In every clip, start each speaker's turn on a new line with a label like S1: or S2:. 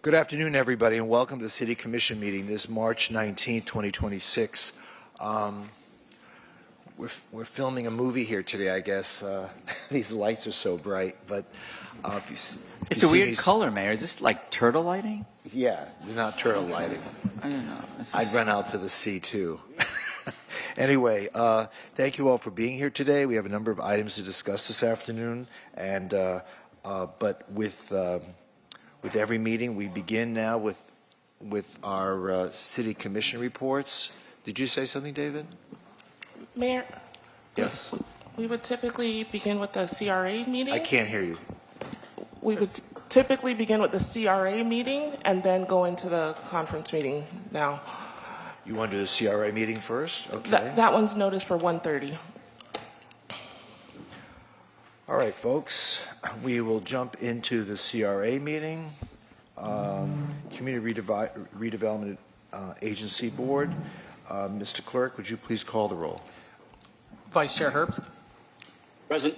S1: Good afternoon, everybody, and welcome to the City Commission meeting this March 19, 2026. We're filming a movie here today, I guess. These lights are so bright, but if
S2: It's a weird color, Mayor. Is this like turtle lighting?
S1: Yeah, not turtle lighting.
S2: I don't know.
S1: I'd run out to the sea, too. Anyway, thank you all for being here today. We have a number of items to discuss this afternoon, and but with every meeting, we begin now with our City Commission reports. Did you say something, David?
S3: Mayor?
S1: Yes.
S3: We would typically begin with the CRA meeting.
S1: I can't hear you.
S3: We would typically begin with the CRA meeting and then go into the conference meeting now.
S1: You want to do the CRA meeting first? Okay.
S3: That one's noticed for 1:30.
S1: All right, folks. We will jump into the CRA meeting. Community Redevelopment Agency Board. Mr. Clerk, would you please call the roll?
S4: Vice Chair Herbst.
S5: Present.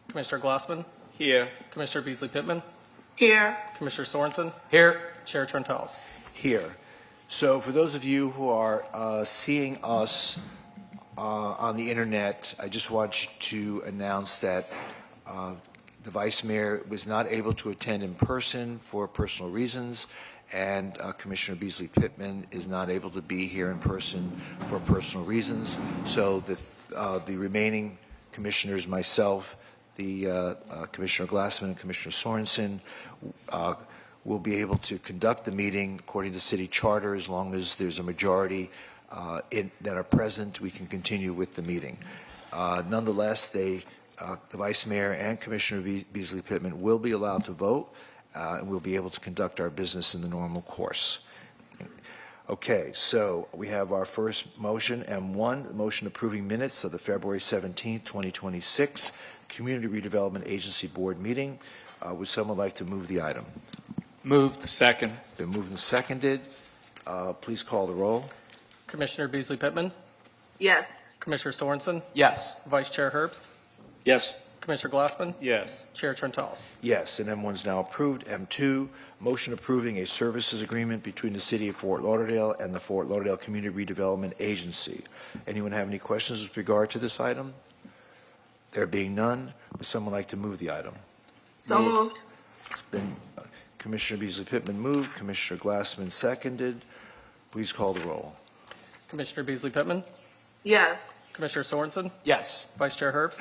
S4: Commissioner Glassman.
S2: Here.
S4: Commissioner Beasley Pittman.
S3: Here.
S4: Commissioner Sorensen.
S2: Here.
S4: Chair Trentals.
S1: Here. So for those of you who are seeing us on the internet, I just want to announce that the Vice Mayor was not able to attend in person for personal reasons, and Commissioner Beasley Pittman is not able to be here in person for personal reasons. So the remaining commissioners, myself, the Commissioner Glassman and Commissioner Sorensen, will be able to conduct the meeting according to city charter. As long as there's a majority that are present, we can continue with the meeting. Nonetheless, the Vice Mayor and Commissioner Beasley Pittman will be allowed to vote, and we'll be able to conduct our business in the normal course. Okay, so we have our first motion, M1, motion approving minutes of the February 17, 2026 Community Redevelopment Agency Board meeting. Would someone like to move the item?
S2: Moved. Second.
S1: It's been moved and seconded. Please call the roll.
S4: Commissioner Beasley Pittman.
S3: Yes.
S4: Commissioner Sorensen.
S2: Yes.
S4: Vice Chair Herbst.
S5: Yes.
S4: Commissioner Glassman.
S2: Yes.
S4: Chair Trentals.
S1: Yes, and M1 is now approved. M2, motion approving a services agreement between the City of Fort Lauderdale and the Fort Lauderdale Community Redevelopment Agency. Anyone have any questions with regard to this item? There being none, would someone like to move the item?
S3: So moved.
S1: It's been Commissioner Beasley Pittman moved, Commissioner Glassman seconded. Please call the roll.
S4: Commissioner Beasley Pittman.
S3: Yes.
S4: Commissioner Sorensen.
S2: Yes.
S4: Vice Chair Herbst.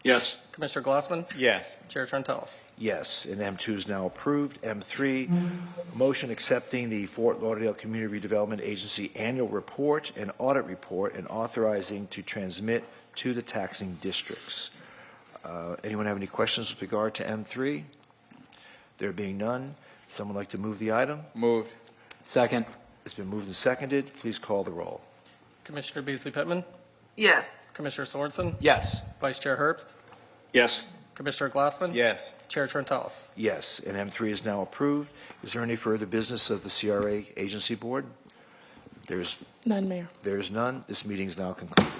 S5: Yes.
S4: Commissioner Glassman.
S2: Yes.
S4: Chair Trentals.
S1: Yes, and M2 is now approved. M3, motion accepting the Fort Lauderdale Community Redevelopment Agency annual report and audit report and authorizing to transmit to the taxing districts. Anyone have any questions with regard to M3? There being none, someone like to move the item?
S2: Moved. Second.
S1: It's been moved and seconded. Please call the roll.
S4: Commissioner Beasley Pittman.
S3: Yes.
S4: Commissioner Sorensen.
S2: Yes.
S4: Vice Chair Herbst.
S5: Yes.
S4: Commissioner Glassman.
S2: Yes.
S4: Chair Trentals.
S1: Yes, and M3 is now approved. Is there any further business of the CRA Agency Board?
S3: None, Mayor.
S1: There's none. This meeting is now concluded.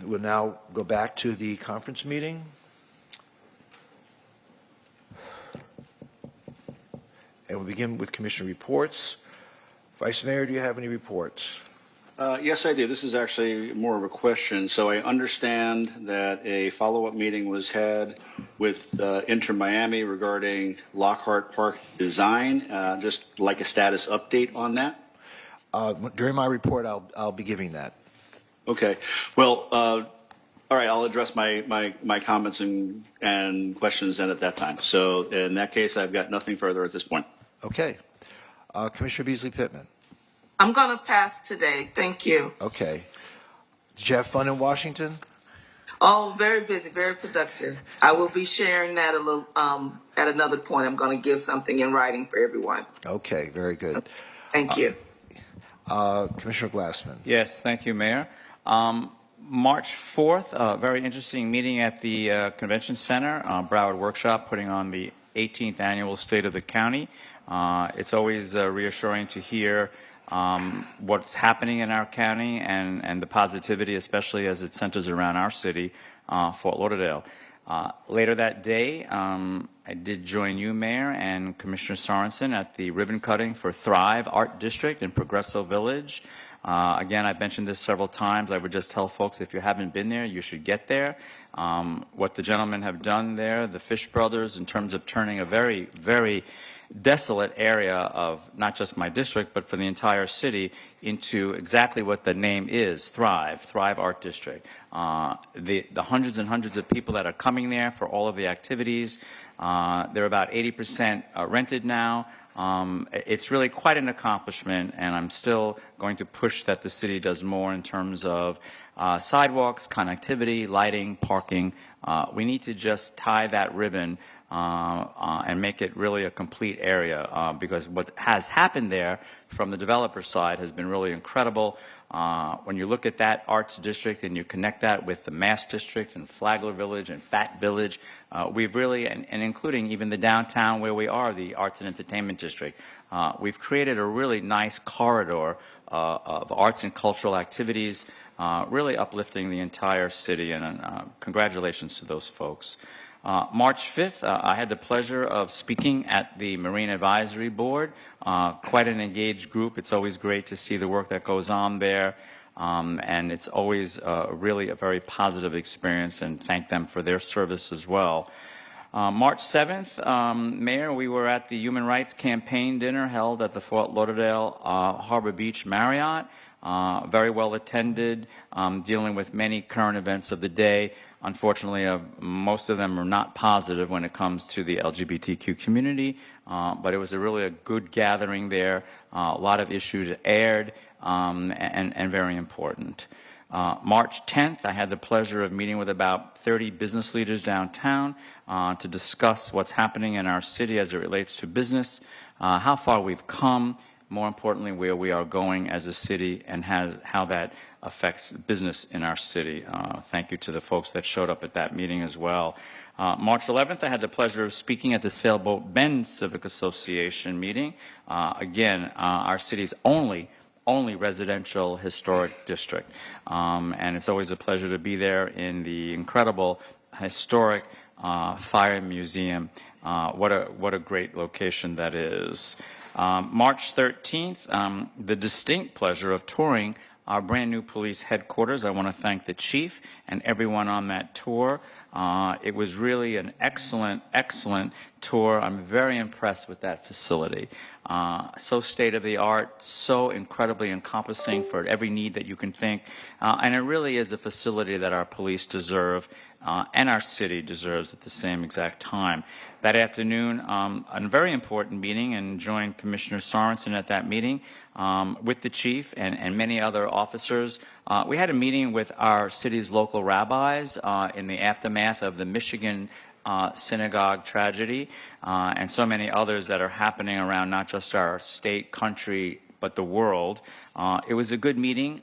S1: We'll now go back to the conference meeting. And we'll begin with Commissioner reports. Vice Mayor, do you have any reports?
S5: Yes, I do. This is actually more of a question. So I understand that a follow-up meeting was had with Inter-Miami regarding Lockhart Park design. Just like a status update on that.
S1: During my report, I'll be giving that.
S5: Okay. Well, all right. I'll address my comments and questions then at that time. So in that case, I've got nothing further at this point.
S1: Okay. Commissioner Beasley Pittman.
S6: I'm going to pass today. Thank you.
S1: Okay. Did you have fun in Washington?
S6: Oh, very busy, very productive. I will be sharing that a little at another point. I'm going to give something in writing for everyone.
S1: Okay, very good.
S6: Thank you.
S1: Commissioner Glassman.
S2: Yes. Thank you, Mayor. March 4th, a very interesting meeting at the Convention Center, Broward Workshop, putting on the 18th annual State of the County. It's always reassuring to hear what's happening in our county and the positivity, especially as it centers around our city, Fort Lauderdale. Later that day, I did join you, Mayor, and Commissioner Sorensen at the ribbon cutting for Thrive Art District in Progresso Village. Again, I've mentioned this several times. I would just tell folks, if you haven't been there, you should get there. What the gentlemen have done there, the Fish Brothers, in terms of turning a very, very desolate area of not just my district, but for the entire city, into exactly what the name is, Thrive Art District. The hundreds and hundreds of people that are coming there for all of the activities, they're about 80% rented now. It's really quite an accomplishment, and I'm still going to push that the city does more in terms of sidewalks, connectivity, lighting, parking. We need to just tie that ribbon and make it really a complete area, because what has happened there from the developer side has been really incredible. When you look at that arts district and you connect that with the Mass District and Flagler Village and Fat Village, we've really, and including even the downtown where we are, the Arts and Entertainment District, we've created a really nice corridor of arts and cultural activities, really uplifting the entire city, and congratulations to those folks. March 5th, I had the pleasure of speaking at the Marine Advisory Board. Quite an engaged group. It's always great to see the work that goes on there, and it's always really a very positive experience, and thank them for their service as well. March 7th, Mayor, we were at the Human Rights Campaign dinner held at the Fort Lauderdale Harbor Beach Marriott. Very well attended, dealing with many current events of the day. Unfortunately, most of them are not positive when it comes to the LGBTQ community, but it was really a good gathering there. A lot of issues aired, and very important. March 10th, I had the pleasure of meeting with about 30 business leaders downtown to discuss what's happening in our city as it relates to business, how far we've come, more importantly, where we are going as a city, and how that affects business in our city. Thank you to the folks that showed up at that meeting as well. March 11th, I had the pleasure of speaking at the Sailboat Bend Civic Association meeting. Again, our city's only residential historic district. And it's always a pleasure to be there in the incredible historic fire museum. What a great location that is. March 13th, the distinct pleasure of touring our brand new police headquarters. I want to thank the chief and everyone on that tour. It was really an excellent, excellent tour. I'm very impressed with that facility. So state-of-the-art, so incredibly encompassing for every need that you can think. And it really is a facility that our police deserve, and our city deserves at the same exact time. That afternoon, a very important meeting, and joined Commissioner Sorensen at that meeting with the chief and many other officers. We had a meeting with our city's local rabbis in the aftermath of the Michigan synagogue tragedy, and so many others that are happening around not just our state, country, but the world. It was a good meeting.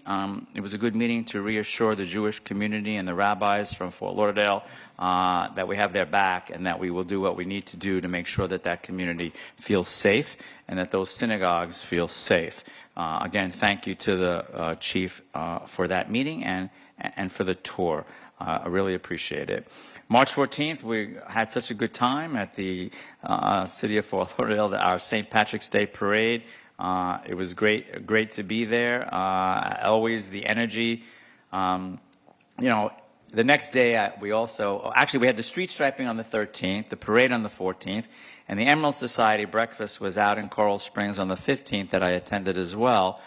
S2: It was a good meeting to reassure the Jewish community and the rabbis from Fort Lauderdale that we have their back, and that we will do what we need to do to make sure that that community feels safe and that those synagogues feel safe. Again, thank you to the chief for that meeting and for the tour. I really appreciate it. March 14th, we had such a good time at the City of Fort Lauderdale, our St. Patrick's Day Parade. It was great to be there. Always the energy. The next day we had the street striping on the 13th, the parade on the 14th, and the Emerald Society breakfast was out in Coral Springs on the 15th that I attended as well.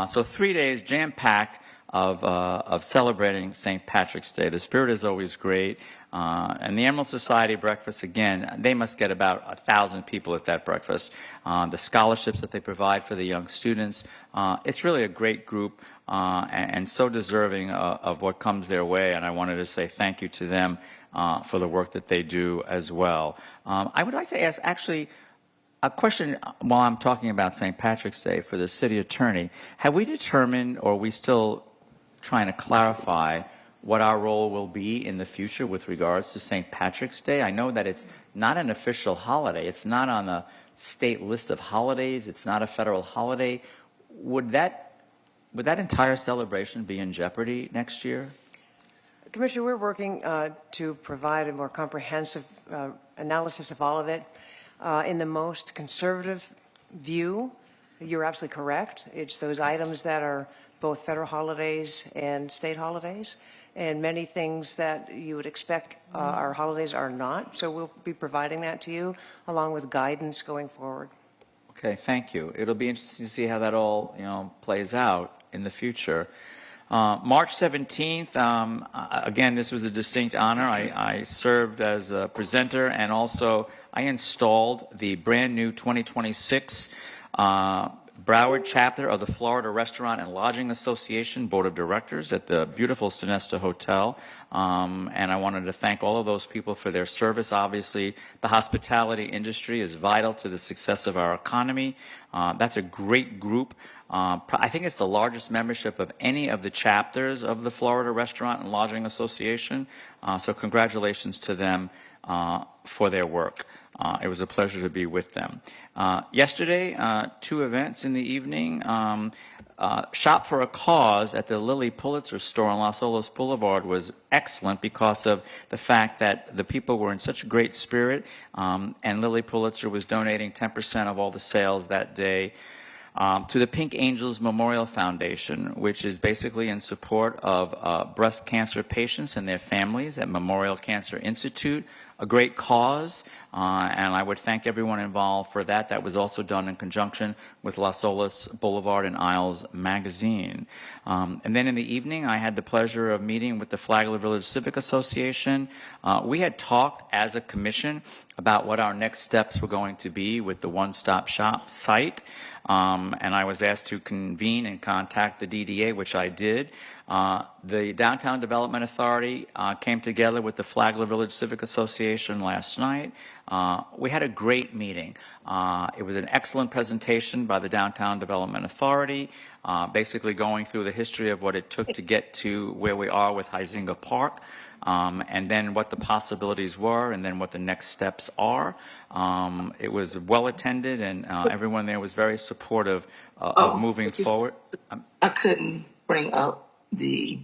S2: So 3 days jam-packed of celebrating St. Patrick's Day. The spirit is always great. And the Emerald Society breakfast, again, they must get about 1,000 people at that breakfast. The scholarships that they provide for the young students, it's really a great group and so deserving of what comes their way. And I wanted to say thank you to them for the work that they do as well. I would like to ask, actually, a question while I'm talking about St. Patrick's Day for the city attorney. Have we determined, or are we still trying to clarify, what our role will be in the future with regards to St. Patrick's Day? I know that it's not an official holiday. It's not on the state list of holidays. It's not a federal holiday. Would that entire celebration be in jeopardy next year?
S7: Commissioner, we're working to provide a more comprehensive analysis of all of it. In the most conservative view, you're absolutely correct. It's those items that are both federal holidays and state holidays, and many things that you would expect our holidays are not. So we'll be providing that to you along with guidance going forward.
S2: Okay, thank you. It'll be interesting to see how that all, plays out in the future. March 17th, again, this was a distinct honor. I served as a presenter, and also I installed the brand new 2026 Broward chapter of the Florida Restaurant and Lodging Association Board of Directors at the beautiful Sonesta Hotel. And I wanted to thank all of those people for their service. Obviously, the hospitality industry is vital to the success of our economy. That's a great group. I think it's the largest membership of any of the chapters of the Florida Restaurant and Lodging Association. So congratulations to them for their work. It was a pleasure to be with them. Yesterday, 2 events in the evening. Shop for a Cause at the Lilly Pulitzer store on Los Olos Boulevard was excellent because of the fact that the people were in such great spirit, and Lilly Pulitzer was donating 10% of all the sales that day to the Pink Angels Memorial Foundation, which is basically in support of breast cancer patients and their families at Memorial Cancer Institute. A great cause, and I would thank everyone involved for that. That was also done in conjunction with Los Olas Boulevard and Isles magazine. And then in the evening, I had the pleasure of meeting with the Flagler Village Civic Association. We had talked as a commission about what our next steps were going to be with the one-stop shop site. And I was asked to convene and contact the DDA, which I did. The Downtown Development Authority came together with the Flagler Village Civic Association last night. We had a great meeting. It was an excellent presentation by the Downtown Development Authority, basically going through the history of what it took to get to where we are with Huizinga Park. And then what the possibilities were, and then what the next steps are. It was well attended, and everyone there was very supportive of moving forward.
S6: I couldn't bring up the.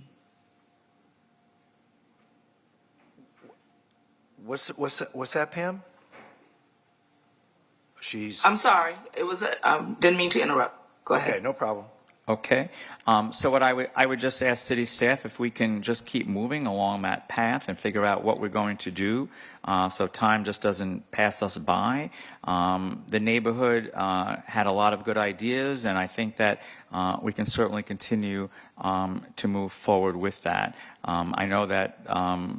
S1: What's that, Pam?
S6: I'm sorry. It was. Didn't mean to interrupt. Go ahead.
S1: Okay, no problem.
S2: Okay. So what I would just ask city staff if we can just keep moving along that path and figure out what we're going to do so time just doesn't pass us by. The neighborhood had a lot of good ideas, and I think that we can certainly continue to move forward with that. I know that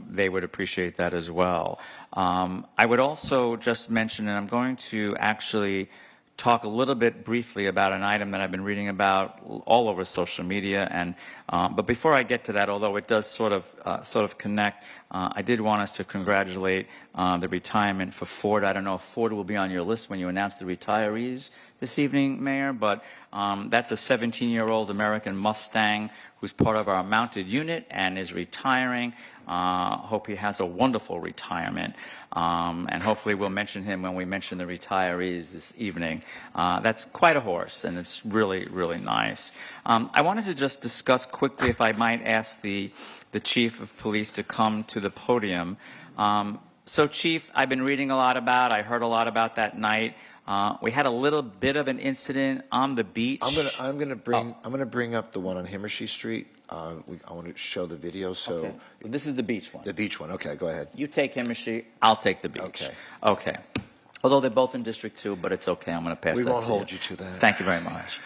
S2: they would appreciate that as well. I would also just mention, and I'm going to actually talk a little bit briefly about an item that I've been reading about all over social media, and but before I get to that, although it does sort of connect, I did want us to congratulate the retirement for Ford. I don't know if Ford will be on your list when you announce the retirees this evening, Mayor, but that's a 17-year-old American Mustang who's part of our mounted unit and is retiring. Hope he has a wonderful retirement, and hopefully we'll mention him when we mention the retirees this evening. That's quite a horse, and it's really, really nice. I wanted to just discuss quickly, if I might ask the Chief of Police to come to the podium. So, Chief, I've been reading a lot about, I heard a lot about that night. We had a little bit of an incident on the beach.
S1: I'm gonna bring up the one on Himmershey Street. I want to show the video. So
S2: Okay. This is the beach one.
S1: the beach one. Okay, go ahead.
S2: You take Himmershey, I'll take the beach.
S1: Okay.
S2: Okay. Although they're both in District 2, but it's okay. I'm going to pass
S1: We
S2: that
S1: won't
S2: to
S1: hold you to that.
S2: Thank you very much.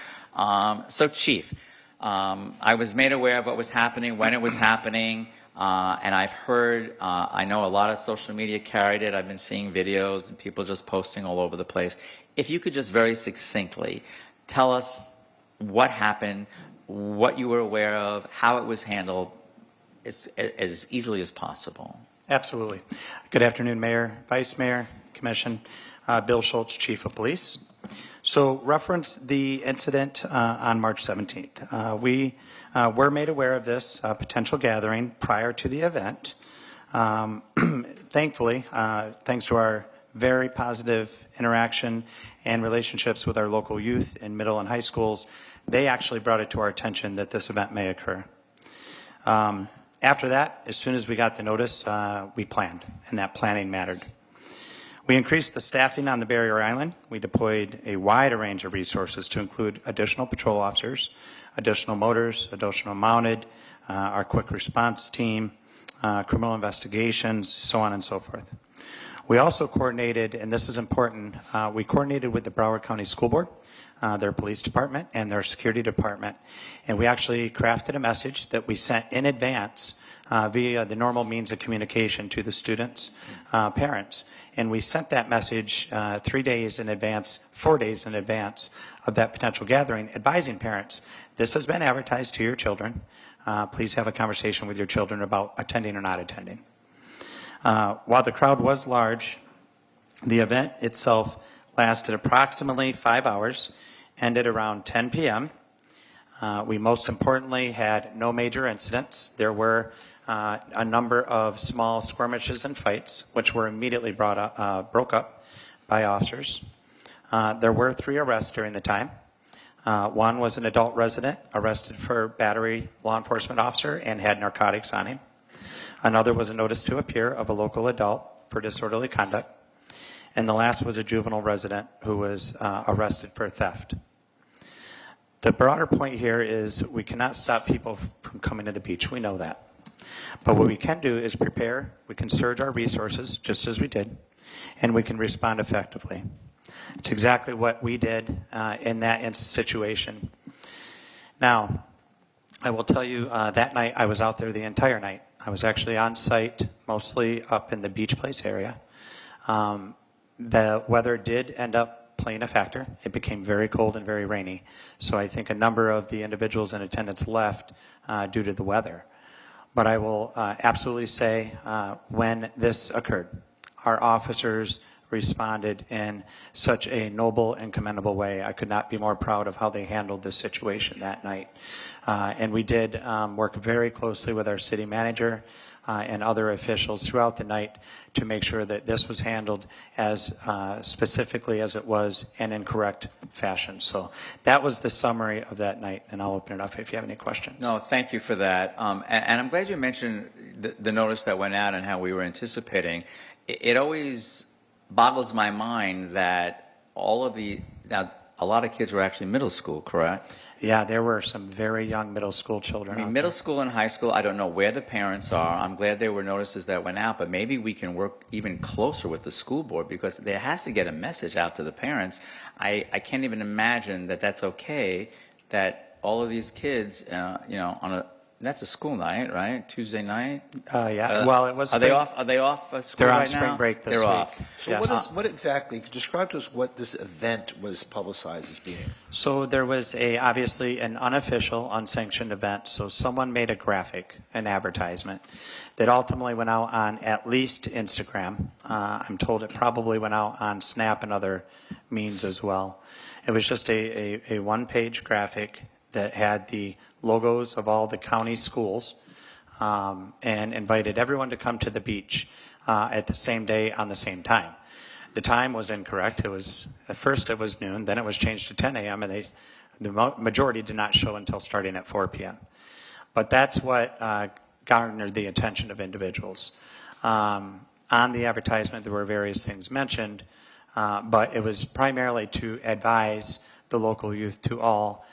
S2: So, Chief, I was made aware of what was happening, when it was happening, and I've heard, I know a lot of social media carried it. I've been seeing videos and people just posting all over the place. If you could just very succinctly tell us what happened, what you were aware of, how it was handled, as easily as possible.
S8: Absolutely. Good afternoon, Mayor, Vice Mayor, Commission. Bill Schultz, Chief of Police. So reference the incident on March 17th. We were made aware of this potential gathering prior to the event. Thankfully, thanks to our very positive interaction and relationships with our local youth in middle and high schools, they actually brought it to our attention that this event may occur. After that, as soon as we got the notice, we planned, and that planning mattered. We increased the staffing on the barrier island. We deployed a wide range of resources to include additional patrol officers, additional motors, additional mounted, our quick response team, criminal investigations, so on and so forth. We also coordinated, and this is important, we coordinated with the Broward County School Board, their police department, and their security department. And we actually crafted a message that we sent in advance via the normal means of communication to the students' parents. And we sent that message 3 days in advance, 4 days in advance of that potential gathering, advising parents, this has been advertised to your children. Please have a conversation with your children about attending or not attending. While the crowd was large, the event itself lasted approximately 5 hours, ended around 10 p.m. We most importantly had no major incidents. There were a number of small skirmishes and fights, which were immediately broke up by officers. There were 3 arrests during the time. One was an adult resident arrested for battery law enforcement officer and had narcotics on him. Another was a notice to appear of a local adult for disorderly conduct. And the last was a juvenile resident who was arrested for theft. The broader point here is we cannot stop people from coming to the beach. We know that. But what we can do is prepare. We can surge our resources, just as we did, and we can respond effectively. It's exactly what we did in that situation. Now, I will tell you that night I was out there the entire night. I was actually on site, mostly up in the Beach Place area. The weather did end up playing a factor. It became very cold and very rainy. So I think a number of the individuals in attendance left due to the weather. But I will absolutely say when this occurred, our officers responded in such a noble and commendable way. I could not be more proud of how they handled this situation that night. And we did work very closely with our city manager and other officials throughout the night to make sure that this was handled as specifically as it was and in correct fashion. So that was the summary of that night, and I'll open it up if you have any questions.
S2: No, thank you for that. And I'm glad you mentioned the notice that went out and how we were anticipating. It always boggles my mind that now a lot of kids were actually middle school, correct?
S8: Yeah, there were some very young middle school children.
S2: I mean, middle school and high school, I don't know where the parents are. I'm glad there were notices that went out, but maybe we can work even closer with the school board because there has to get a message out to the parents. I can't even imagine that that's okay that all of these kids, that's a school night, right? Tuesday night?
S8: Yeah, well, it was.
S2: Are they off school
S8: They're on
S2: right now?
S8: spring break this
S2: They're
S8: week.
S2: off.
S1: So
S8: Yes.
S1: what exactly, describe to us what this event was publicized as being.
S8: So there was obviously an unofficial, unsanctioned event. So someone made a graphic, an advertisement, that ultimately went out on at least Instagram. I'm told it probably went out on Snap and other means as well. It was just a one-page graphic that had the logos of all the county schools and invited everyone to come to the beach at the same day on the same time. The time was incorrect. At first it was noon, then it was changed to 10 a.m. and the majority did not show until starting at 4 p.m. But that's what garnered the attention of individuals. On the advertisement, there were various things mentioned, but it was primarily to advise the local youth to all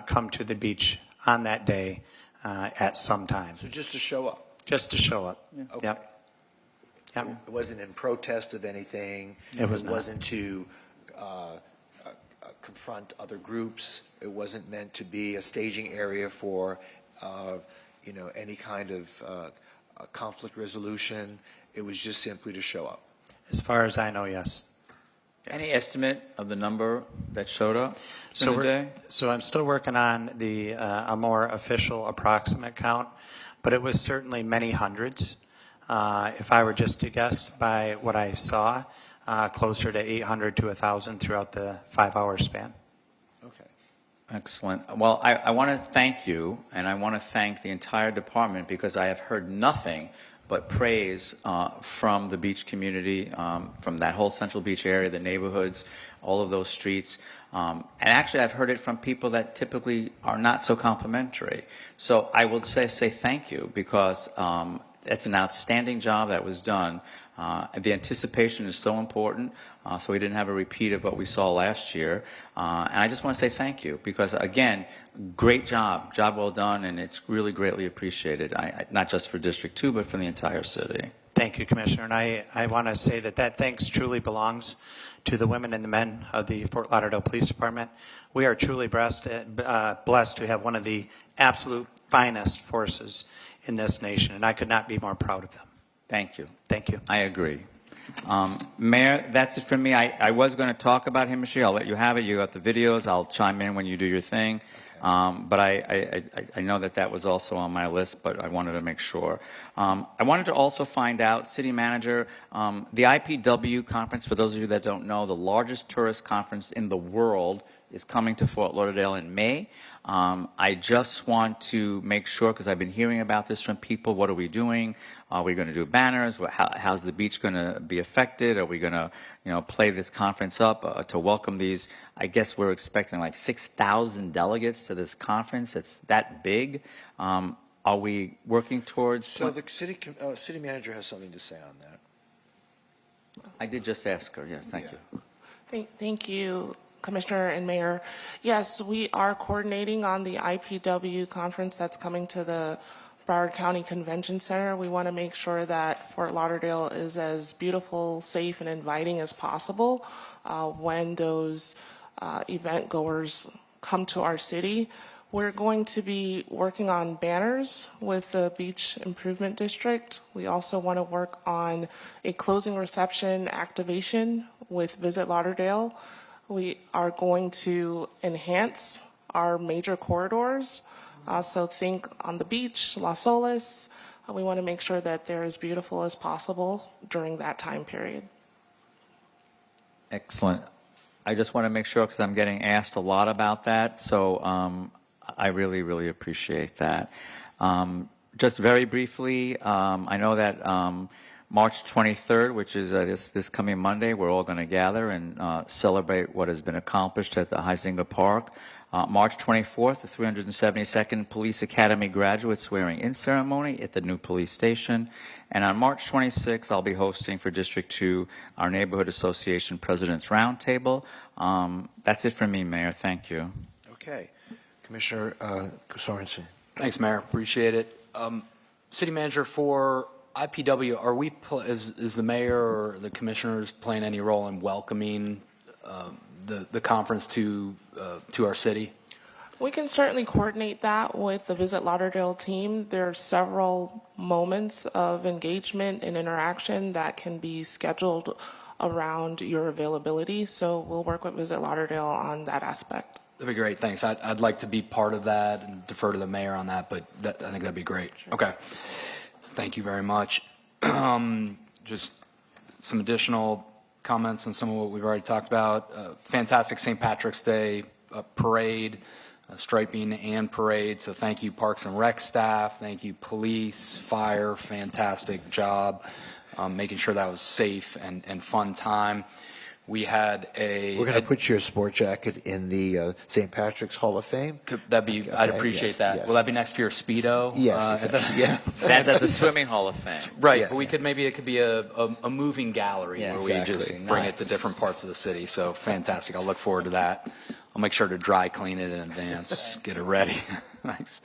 S8: come to the beach on that day at some time.
S1: So just to show up.
S8: Just to show up.
S1: Yeah. Okay.
S8: Yep. Yep.
S1: It wasn't in protest of anything.
S8: It was not.
S1: Wasn't to confront other groups. It wasn't meant to be a staging area for, any kind of conflict resolution. It was just simply to show up.
S8: As far as I know, yes.
S2: Any estimate of the number that showed up during the day?
S8: So I'm still working on a more official approximate count, but it was certainly many hundreds. If I were just to guess by what I saw, closer to 800 to 1,000 throughout the 5-hour span.
S1: Okay.
S2: Excellent. Well, I want to thank you, and I want to thank the entire department because I have heard nothing but praise from the beach community, from that whole Central Beach area, the neighborhoods, all of those streets. And actually, I've heard it from people that typically are not so complimentary. So I will say thank you, because it's an outstanding job that was done. The anticipation is so important, so we didn't have a repeat of what we saw last year. And I just want to say thank you, because, again, great job well done, and it's really greatly appreciated, not just for District 2, but for the entire city.
S8: Thank you, Commissioner. And I want to say that thanks truly belongs to the women and the men of the Fort Lauderdale Police Department. We are truly blessed to have one of the absolute finest forces in this nation, and I could not be more proud of them.
S2: Thank you.
S8: Thank you.
S2: I agree. Mayor, that's it for me. I was going to talk about him, Michelle. I'll let you have it. You got the videos. I'll chime in when you do your thing. But I know that was also on my list, but I wanted to make sure. I wanted to also find out, City Manager, the IPW conference, for those of you that don't know, the largest tourist conference in the world is coming to Fort Lauderdale in May. I just want to make sure, because I've been hearing about this from people, what are we doing? Are we going to do banners? How's the beach going to be affected? Are we going to, play this conference up to welcome these? I guess we're expecting like 6,000 delegates to this conference. It's that big. Are we working towards?
S1: So the city manager has something to say on that.
S2: I did just ask her. Yes, thank you.
S3: Thank you, Commissioner and Mayor. Yes, we are coordinating on the IPW conference that's coming to the Broward County Convention Center. We want to make sure that Fort Lauderdale is as beautiful, safe, and inviting as possible when those event goers come to our city. We're going to be working on banners with the Beach Improvement District. We also want to work on a closing reception activation with Visit Lauderdale. We are going to enhance our major corridors. So think on the beach, Las Olas. We want to make sure that they're as beautiful as possible during that time period.
S2: Excellent. I just want to make sure, because I'm getting asked a lot about that. So I really, really appreciate that. Just very briefly, I know that March 23rd, which is this coming Monday, we're all going to gather and celebrate what has been accomplished at the Huizinga Park. March 24th, the 372nd Police Academy graduate swearing-in ceremony at the new police station. And on March 26th, I'll be hosting for District 2 our Neighborhood Association President's Roundtable. That's it from me, Mayor. Thank you.
S1: Okay. Commissioner Sorensen.
S9: Thanks, Mayor. Appreciate it. City Manager, for IPW, are we is the mayor or the commissioners playing any role in welcoming the conference to our city?
S3: We can certainly coordinate that with the Visit Lauderdale team. There are several moments of engagement and interaction that can be scheduled around your availability. So we'll work with Visit Lauderdale on that aspect.
S9: That'd be great. Thanks. I'd like to be part of that and defer to the mayor on that, but I think that'd be great. Sure. Okay. Thank you very much. Just some additional comments on some of what we've already talked about. Fantastic St. Patrick's Day parade, striping and parade. So thank you, Parks and Rec staff. Thank you, police, fire. Fantastic job making sure that was safe and fun time. We had a.
S1: We're going to put your sport jacket in the St. Patrick's Hall of Fame.
S9: That'd be. I'd appreciate
S1: yes,
S9: that.
S1: Yes.
S9: Will that be next to your Speedo?
S1: Yes. Yeah.
S2: That's at the Swimming Hall of Fame.
S9: Right,
S1: Yeah.
S9: but it could be a moving gallery
S2: Yeah,
S9: where
S1: exactly.
S9: we just bring it to different parts of the city. So fantastic. I'll look forward to that. I'll make sure to dry clean it in advance, get it ready. Thanks.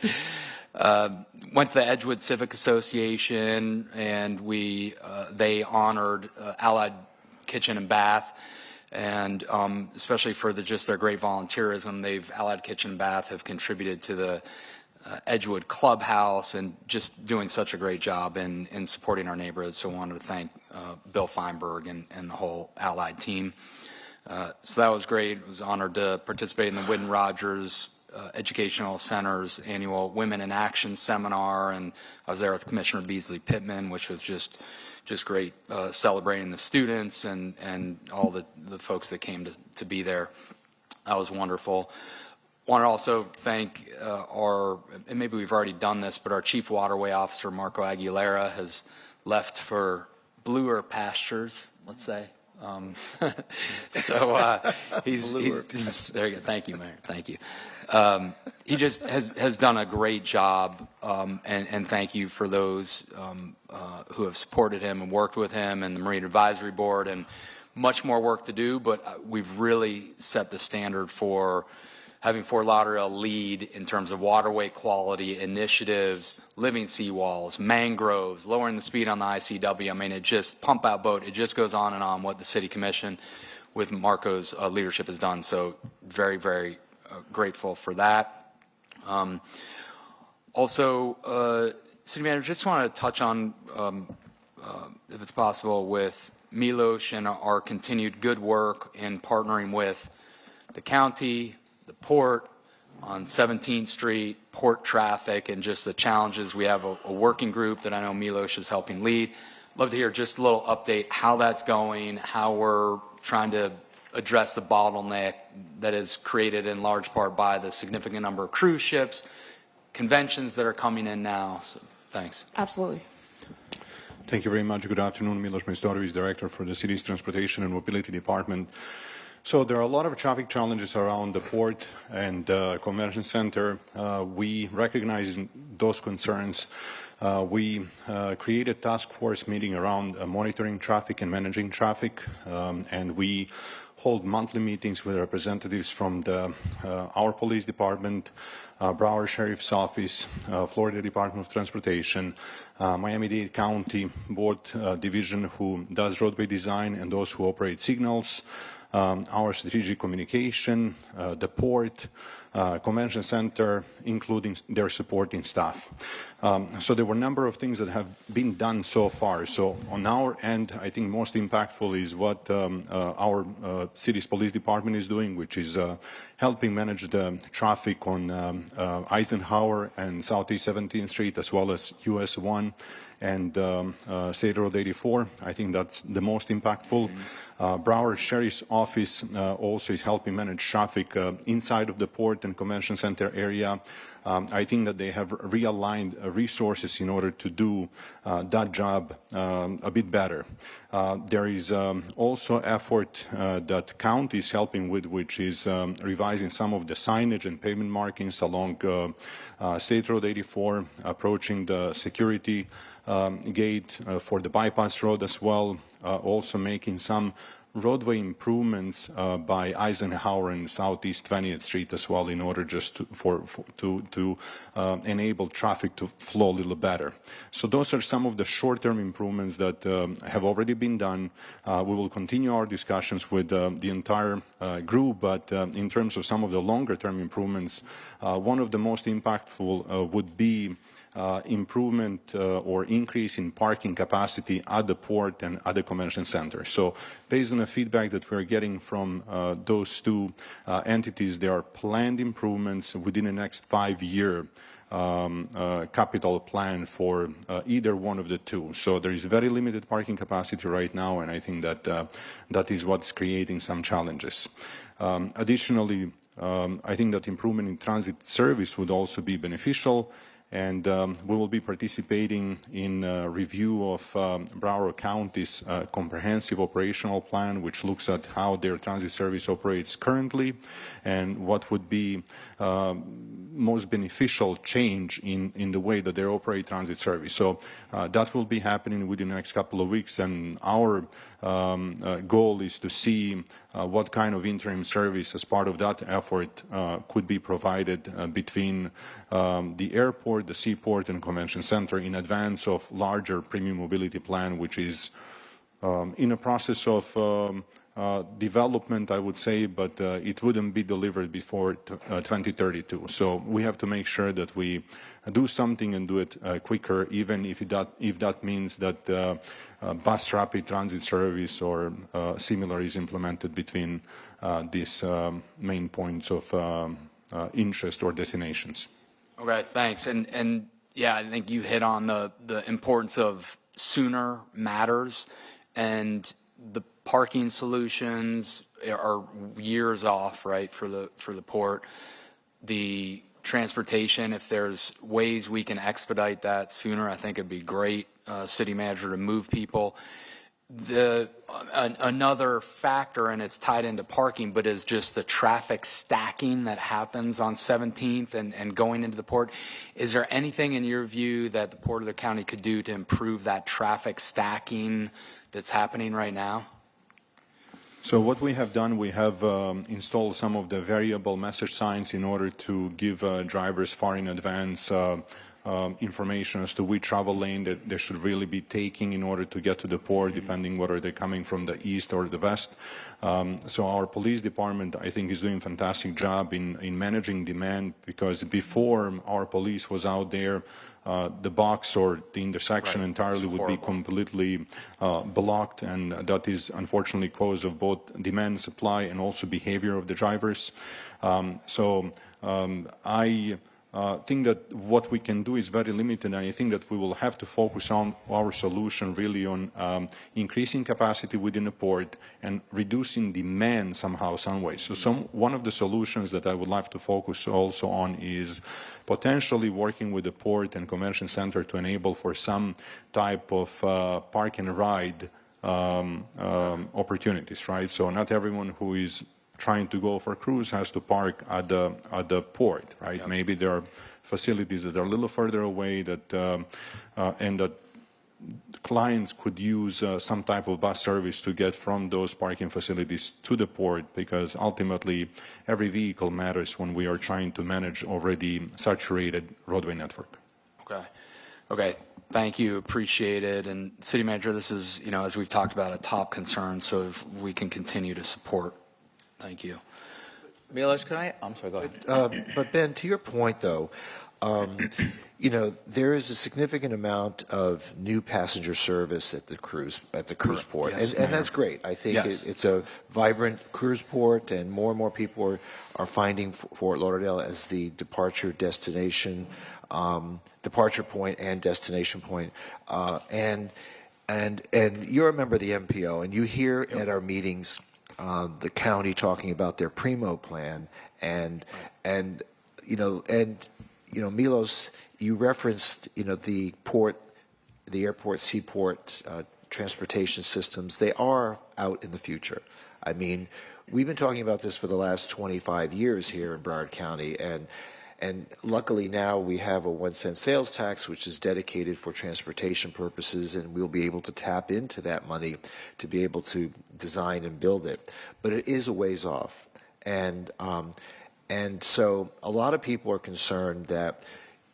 S9: Went to the Edgewood Civic Association, and they honored Allied Kitchen and Bath, and especially for their great volunteerism. Allied Kitchen and Bath have contributed to the Edgewood Clubhouse and just doing such a great job in supporting our neighborhood. So I wanted to thank Bill Feinberg and the whole Allied team. So that was great. I was honored to participate in the Whitten Rogers Educational Center's annual Women in Action seminar, and I was there with Commissioner Beasley Pittman, which was just great, celebrating the students and all the folks that came to be there. That was wonderful. Want to also thank and maybe we've already done this, but our Chief Waterway Officer, Marco Aguilera, has left for bluer pastures, let's say. So he's there. You go. Thank you, Mayor. Thank you. He just has done a great job, and thank you for those who have supported him and worked with him and the Marine Advisory Board, and much more work to do, but we've really set the standard for having Fort Lauderdale lead in terms of waterway quality initiatives, living seawalls, mangroves, lowering the speed on the ICW. I mean, it just, pump out boat, it just goes on and on what the City Commission with Marco's leadership has done. So very, very grateful for that. Also, City Manager, just want to touch on, if it's possible, with Milos and our continued good work in partnering with the county, the port, on 17th Street, port traffic, and just the challenges. We have a working group that I know Milos is helping lead. Love to hear just a little update, how that's going, how we're trying to address the bottleneck that is created in large part by the significant number of cruise ships, conventions that are coming in now. So, thanks.
S3: Absolutely.
S10: Thank you very much. Good afternoon. Milos Mestorovic, Director for the City's Transportation and Mobility Department. So there are a lot of traffic challenges around the port and convention center. We recognize those concerns. We created a task force meeting around monitoring traffic and managing traffic, and we hold monthly meetings with representatives from our police department, Broward Sheriff's Office, Florida Department of Transportation, Miami-Dade County Board Division who does roadway design and those who operate signals, our strategic communication, the port, convention center, including their supporting staff. So there were a number of things that have been done so far. So on our end, I think most impactful is what our city's police department is doing, which is helping manage the traffic on Eisenhower and Southeast 17th Street, as well as US 1 and State Road 84. I think that's the most impactful. Broward Sheriff's Office also is helping manage traffic inside of the port and convention center area. I think that they have realigned resources in order to do that job a bit better. There is also effort that county is helping with, which is revising some of the signage and pavement markings along State Road 84, approaching the security gate for the bypass road as well, also making some roadway improvements by Eisenhower and Southeast 20th Street as well, in order just to enable traffic to flow a little better. So those are some of the short-term improvements that have already been done. We will continue our discussions with the entire group, but in terms of some of the longer-term improvements, one of the most impactful would be improvement or increase in parking capacity at the port and at the convention center. So based on the feedback that we're getting from those two entities, there are planned improvements within the next 5-year capital plan for either one of the two. So there is very limited parking capacity right now, and I think that that is what's creating some challenges. Additionally, I think that improvement in transit service would also be beneficial. And we will be participating in a review of Broward County's comprehensive operational plan, which looks at how their transit service operates currently and what would be most beneficial change in the way that they operate transit service. So that will be happening within the next couple of weeks, and our goal is to see what kind of interim service as part of that effort could be provided between the airport, the seaport, and convention center in advance of larger premium mobility plan, which is in a process of development, I would say, but it wouldn't be delivered before 2032. So we have to make sure that we do something and do it quicker, even if that means that bus rapid transit service or similar is implemented between these main points of interest or destinations.
S9: Okay, thanks. And yeah, I think you hit on the importance of sooner matters, and the parking solutions are years off, right, for the port. The transportation, if there's ways we can expedite that sooner, I think it'd be great. city manager, to move people. Another factor, and it's tied into parking, but is just the traffic stacking that happens on 17th and going into the port. Is there anything in your view that the Port of the County could do to improve that traffic stacking that's happening right now?
S10: So what we have done, we have installed some of the variable message signs in order to give drivers far in advance information as to which travel lane that they should really be taking in order to get to the port, depending whether they're coming from the east or the west. So our police department, I think, is doing a fantastic job in managing demand, because before our police was out there, the box or the intersection entirely would be completely blocked, and that is unfortunately cause of both demand and supply and also behavior of the drivers. I think that what we can do is very limited, and I think that we will have to focus on our solution really on increasing capacity within the port and reducing demand somehow, some way. So one of the solutions that I would like to focus also on is potentially working with the port and convention center to enable for some type of park and ride opportunities, right? So not everyone who is trying to go for a cruise has to park at the port, right? Yep. Maybe there are facilities that are a little further away that and that clients could use some type of bus service to get from those parking facilities to the port, because ultimately every vehicle matters when we are trying to manage already saturated roadway network.
S9: Okay. Thank you. Appreciate it. And City Manager, this is, as we've talked about, a top concern. So if we can continue to support. Thank you.
S1: Milos, I'm sorry, go ahead. But Ben, to your point, though, there is a significant amount of new passenger service at the cruise port,
S9: yes,
S1: and that's great. I think it's a vibrant cruise port, and more people are finding Fort Lauderdale as the departure destination, departure point and destination point, and you're a member of the MPO, and you hear at our meetings the county talking about their primo plan, and Milos, you referenced the airport, seaport transportation systems. They are out in the future. I mean, we've been talking about this for the last 25 years here in Broward County, and luckily now we have a 1-cent sales tax, which is dedicated for transportation purposes, and we'll be able to tap into that money to be able to design and build it. But it is a ways off. And so a lot of people are concerned that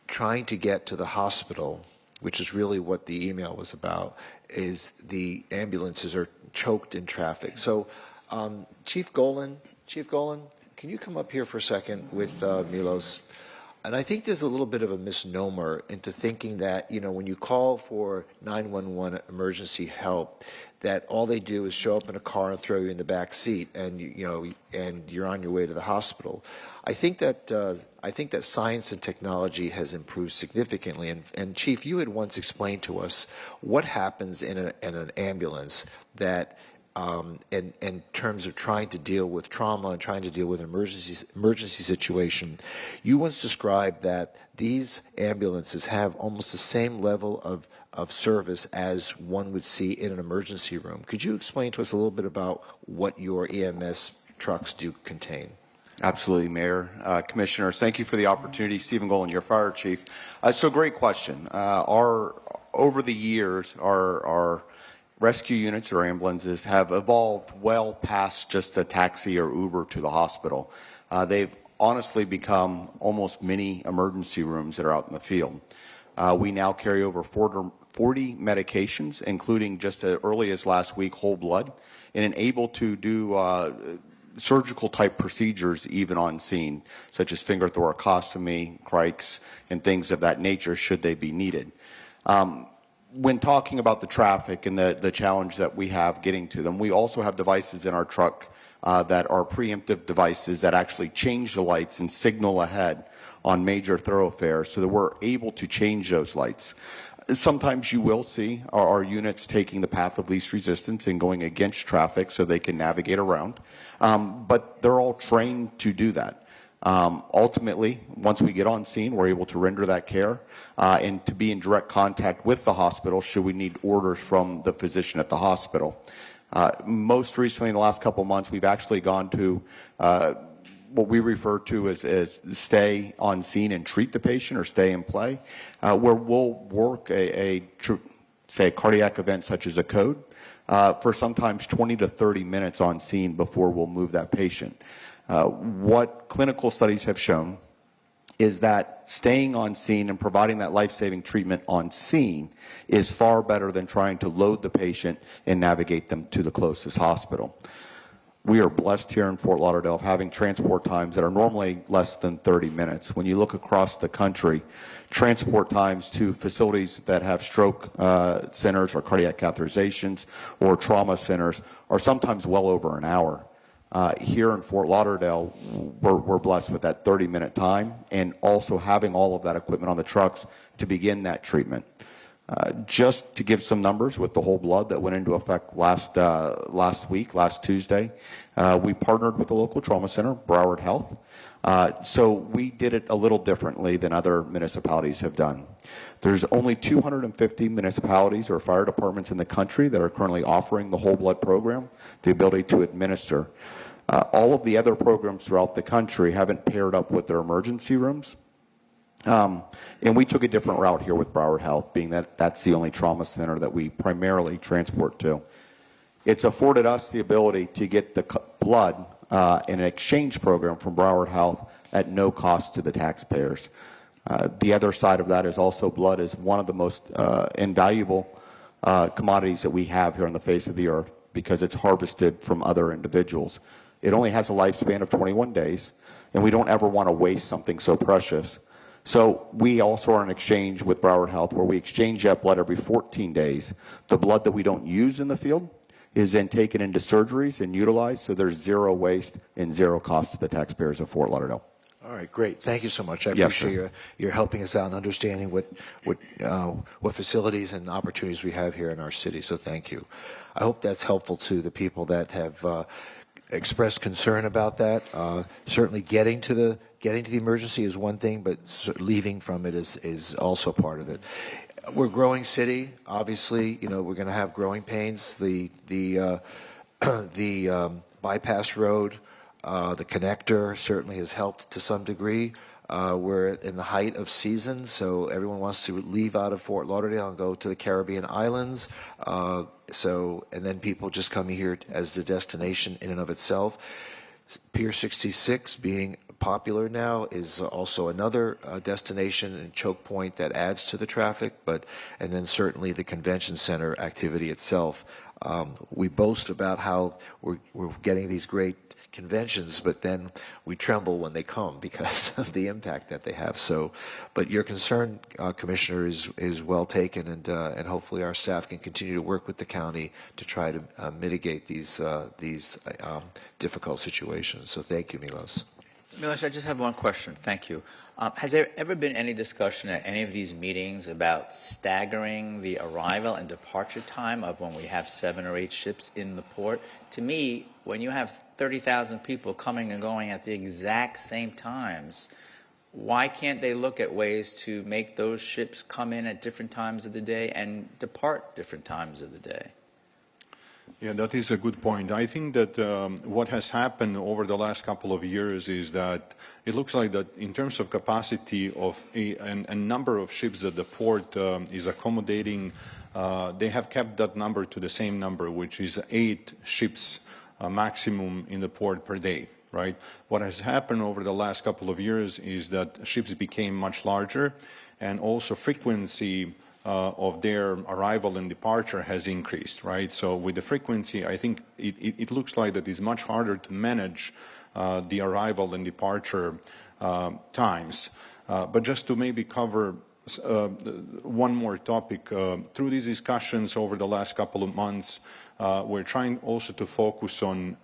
S1: trying to get to the hospital, which is really what the email was about, is the ambulances are choked in traffic. So Chief Golan, can you come up here for a second with Milos? And I think there's a little bit of a misnomer into thinking that, when you call for 911 emergency help, that all they do is show up in a car and throw you in the back seat, and and you're on your way to the hospital. I think that science and technology has improved significantly. And Chief, you had once explained to us what happens in an ambulance that in terms of trying to deal with trauma and trying to deal with emergency situation. You once described that these ambulances have almost the same level of service as one would see in an emergency room. Could you explain to us a little bit about what your EMS trucks do contain?
S11: Absolutely, Mayor, Commissioners. Thank you for the opportunity. Stephen Golan, your fire chief. So great question. Over the years, our rescue units or ambulances have evolved well past just a taxi or Uber to the hospital. They've honestly become almost mini emergency rooms that are out in the field. We now carry over 40 medications, including just as early as last week, whole blood, and able to do surgical type procedures even on scene, such as finger thoracostomy, crikes, and things of that nature should they be needed. When talking about the traffic and the challenge that we have getting to them, we also have devices in our truck that are preemptive devices that actually change the lights and signal ahead on major thoroughfares so that we're able to change those lights. Sometimes you will see our units taking the path of least resistance and going against traffic so they can navigate around, but they're all trained to do that. Ultimately, once we get on scene, we're able to render that care and to be in direct contact with the hospital should we need orders from the physician at the hospital. Most recently, in the last couple of months, we've actually gone to what we refer to as stay on scene and treat the patient, or stay and play, where we'll work say a cardiac event such as a code for sometimes 20 to 30 minutes on scene before we'll move that patient. What clinical studies have shown is that staying on scene and providing that life-saving treatment on scene is far better than trying to load the patient and navigate them to the closest hospital. We are blessed here in Fort Lauderdale of having transport times that are normally less than 30 minutes. When you look across the country, transport times to facilities that have stroke centers or cardiac catheterizations or trauma centers are sometimes well over an hour. Here in Fort Lauderdale, we're blessed with that 30-minute time and also having all of that equipment on the trucks to begin that treatment. Just to give some numbers with the whole blood that went into effect last Tuesday, we partnered with the local trauma center, Broward Health. So we did it a little differently than other municipalities have done. There's only 250 municipalities or fire departments in the country that are currently offering the whole blood program, the ability to administer. All of the other programs throughout the country haven't paired up with their emergency rooms. And we took a different route here with Broward Health, being that that's the only trauma center that we primarily transport to. It's afforded us the ability to get the blood in an exchange program from Broward Health at no cost to the taxpayers. The other side of that is also blood is one of the most invaluable commodities that we have here on the face of the earth because it's harvested from other individuals. It only has a lifespan of 21 days, and we don't ever want to waste something so precious. So we also are in exchange with Broward Health where we exchange that blood every 14 days. The blood that we don't use in the field is then taken into surgeries and utilized, so there's zero waste and zero cost to the taxpayers of Fort Lauderdale.
S1: All right, great. Thank you so much. I
S11: Yes,
S1: appreciate your helping us out and understanding what facilities and opportunities we have here in our city. So thank you. I hope that's helpful to the people that have expressed concern about that. Certainly, getting to the emergency is one thing, but leaving from it is also part of it. We're a growing city. Obviously, we're going to have growing pains. The bypass road. The connector certainly has helped to some degree. We're in the height of season, so everyone wants to leave out of Fort Lauderdale and go to the Caribbean islands. And then people just come here as the destination in and of itself. Pier 66 being popular now is also another destination and choke point that adds to the traffic, and then certainly the convention center activity itself. We boast about how we're getting these great conventions, but then we tremble when they come because of the impact that they have. But your concern, Commissioner, is well taken, and hopefully our staff can continue to work with the county to try to mitigate these difficult situations. So thank you, Milos.
S2: Milos, I just have one question. Thank you. Has there ever been any discussion at any of these meetings about staggering the arrival and departure time of when we have 7 or 8 ships in the port? To me, when you have 30,000 people coming and going at the exact same times, why can't they look at ways to make those ships come in at different times of the day and depart different times of the day?
S10: Yeah, that is a good point. I think that what has happened over the last couple of years is that it looks like that in terms of capacity of a number of ships that the port is accommodating, they have kept that number to the same number, which is 8 ships maximum in the port per day, right? What has happened over the last couple of years is that ships became much larger, and also frequency of their arrival and departure has increased, right? So with the frequency, I think it looks like that it's much harder to manage the arrival and departure times. But just to maybe cover one more topic. Through these discussions over the last couple of months, we're trying also to focus on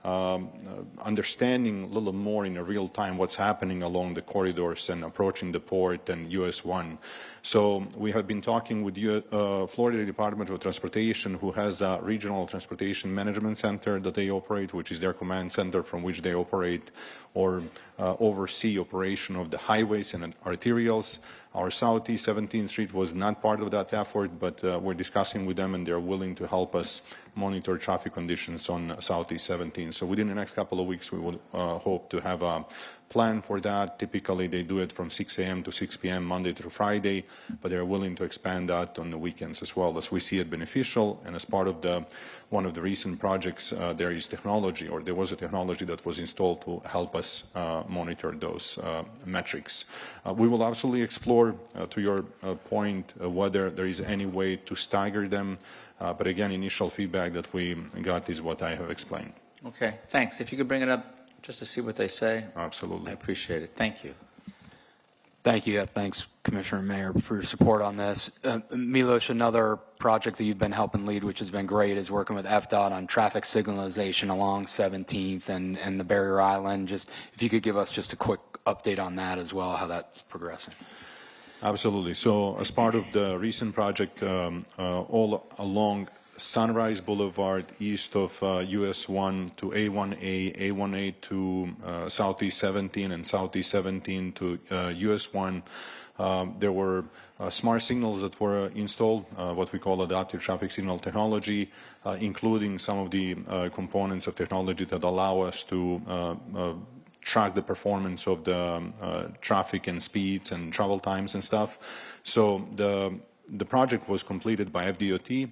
S10: understanding a little more in real time what's happening along the corridors and approaching the port and US 1. So we have been talking with Florida Department of Transportation, who has a regional transportation management center that they operate, which is their command center from which they operate or oversee operation of the highways and arterials. Our Southeast 17th Street was not part of that effort, but we're discussing with them and they're willing to help us monitor traffic conditions on Southeast 17th. So within the next couple of weeks, we will hope to have a plan for that. Typically, they do it from 6 a.m. to 6 p.m. Monday through Friday, but they're willing to expand that on the weekends as well, as we see it beneficial. And as part of one of the recent projects, there is technology, or there was a technology that was installed to help us monitor those metrics. We will absolutely explore, to your point, whether there is any way to stagger them. But again, initial feedback that we got is what I have explained.
S2: Okay, thanks. If you could bring it up just to see what they say.
S10: Absolutely.
S2: I appreciate it. Thank you.
S9: Thank you. Thanks, Commissioner and Mayor, for your support on this. Milos, another project that you've been helping lead, which has been great, is working with FDOT on traffic signalization along 17th and the Barrier Island. Just if you could give us just a quick update on that as well, how that's progressing.
S10: Absolutely. So as part of the recent project, all along Sunrise Boulevard, east of US 1 to A1A, A1A to Southeast 17, and Southeast 17 to US 1, there were smart signals that were installed, what we call adaptive traffic signal technology, including some of the components of technology that allow us to track the performance of the traffic and speeds and travel times and stuff. So the project was completed by FDOT,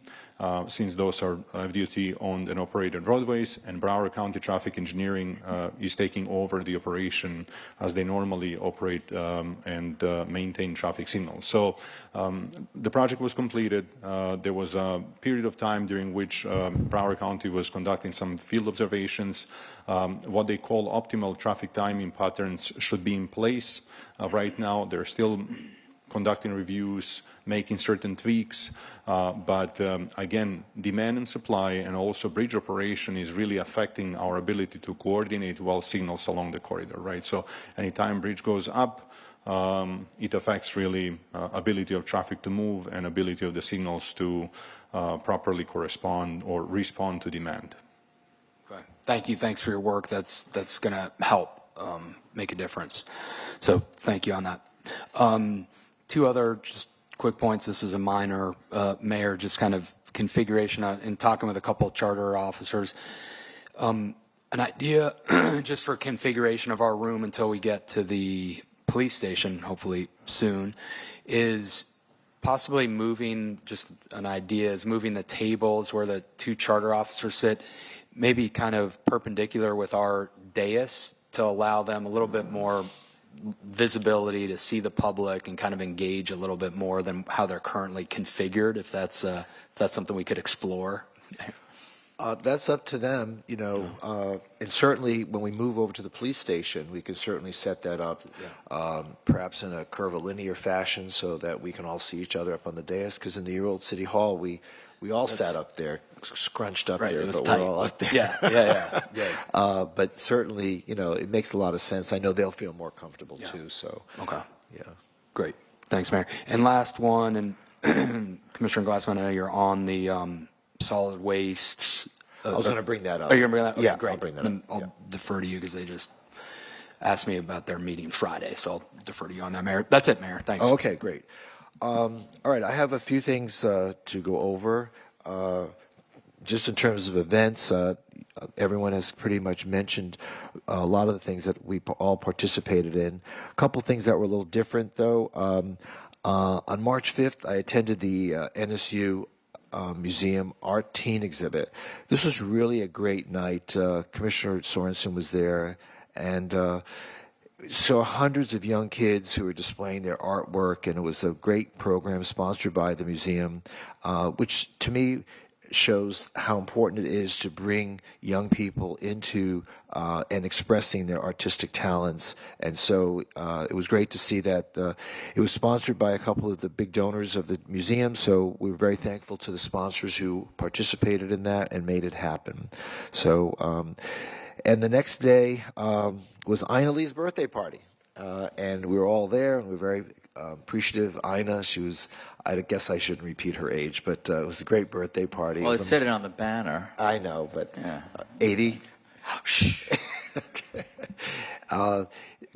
S10: since those are FDOT-owned and operated roadways, and Broward County Traffic Engineering is taking over the operation as they normally operate and maintain traffic signals. So the project was completed. There was a period of time during which Broward County was conducting some field observations. What they call optimal traffic timing patterns should be in place. Right now, they're still conducting reviews, making certain tweaks, but again, demand and supply and also bridge operation is really affecting our ability to coordinate well signals along the corridor, right? So anytime bridge goes up, it affects really ability of traffic to move and ability of the signals to properly correspond or respond to demand.
S9: Okay. Thank you. Thanks for your work. That's going to help make a difference. So thank you on that. Two other just quick points. This is a minor, Mayor, just kind of configuration in talking with a couple of charter officers. An idea just for configuration of our room until we get to the police station, hopefully soon, is possibly moving, just an idea is moving the tables where the two charter officers sit, maybe kind of perpendicular with our dais to allow them a little bit more visibility to see the public and kind of engage a little bit more than how they're currently configured, if that's something we could explore.
S1: That's up to them, you know, and certainly when we move over to the police station, we can certainly set that up, perhaps in a curvilinear fashion so that we can all see each other up on the dais, because in the old City Hall, we all sat up there, scrunched up there, but
S9: tight.
S1: we're all up there.
S9: Yeah.
S1: But certainly, you know, it makes a lot of sense. I know they'll feel more comfortable too, so.
S9: Okay.
S1: Yeah.
S9: Great. Thanks, Mayor. And last one, and Commissioner Glassman, I know you're on the solid waste.
S1: I was going to bring that up.
S9: Oh, you're going to bring that up?
S1: Yeah,
S9: Okay, great.
S1: I'll bring that
S9: Then
S1: up.
S9: I'll defer to you because they just asked me about their meeting Friday, so I'll defer to you on that, Mayor. That's it, Mayor. Thanks.
S1: Okay, great. All right, I have a few things to go over. Just in terms of events, everyone has pretty much mentioned a lot of the things that we all participated in. A couple things that were a little different, though. On March 5th, I attended the NSU Museum Art Teen Exhibit. This was really a great night. Commissioner Sorensen was there, and so hundreds of young kids who were displaying their artwork, and it was a great program sponsored by the museum, which to me shows how important it is to bring young people into and expressing their artistic talents. And so it was great to see that it was sponsored by a couple of the big donors of the museum. So we were very thankful to the sponsors who participated in that and made it happen. So, and the next day was Ina Lee's birthday party. And we were all there, and we were very appreciative. Ina, she was, I guess I shouldn't repeat her age, but it was a great birthday party.
S2: Well,
S1: It
S2: it
S1: was
S2: said it on the banner.
S1: I know, but
S2: Yeah.
S1: 80? Shh. Okay.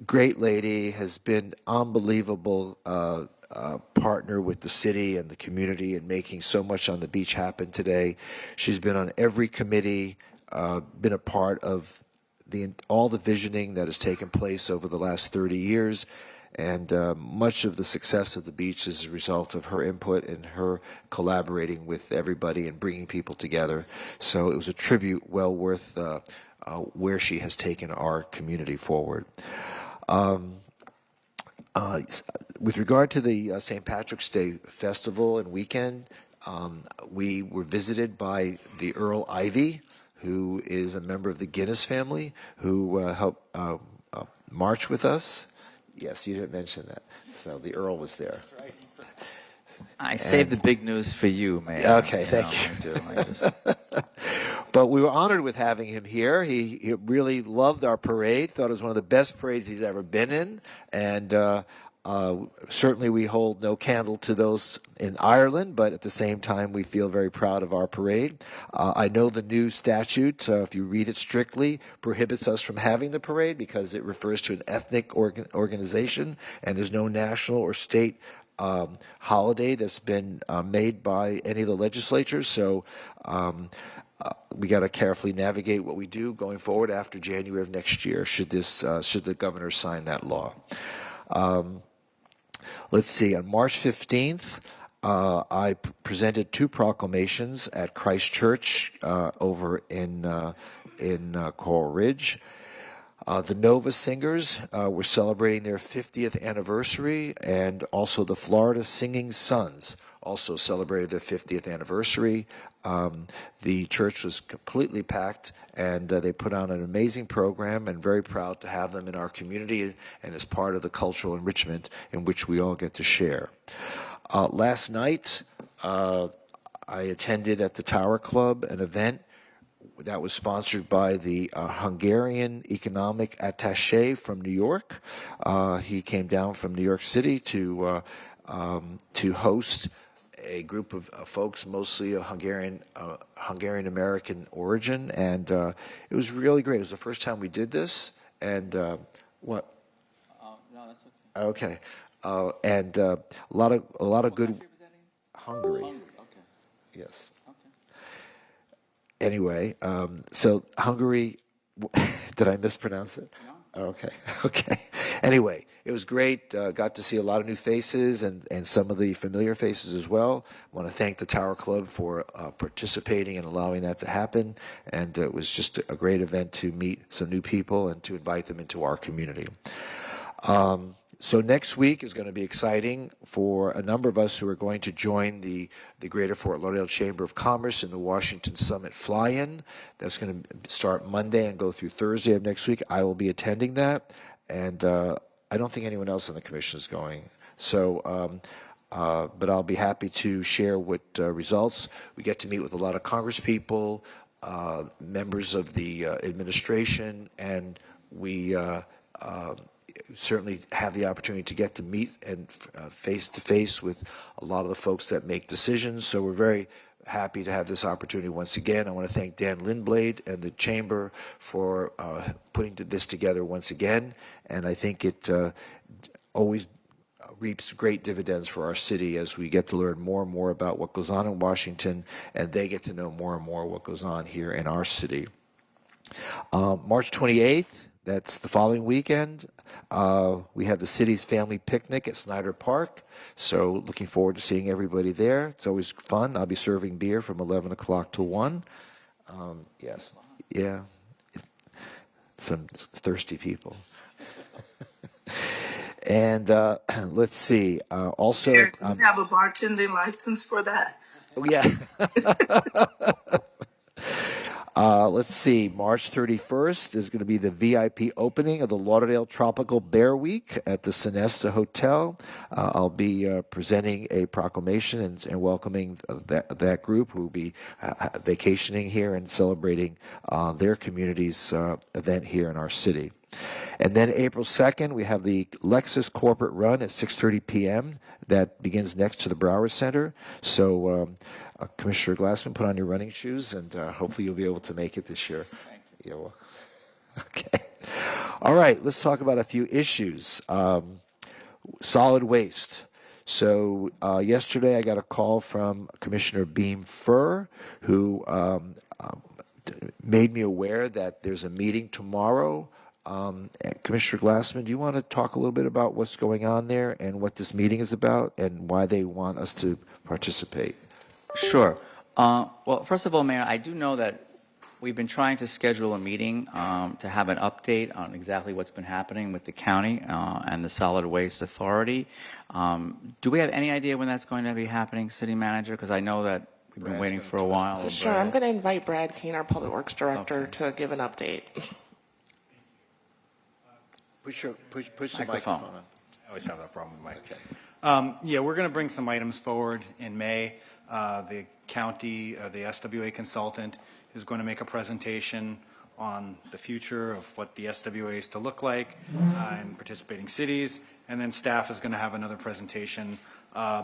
S1: Great lady, has been unbelievable partner with the city and the community and making so much on the beach happen today. She's been on every committee, been a part of all the visioning that has taken place over the last 30 years. And much of the success of the beach is a result of her input and her collaborating with everybody and bringing people together. So it was a tribute well worth where she has taken our community forward. With regard to the St. Patrick's Day Festival and weekend, we were visited by the Earl Ivy, who is a member of the Guinness family, who helped march with us. Yes, you didn't mention that. So the Earl was there.
S2: I saved the big news for you, man.
S1: Okay, thank you. But we were honored with having him here. He really loved our parade, thought it was one of the best parades he's ever been in. And certainly we hold no candle to those in Ireland, but at the same time we feel very proud of our parade. I know the new statute, if you read it strictly, prohibits us from having the parade because it refers to an ethnic organization, and there's no national or state holiday that's been made by any of the legislatures. So we got to carefully navigate what we do going forward after January of next year, should the governor sign that law. Let's see, on March 15th, I presented 2 proclamations at Christ Church over in Coral Ridge. The Nova Singers were celebrating their 50th anniversary, and also the Florida Singing Sons also celebrated their 50th anniversary. The church was completely packed, and they put on an amazing program, and very proud to have them in our community and as part of the cultural enrichment in which we all get to share. Last night, I attended at the Tower Club an event that was sponsored by the Hungarian economic attaché from New York. He came down from New York City to host a group of folks, mostly of Hungarian American origin, and it was really great. It was the first time we did this, and what?
S2: No, that's okay.
S1: Okay, and a lot of good. Hungary.
S2: Okay.
S1: Yes. Anyway, so Hungary, did I mispronounce it? No. Okay. Anyway, it was great. Got to see a lot of new faces and some of the familiar faces as well. I want to thank the Tower Club for participating and allowing that to happen. And it was just a great event to meet some new people and to invite them into our community. So next week is going to be exciting for a number of us who are going to join the Greater Fort Lauderdale Chamber of Commerce in the Washington Summit Fly-In. That's going to start Monday and go through Thursday of next week. I will be attending that, and I don't think anyone else on the commission is going. So, but I'll be happy to share what results. We get to meet with a lot of Congress people, members of the administration, and we certainly have the opportunity to get to meet and face-to-face with a lot of the folks that make decisions. So we're very happy to have this opportunity once again. I want to thank Dan Lindblade and the Chamber for putting this together once again. And I think it always reaps great dividends for our city as we get to learn more and more about what goes on in Washington, and they get to know more and more what goes on here in our city. March 28th, that's the following weekend. We have the city's family picnic at Snyder Park, so looking forward to seeing everybody there. It's always fun. I'll be serving beer from 11 o'clock to 1. Yes, yeah, some thirsty people. And let's see, also...
S6: Eric, do you have a bartending license for that?
S1: Yeah. Let's see. March 31st is going to be the VIP opening of the Lauderdale Tropical Bear Week at the Sonesta Hotel. I'll be presenting a proclamation and welcoming that group who will be vacationing here and celebrating their community's event here in our city. And then April 2nd, we have the Lexus Corporate Run at 6:30 p.m. That begins next to the Broward Center. So Commissioner Glassman, put on your running shoes, and hopefully you'll be able to make it this year. You're welcome. Okay. All right, let's talk about a few issues. Solid waste. So yesterday I got a call from Commissioner Beam Fur, who made me aware that there's a meeting tomorrow. Commissioner Glassman, do you want to talk a little bit about what's going on there and what this meeting is about and why they want us to participate?
S2: Sure. Well, first of all, Mayor, I do know that we've been trying to schedule a meeting to have an update on exactly what's been happening with the county and the Solid Waste Authority. Do we have any idea when that's going to be happening, City Manager? Because I know that we've been waiting for a while.
S3: Sure, I'm going to invite Brad Kane, our Public Works Director, to give an update.
S1: Push the
S2: Microphone.
S1: microphone on.
S12: I always have that problem with Mike.
S1: Okay.
S12: Yeah, we're going to bring some items forward in May. The county, the SWA consultant is going to make a presentation on the future of what the SWA is to look like in participating cities. And then staff is going to have another presentation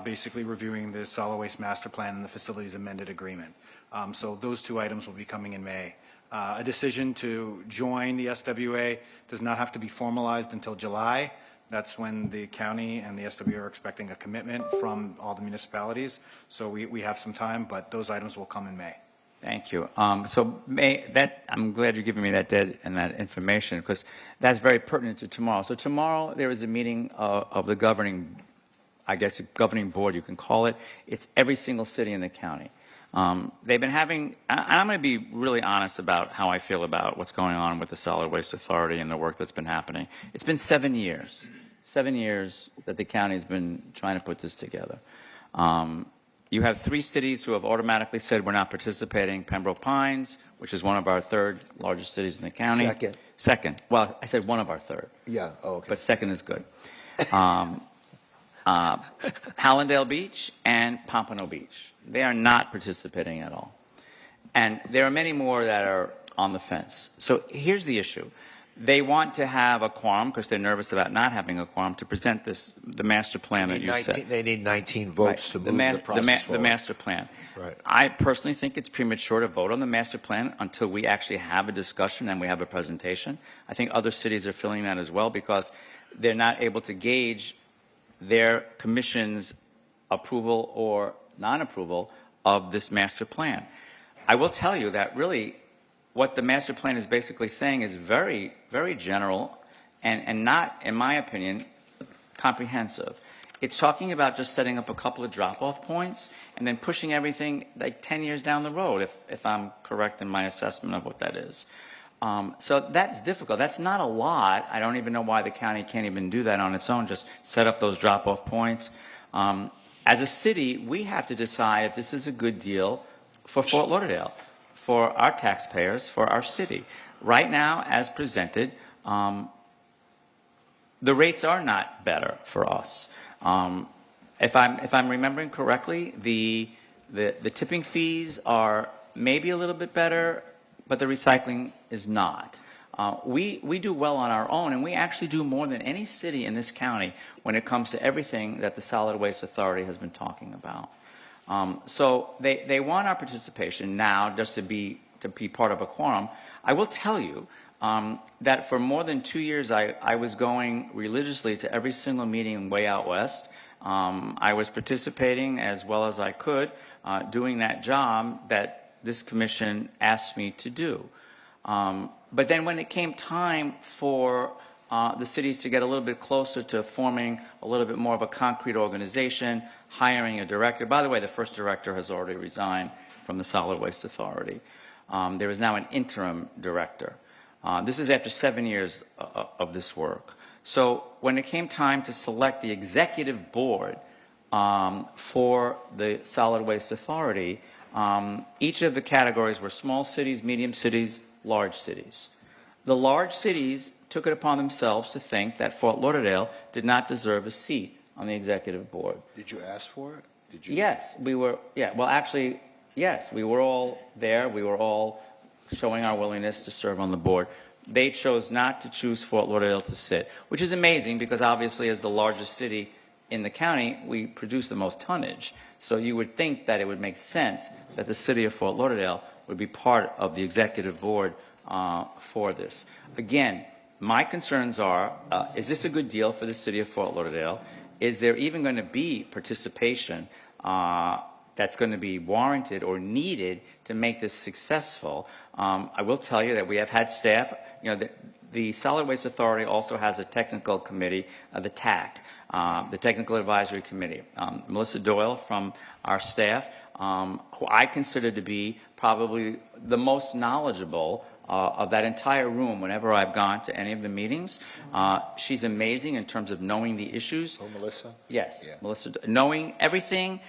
S12: basically reviewing the solid waste master plan and the facilities amended agreement. So those two items will be coming in May. A decision to join the SWA does not have to be formalized until July. That's when the county and the SWA are expecting a commitment from all the municipalities. So we have some time, but those items will come in May.
S2: Thank you. So I'm glad you're giving me that information because that's very pertinent to tomorrow. So tomorrow there is a meeting of the governing board, you can call it. It's every single city in the county. They've been having, and I'm going to be really honest about how I feel about what's going on with the Solid Waste Authority and the work that's been happening. It's been 7 years that the county's been trying to put this together. You have 3 cities who have automatically said we're not participating. Pembroke Pines, which is one of our 3rd largest cities in the county. Second. Well, I said one of our 3rd.
S1: Yeah, oh, okay.
S2: But second is good. Hallandale Beach and Pompano Beach. They are not participating at all. And there are many more that are on the fence. So here's the issue. They want to have a quorum because they're nervous about not having a quorum to present the master plan that you said.
S1: They need 19 votes to move the process forward.
S2: The master plan.
S1: Right.
S2: I personally think it's premature to vote on the master plan until we actually have a discussion and we have a presentation. I think other cities are feeling that as well because they're not able to gauge their commission's approval or non-approval of this master plan. I will tell you that really what the master plan is basically saying is very, very general and not, in my opinion, comprehensive. It's talking about just setting up a couple of drop-off points and then pushing everything like 10 years down the road, if I'm correct in my assessment of what that is. So that's difficult. That's not a lot. I don't even know why the county can't even do that on its own, just set up those drop-off points. As a city, we have to decide if this is a good deal for Fort Lauderdale, for our taxpayers, for our city. Right now, as presented, the rates are not better for us. If I'm remembering correctly, the tipping fees are maybe a little bit better, but the recycling is not. We do well on our own, and we actually do more than any city in this county when it comes to everything that the Solid Waste Authority has been talking about. So they want our participation now just to be part of a quorum. I will tell you that for more than 2 years, I was going religiously to every single meeting way out west. I was participating as well as I could, doing that job that this commission asked me to do. But then when it came time for the cities to get a little bit closer to forming a little bit more of a concrete organization, hiring a director. By the way, the first director has already resigned from the Solid Waste Authority. There is now an interim director. This is after 7 years of this work. So when it came time to select the executive board for the Solid Waste Authority, each of the categories were small cities, medium cities, large cities. The large cities took it upon themselves to think that Fort Lauderdale did not deserve a seat on the executive board.
S1: Did you ask for it? Did you?
S2: Yes, we were. Yeah, well, actually, yes, we were all there. We were all showing our willingness to serve on the board. They chose not to choose Fort Lauderdale to sit, which is amazing because obviously, as the largest city in the county, we produce the most tonnage. So you would think that it would make sense that the city of Fort Lauderdale would be part of the executive board for this. Again, my concerns are, is this a good deal for the city of Fort Lauderdale? Is there even going to be participation that's going to be warranted or needed to make this successful? I will tell you that we have had staff, the Solid Waste Authority also has a technical committee, the TAC, the Technical Advisory Committee. Melissa Doyle from our staff, who I consider to be probably the most knowledgeable of that entire room whenever I've gone to any of the meetings. She's amazing in terms of knowing the issues.
S1: Oh, Melissa?
S2: Yes,
S1: Yeah.
S2: Melissa, knowing everything.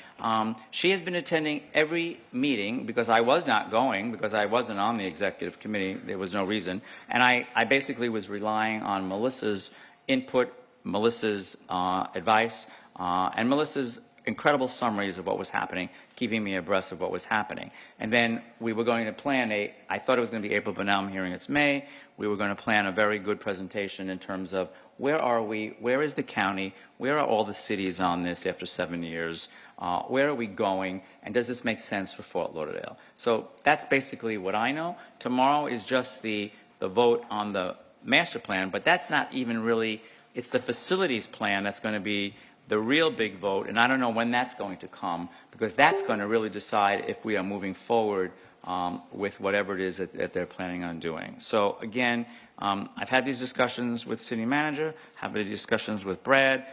S2: She has been attending every meeting because I was not going because I wasn't on the executive committee. There was no reason. And I basically was relying on Melissa's input, Melissa's advice, and Melissa's incredible summaries of what was happening, keeping me abreast of what was happening. And then we were going to plan I thought it was going to be April, but now I'm hearing it's May. We were going to plan a very good presentation in terms of where are we, where is the county, where are all the cities on this after 7 years, where are we going, and does this make sense for Fort Lauderdale? So that's basically what I know. Tomorrow is just the vote on the master plan, but that's not even really, it's the facilities plan that's going to be the real big vote, and I don't know when that's going to come, because that's going to really decide if we are moving forward with whatever it is that they're planning on doing. So again, I've had these discussions with city manager, had these discussions with Brad.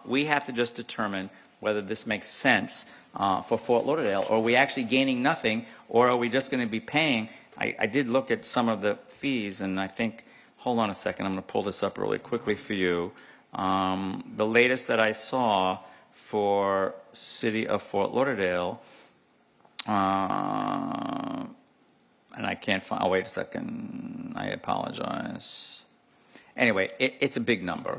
S2: We have to just determine whether this makes sense for Fort Lauderdale, or are we actually gaining nothing, or are we just going to be paying? I did look at some of the fees, and I think, hold on a second, I'm going to pull this up really quickly for you. The latest that I saw for City of Fort Lauderdale, and I can't find, oh, wait a second, I apologize. Anyway, it's a big number.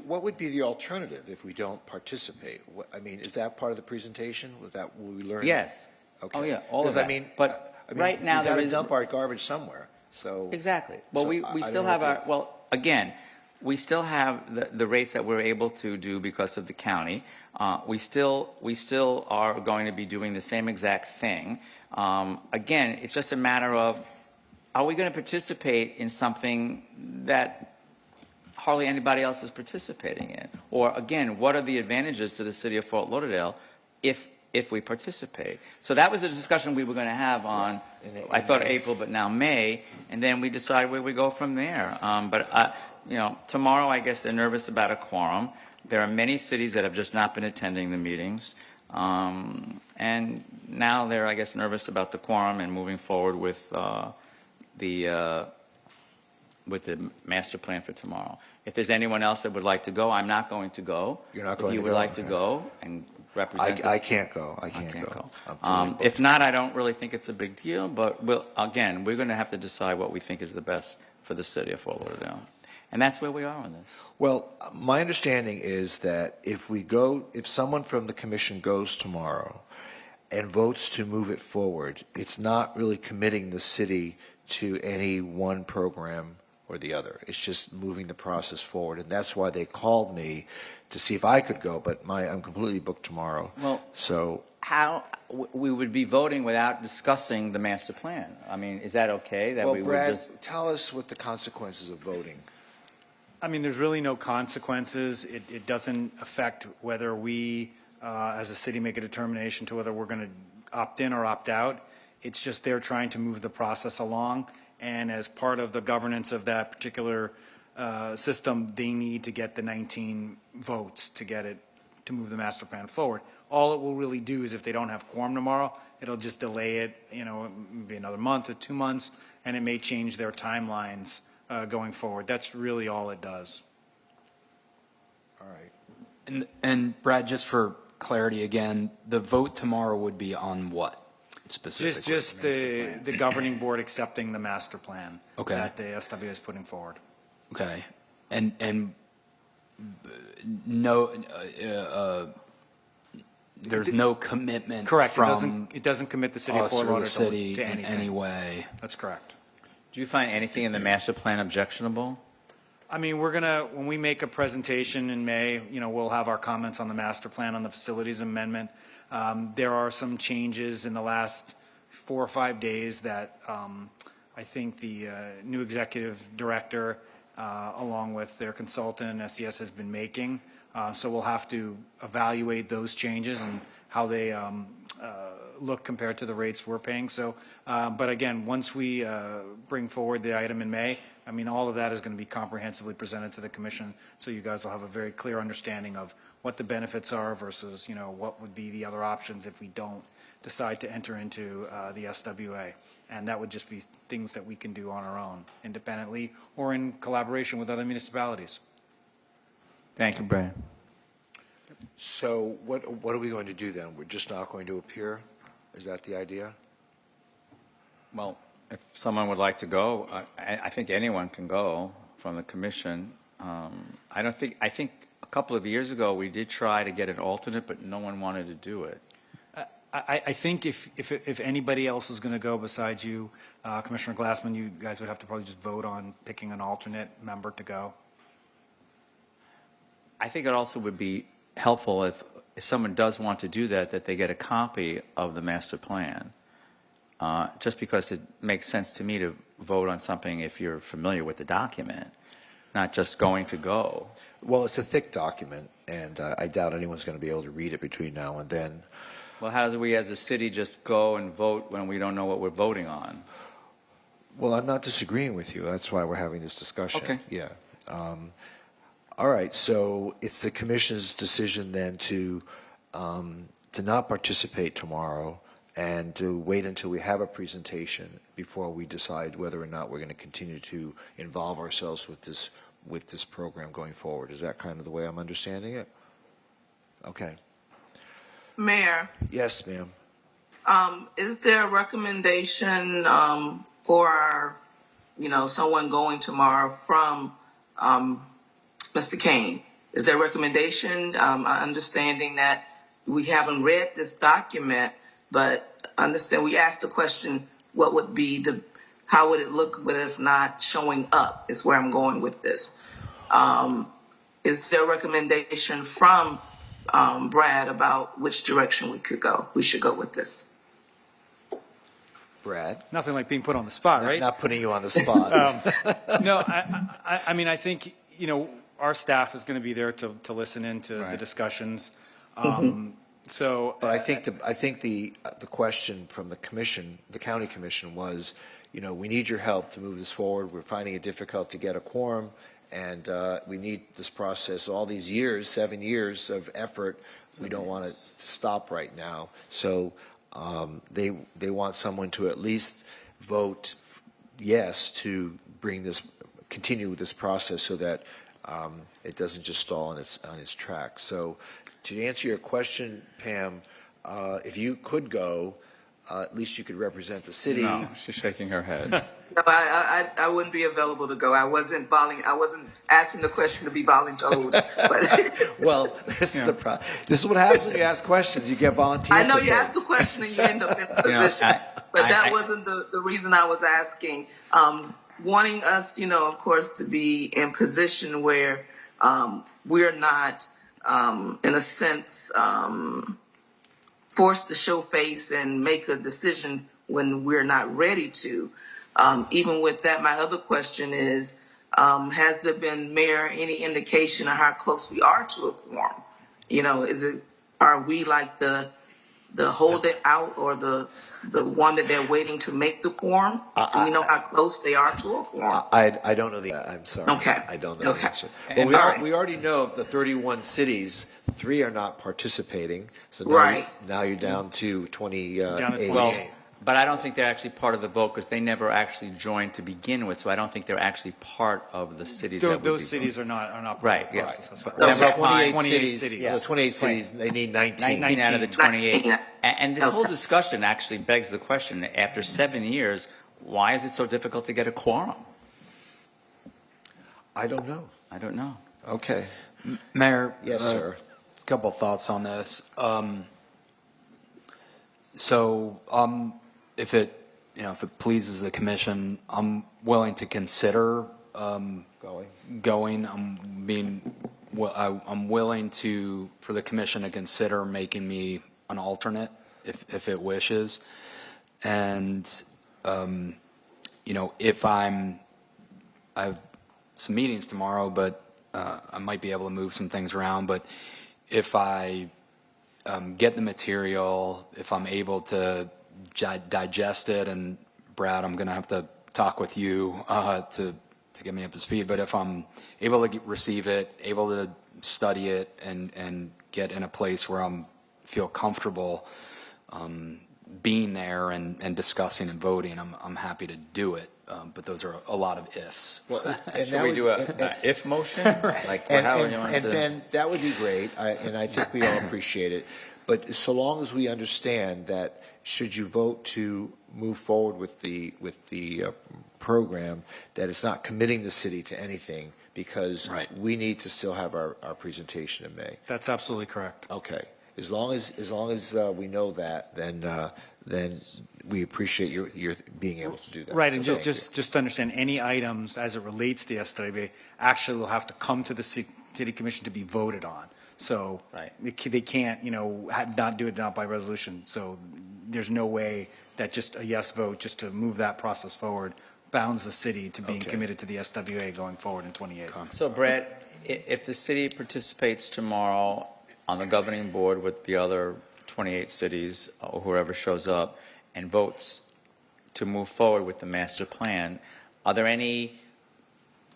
S1: What would be the alternative if we don't participate? I mean, is that part of the presentation? Will we learn?
S2: Yes.
S1: Okay.
S2: Oh, yeah, all of that. But right now,
S1: we got
S2: there
S1: to
S2: is
S1: dump our garbage somewhere. So
S2: exactly. Well,
S1: so
S2: we
S1: I
S2: still
S1: don't
S2: have
S1: know
S2: our, well, again, we still have the rates that we're able to do because of the county. We still are going to be doing the same exact thing. Again, it's just a matter of, are we going to participate in something that hardly anybody else is participating in? Or again, what are the advantages to the city of Fort Lauderdale if we participate? So that was the discussion we were going to have on, I thought April, but now May, and then we decide where we go from there. Tomorrow, I guess they're nervous about a quorum. There are many cities that have just not been attending the meetings. And now they're, I guess, nervous about the quorum and moving forward with the master plan for tomorrow. If there's anyone else that would like to go, I'm not going to go.
S1: You're not going
S2: to go? If you would like to go and represent.
S1: I can't go. I can't go.
S2: If not, I don't really think it's a big deal, but we're going to have to decide what we think is the best for the city of Fort Lauderdale. And that's where we are on this.
S1: Well, my understanding is that if someone from the commission goes tomorrow and votes to move it forward, it's not really committing the city to any one program or the other. It's just moving the process forward. And that's why they called me to see if I could go, but I'm completely booked tomorrow.
S2: Well,
S1: so
S2: how we would be voting without discussing the master plan? I mean, is that okay? That we
S1: Brad,
S2: would just
S1: tell us what the consequences of voting.
S12: I mean, there's really no consequences. It doesn't affect whether we, as a city, make a determination to whether we're going to opt in or opt out. It's just they're trying to move the process along, and as part of the governance of that particular system, they need to get the 19 votes to get it, to move the master plan forward. All it will really do is if they don't have quorum tomorrow, it'll just delay it, maybe another month or 2 months, and it may change their timelines going forward. That's really all it does.
S1: All right.
S9: And Brad, just for clarity again, the vote tomorrow would be on what specifically?
S12: Just the governing board accepting the master plan
S9: Okay.
S12: that the SWA is putting forward.
S9: Okay. And no, there's no commitment
S12: Correct.
S9: from
S12: It doesn't commit the city of
S9: us
S12: Fort
S9: or the
S12: Lauderdale
S9: city
S12: to
S9: in
S12: anything.
S9: any way.
S12: That's correct.
S2: Do you find anything in the master plan objectionable?
S12: I mean, when we make a presentation in May, we'll have our comments on the master plan on the facilities amendment. There are some changes in the last 4 or 5 days that I think the new executive director, along with their consultant, SES, has been making. So we'll have to evaluate those changes and how they look compared to the rates we're paying. So, but again, once we bring forward the item in May, I mean, all of that is going to be comprehensively presented to the commission, so you guys will have a very clear understanding of what the benefits are versus, what would be the other options if we don't decide to enter into the SWA. And that would just be things that we can do on our own, independently or in collaboration with other municipalities.
S2: Thank you, Brad.
S1: So what are we going to do then? We're just not going to appear? Is that the idea?
S2: Well, if someone would like to go, I think anyone can go from the commission. I think a couple of years ago we did try to get an alternate, but no one wanted to do it.
S12: I think if anybody else is going to go besides you, Commissioner Glassman, you guys would have to probably just vote on picking an alternate member to go.
S2: I think it also would be helpful if someone does want to do that, that they get a copy of the master plan. Just because it makes sense to me to vote on something if you're familiar with the document, not just going to go.
S1: Well, it's a thick document, and I doubt anyone's going to be able to read it between now and then.
S2: Well, how do we as a city just go and vote when we don't know what we're voting on?
S1: Well, I'm not disagreeing with you. That's why we're having this discussion.
S2: Okay.
S1: Yeah. All right. So it's the commission's decision then to not participate tomorrow and to wait until we have a presentation before we decide whether or not we're going to continue to involve ourselves with this program going forward. Is that kind of the way I'm understanding it? Okay.
S6: Mayor,
S1: Yes, ma'am.
S6: is there a recommendation for our, someone going tomorrow from Mr. Kane? Is there a recommendation? Understanding that we haven't read this document, but understand we asked the question, what would be how would it look with us not showing up is where I'm going with this. Is there a recommendation from Brad about which direction we should go with this?
S1: Brad?
S12: Nothing like being put on the spot, right?
S1: Not putting you on the spot.
S12: No, I mean, I think, our staff is going to be there to listen into the discussions. So,
S1: But I think the question from the commission, the county commission, was, we need your help to move this forward. We're finding it difficult to get a quorum, and we need this process. All these years, 7 years of effort, we don't want to stop right now. So they want someone to at least vote yes to continue with this process so that it doesn't just stall on its tracks. So to answer your question, Pam, if you could go, at least you could represent the city.
S2: No, she's shaking her head.
S6: No, I wouldn't be available to go. I wasn't asking the question to be voluntold. But
S1: Well, this is the problem. This is what happens when you ask questions. You get volunteers.
S6: I know you ask the question and you end up in a position. But that wasn't the reason I was asking. Wanting us, of course, to be in position where we're not, in a sense, forced to show face and make a decision when we're not ready to. Even with that, my other question is, has there been, Mayor, any indication of how close we are to a quorum? Are we like the hold it out or the one that they're waiting to make the quorum? Do we know how close they are to a quorum?
S1: I don't know I'm sorry.
S6: Okay.
S1: I don't know the answer.
S2: And
S1: Well, we already know of the 31 cities, 3 are not participating. So
S6: Right.
S1: now you're down to 28.
S12: Down to 28.
S2: Well, But I don't think they're actually part of the vote because they never actually joined to begin with, so I don't think they're actually part of the cities that would be
S12: Those cities are not part
S2: Right,
S12: of the
S2: yes.
S12: process. That's
S2: But
S12: correct.
S2: Pembroke
S1: 28
S2: Pines,
S1: cities.
S12: cities.
S1: Yeah. 28 cities, they need 19.
S2: 19 out of the 28.
S6: Yeah.
S2: And this whole discussion actually begs the question, after 7 years, why is it so difficult to get a quorum?
S1: I don't know.
S2: I don't know.
S1: Okay.
S9: Mayor?
S1: Yes, sir.
S9: A couple thoughts on this. If it pleases the commission, I'm willing to consider going. I'm willing for the commission to consider making me an alternate if it wishes. And, if I have some meetings tomorrow, but I might be able to move some things around. But if I get the material, if I'm able to digest it, and Brad, I'm going to have to talk with you to get me up to speed. But if I'm able to receive it, able to study it, and get in a place where feel comfortable being there and discussing and voting, I'm happy to do it. But those are a lot of ifs.
S1: Well,
S2: Should we do a if motion? Like, how you want
S1: and
S2: to?
S1: then that would be great, and I think we all appreciate it. But so long as we understand that, should you vote to move forward with the program, that it's not committing the city to anything, because we need to still have our presentation in May.
S12: That's absolutely correct.
S1: Okay. As long as we know that, then we appreciate your being able to do that.
S12: Right,
S1: So
S12: and
S1: thank
S12: just to understand, any items as it relates to the SWA actually will have to come to the city commission to be voted on. So they can't, not do it not by resolution. So there's no way that just a yes vote, just to move that process forward, bounds the city to being committed to the SWA going forward in 28.
S2: So, Brad, if the city participates tomorrow on the governing board with the other 28 cities, or whoever shows up, and votes to move forward with the master plan, are there any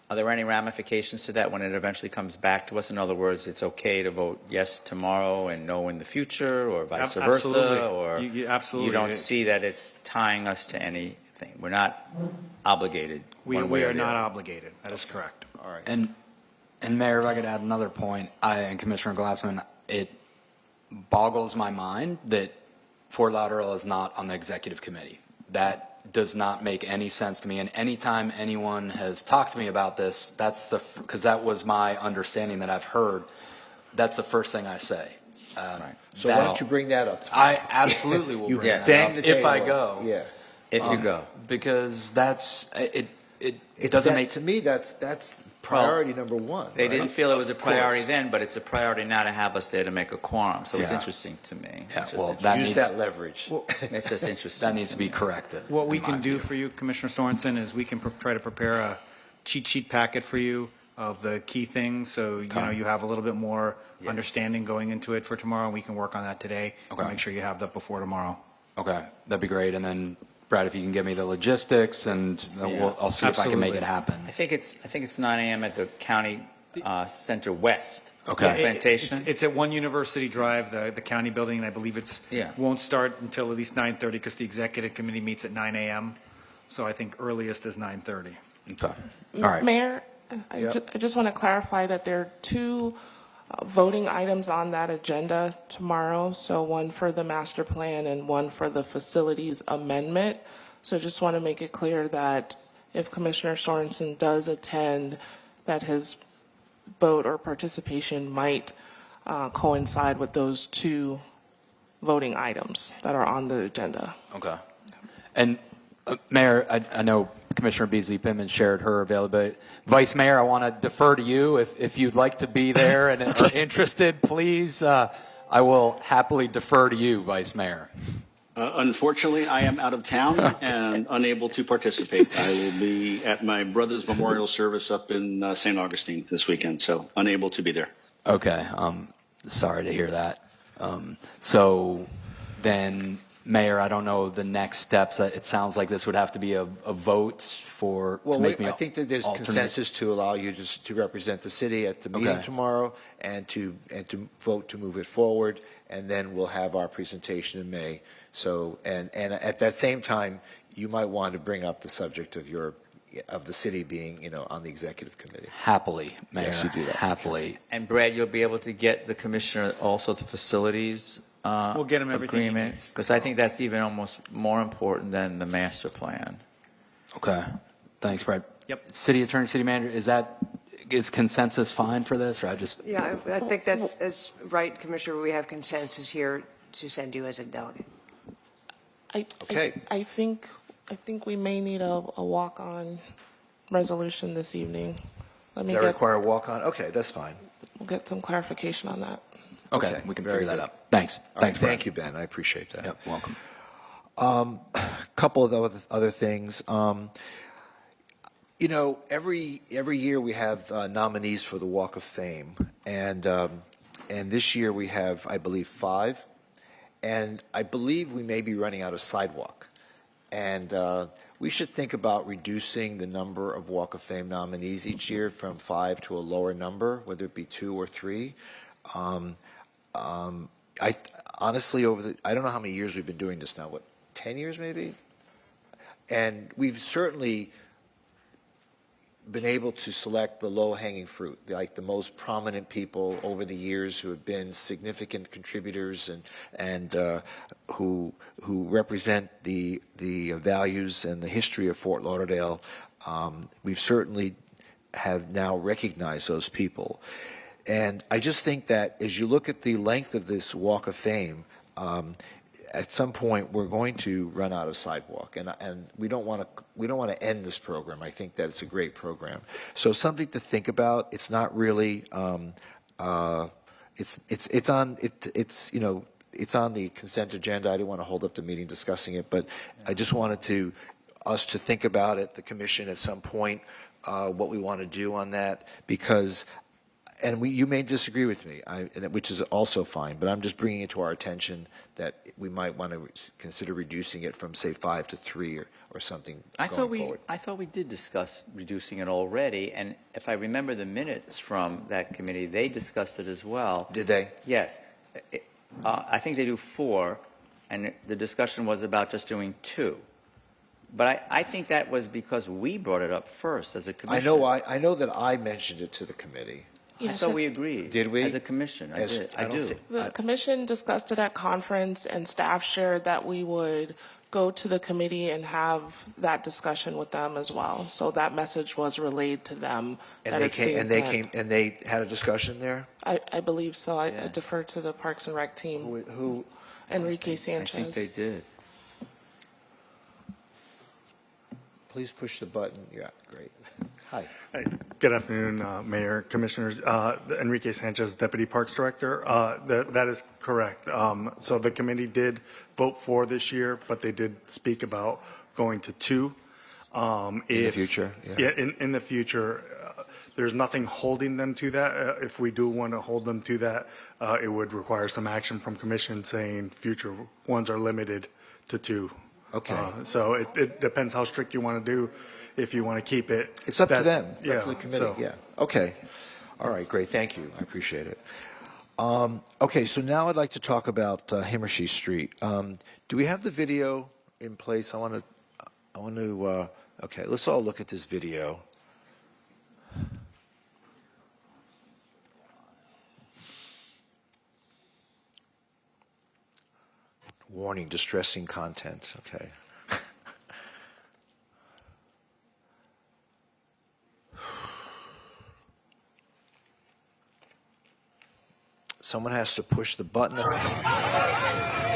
S2: ramifications to that when it eventually comes back to us? In other words, it's okay to vote yes tomorrow and no in the future, or vice versa?
S12: Absolutely.
S2: Or
S12: Absolutely.
S2: you don't see that it's tying us to anything? We're not obligated.
S12: We
S2: one way or
S12: are
S2: the
S12: not
S2: other.
S12: obligated. That is correct.
S1: All right.
S9: And Mayor, if I could add another point, and Commissioner Glassman, it boggles my mind that Fort Lauderdale is not on the executive committee. That does not make any sense to me. And anytime anyone has talked to me about this, because that was my understanding that I've heard, that's the first thing I say.
S1: So why don't you bring that up?
S9: I absolutely will bring that
S1: bang
S9: up
S1: the
S9: if
S1: table
S9: I
S1: up.
S9: go.
S1: Yeah.
S2: If you go.
S9: Because it doesn't make
S1: to me. That's priority number one.
S2: They
S1: right?
S2: didn't feel it was a priority
S1: course.
S2: then, but it's a priority now to have us there to make a quorum. So it's
S9: Yeah.
S2: interesting to me.
S9: Yeah,
S2: It's just
S9: well,
S2: interesting.
S9: that
S1: Use
S9: needs
S1: that leverage.
S2: It's just interesting.
S9: that needs to be corrected.
S12: What we
S9: in
S12: can
S9: my
S12: do
S9: view.
S12: for you, Commissioner Sorensen, is we can try to prepare a cheat sheet packet for you of the key things, so you have a little bit more understanding going into it for tomorrow. We can work on that today.
S9: Okay.
S12: And make sure you have that before tomorrow.
S9: Okay, that'd be great. And then, Brad, if you can give me the logistics, and I'll see if I can make
S12: Absolutely.
S9: it happen.
S2: I think it's 9 a.m. at the county center west.
S9: Okay.
S2: Plantation.
S12: It's at 1 University Drive, the county building, and I believe won't start until at least 9:30 because the executive committee meets at 9 a.m. So I think earliest is 9:30.
S9: Okay. All right.
S3: Mayor, I just want to clarify that there are two voting items on that agenda tomorrow. So one for the master plan and one for the facilities amendment. So just want to make it clear that if Commissioner Sorensen does attend, that his vote or participation might coincide with those two voting items that are on the agenda.
S9: Okay. And Mayor, I know Commissioner Beasley Pittman shared her availability. Vice Mayor, I want to defer to you. If you'd like to be there and are interested, please, I will happily defer to you, Vice Mayor.
S5: Unfortunately, I am out of town and unable to participate. I will be at my brother's memorial service up in St. Augustine this weekend, so unable to be there.
S9: Okay. Sorry to hear that. So then Mayor, I don't know the next steps. It sounds like this would have to be a vote to make me
S1: I think that there's
S9: alternate.
S1: consensus to allow you just to represent the city at the meeting
S9: Okay.
S1: tomorrow and to vote to move it forward, and then we'll have our presentation in May. So, and at that same time, you might want to bring up the subject of the city being, on the executive committee.
S9: Happily, Mayor.
S1: Yes, you do that.
S9: Happily.
S2: And Brad, you'll be able to get the commissioner also the facilities
S12: We'll get him everything he
S2: agreement,
S12: needs.
S2: because I think that's even almost more important than the master plan.
S9: Okay. Thanks, Brad.
S12: Yep.
S9: City Attorney, City Manager, is consensus fine for this, or
S7: Yeah, I think that's right, Commissioner. We have consensus here to send you as a delegate.
S1: Okay.
S3: I think we may need a walk-on resolution this evening. Let
S1: Does
S3: me
S1: that require a walk-on? Okay, that's fine.
S3: we'll get some clarification on that.
S9: Okay, we can
S1: very
S9: figure that
S1: good.
S9: out. Thanks.
S1: All
S9: Thanks,
S1: right,
S9: Brad.
S1: thank you, Ben. I appreciate that.
S9: Yep, welcome.
S1: Couple of other things. Every year we have nominees for the Walk of Fame, and this year we have, I believe, 5, and I believe we may be running out of sidewalk, and we should think about reducing the number of Walk of Fame nominees each year from 5 to a lower number, whether it be 2 or 3. I honestly, I don't know how many years we've been doing this now. 10 years maybe? And we've certainly been able to select the low-hanging fruit, like the most prominent people over the years who have been significant contributors and who represent the values and the history of Fort Lauderdale. We've certainly have now recognized those people. And I just think that as you look at the length of this Walk of Fame, at some point we're going to run out of sidewalk, and we don't want to end this program. I think that it's a great program. So something to think about. It's not really it's on the consent agenda. I didn't want to hold up the meeting discussing it, but I just wanted us to think about it, the commission at some point, what we want to do on that, because. And you may disagree with me, which is also fine, but I'm just bringing it to our attention that we might want to consider reducing it from, say, 5 to 3 or something going forward.
S2: I thought we did discuss reducing it already, and if I remember the minutes from that committee, they discussed it as well.
S1: Did they?
S2: Yes. I think they do 4, and the discussion was about just doing 2. But I think that was because we brought it up first as a commission.
S1: I know that I mentioned it to the committee.
S2: I thought we agreed.
S1: Did we?
S2: As a commission, I do.
S3: The commission discussed it at conference, and staff shared that we would go to the committee and have that discussion with them as well. So that message was relayed to them.
S1: And they had a discussion there?
S3: I believe so. I defer to the Parks and Rec team.
S1: Who?
S3: Enrique Sanchez.
S2: I think they did.
S1: Please push the button. Yeah, great. Hi.
S13: Hi. Good afternoon, Mayor, Commissioners. Enrique Sanchez, Deputy Parks Director. That is correct. So the committee did vote for this year, but they did speak about going to 2.
S1: In the future?
S13: Yeah, in the future. There's nothing holding them to that. If we do want to hold them to that, it would require some action from Commission saying future ones are limited to 2.
S1: Okay.
S13: So it depends how strict you want to do. If you want to keep it,
S1: It's up to them. It's up to the committee.
S13: so-
S1: Yeah. Okay. All right. Great. Thank you. I appreciate it. Okay. So now I'd like to talk about Himmershey Street. Do we have the video in place? I want to. Okay. Let's all look at this video. Warning: distressing content. Okay. Someone has to push the button at the bottom.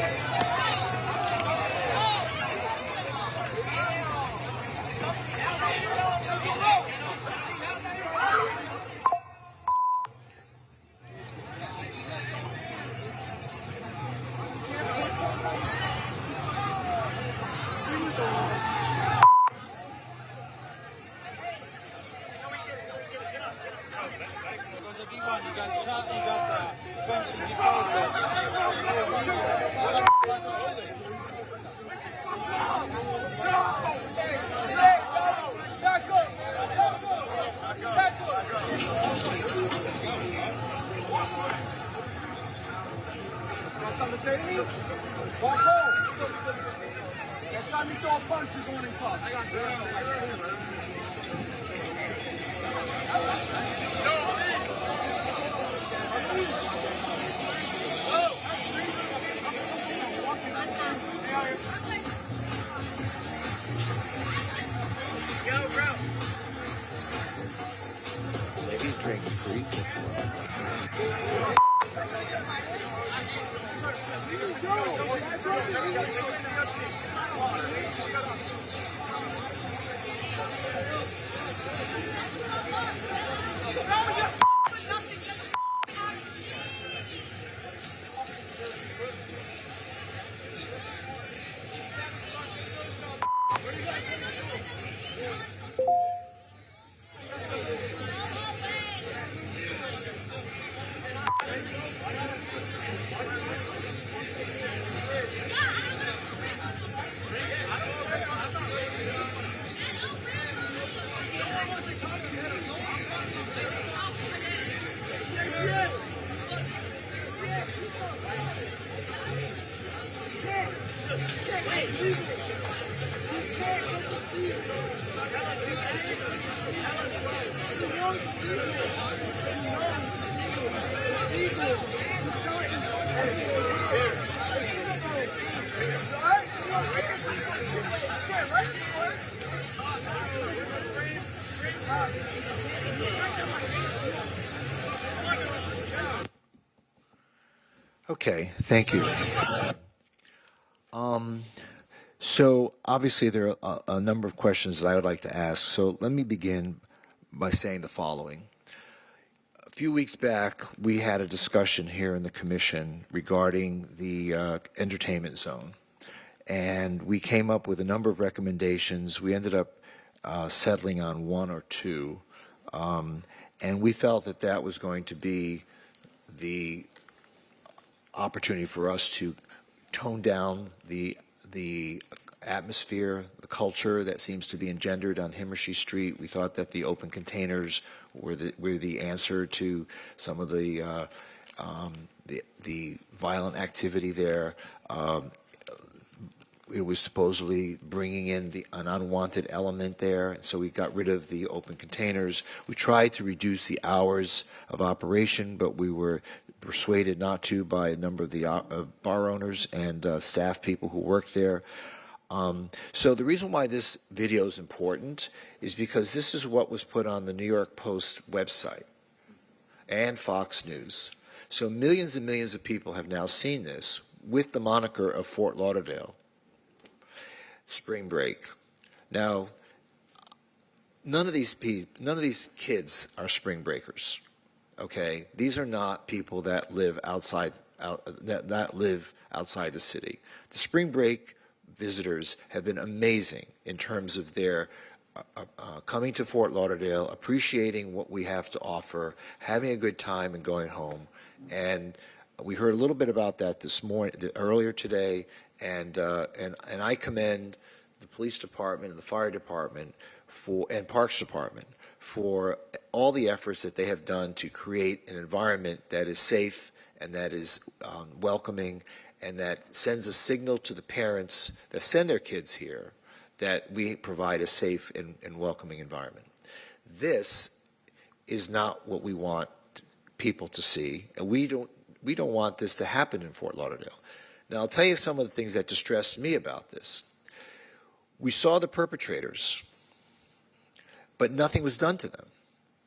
S1: Ladies drink free. Okay, thank you. So obviously there are a number of questions that I would like to ask. So let me begin by saying the following. A few weeks back, we had a discussion here in the commission regarding the entertainment zone. And we came up with a number of recommendations. We ended up settling on one or two. And we felt that that was going to be the opportunity for us to tone down the atmosphere, the culture that seems to be engendered on Himmershey Street. We thought that the open containers were the answer to some of the violent activity there. It was supposedly bringing in an unwanted element there, and so we got rid of the open containers. We tried to reduce the hours of operation, but we were persuaded not to by a number of the bar owners and staff people who worked there. So the reason why this video is important is because this is what was put on the New York Post website and Fox News. So millions and millions of people have now seen this with the moniker of Fort Lauderdale. Spring break. Now, none of these kids are spring breakers. Okay, these are not people that live outside that live outside the city. The spring break visitors have been amazing in terms of their coming to Fort Lauderdale, appreciating what we have to offer, having a good time, and going home. And we heard a little bit about that this morning, earlier today, and I commend the police department and the fire department and Parks Department for all the efforts that they have done to create an environment that is safe and that is welcoming and that sends a signal to the parents that send their kids here that we provide a safe and welcoming environment. This is not what we want people to see, and we don't want this to happen in Fort Lauderdale. Now, I'll tell you some of the things that distressed me about this. We saw the perpetrators, but nothing was done to them.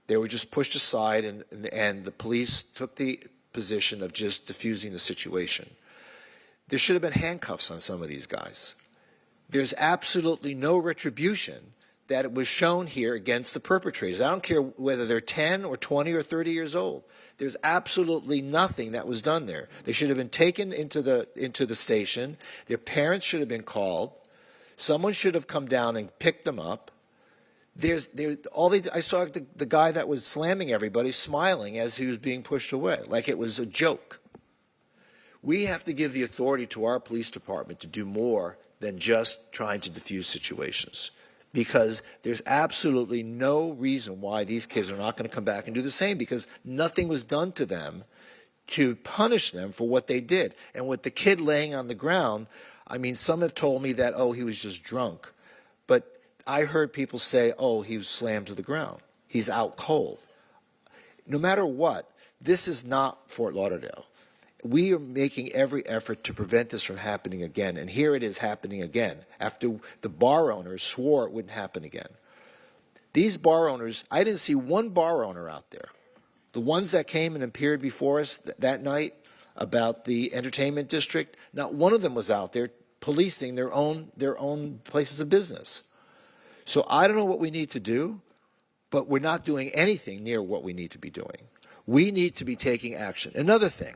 S1: They were just pushed aside, and the police took the position of just diffusing the situation. There should have been handcuffs on some of these guys. There's absolutely no retribution that was shown here against the perpetrators. I don't care whether they're 10 or 20 or 30 years old. There's absolutely nothing that was done there. They should have been taken into the station. Their parents should have been called. Someone should have come down and picked them up. I saw the guy that was slamming everybody smiling as he was being pushed away, like it was a joke. We have to give the authority to our police department to do more than just trying to diffuse situations. Because there's absolutely no reason why these kids are not going to come back and do the same, because nothing was done to them to punish them for what they did. And with the kid laying on the ground, I mean, some have told me that, oh, he was just drunk. But I heard people say, oh, he was slammed to the ground. He's out cold. No matter what, this is not Fort Lauderdale. We are making every effort to prevent this from happening again, and here it is happening again, after the bar owners swore it wouldn't happen again. These bar owners, I didn't see one bar owner out there. The ones that came and appeared before us that night about the entertainment district, not one of them was out there policing their own places of business. So I don't know what we need to do, but we're not doing anything near what we need to be doing. We need to be taking action. Another thing,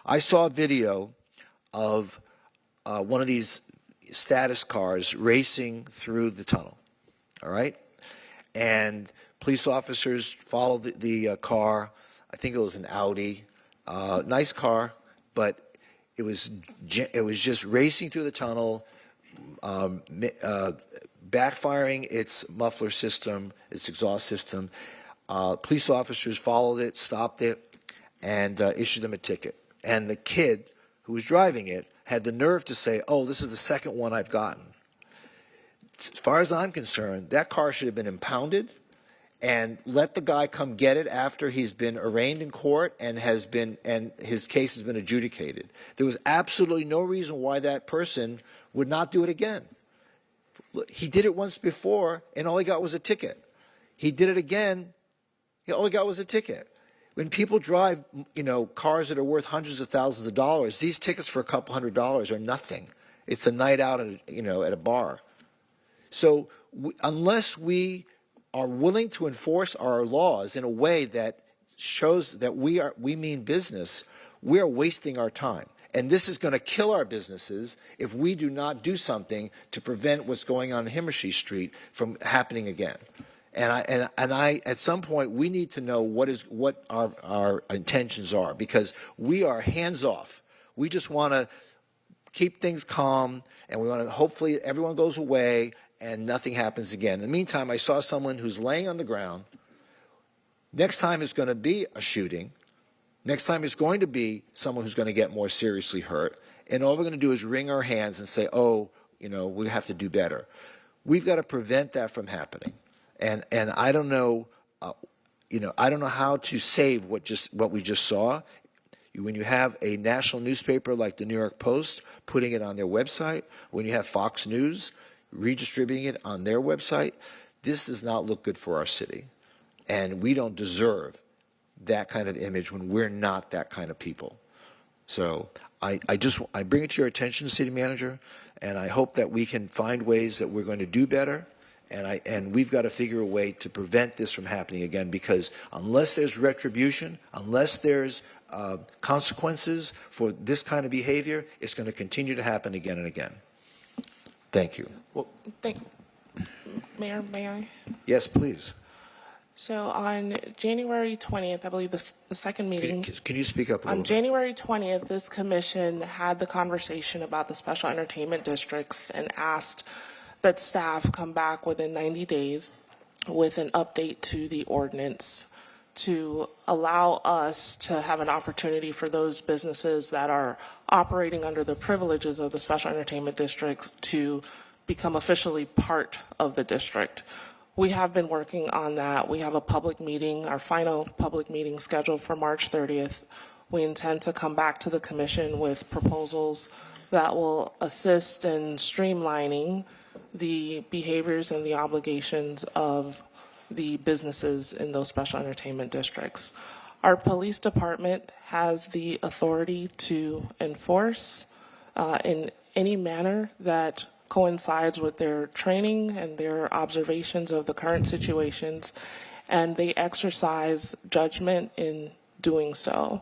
S1: I saw a video of one of these status cars racing through the tunnel, all right? And police officers followed the car. I think it was an Audi. Nice car, but it was just racing through the tunnel, backfiring its muffler system, its exhaust system. Police officers followed it, stopped it, and issued them a ticket. And the kid who was driving it had the nerve to say, oh, this is the second one I've gotten. As far as I'm concerned, that car should have been impounded and let the guy come get it after he's been arraigned in court and his case has been adjudicated. There was absolutely no reason why that person would not do it again. He did it once before, and all he got was a ticket. He did it again, all he got was a ticket. When people drive, cars that are worth hundreds of thousands of dollars, these tickets for a couple $100s are nothing. It's a night out at a bar. So unless we are willing to enforce our laws in a way that shows that we mean business, we are wasting our time. And this is going to kill our businesses if we do not do something to prevent what's going on Himmershey Street from happening again. And I, at some point, we need to know what our intentions are, because we are hands off. We just want to keep things calm, and we want to hopefully everyone goes away and nothing happens again. In the meantime, I saw someone who's laying on the ground. Next time is going to be a shooting. Next time is going to be someone who's going to get more seriously hurt. And all we're going to do is wring our hands and say, oh, we have to do better. We've got to prevent that from happening. And I don't know, I don't know how to save what we just saw. When you have a national newspaper like the New York Post putting it on their website, when you have Fox News redistributing it on their website, this does not look good for our city. And we don't deserve that kind of image when we're not that kind of people. So I bring it to your attention, City Manager, and I hope that we can find ways that we're going to do better. And we've got to figure a way to prevent this from happening again, because unless there's retribution, unless there's consequences for this kind of behavior, it's going to continue to happen again and again. Thank you. Well,
S3: Mayor, may I?
S1: yes, please.
S3: So on January 20th, I believe the second meeting.
S1: Can you speak up a little
S3: On
S1: bit?
S3: January 20th, this commission had the conversation about the special entertainment districts and asked that staff come back within 90 days with an update to the ordinance to allow us to have an opportunity for those businesses that are operating under the privileges of the special entertainment districts to become officially part of the district. We have been working on that. We have a public meeting, our final public meeting scheduled for March 30th. We intend to come back to the commission with proposals that will assist in streamlining the behaviors and the obligations of the businesses in those special entertainment districts. Our police department has the authority to enforce in any manner that coincides with their training and their observations of the current situations, and they exercise judgment in doing so.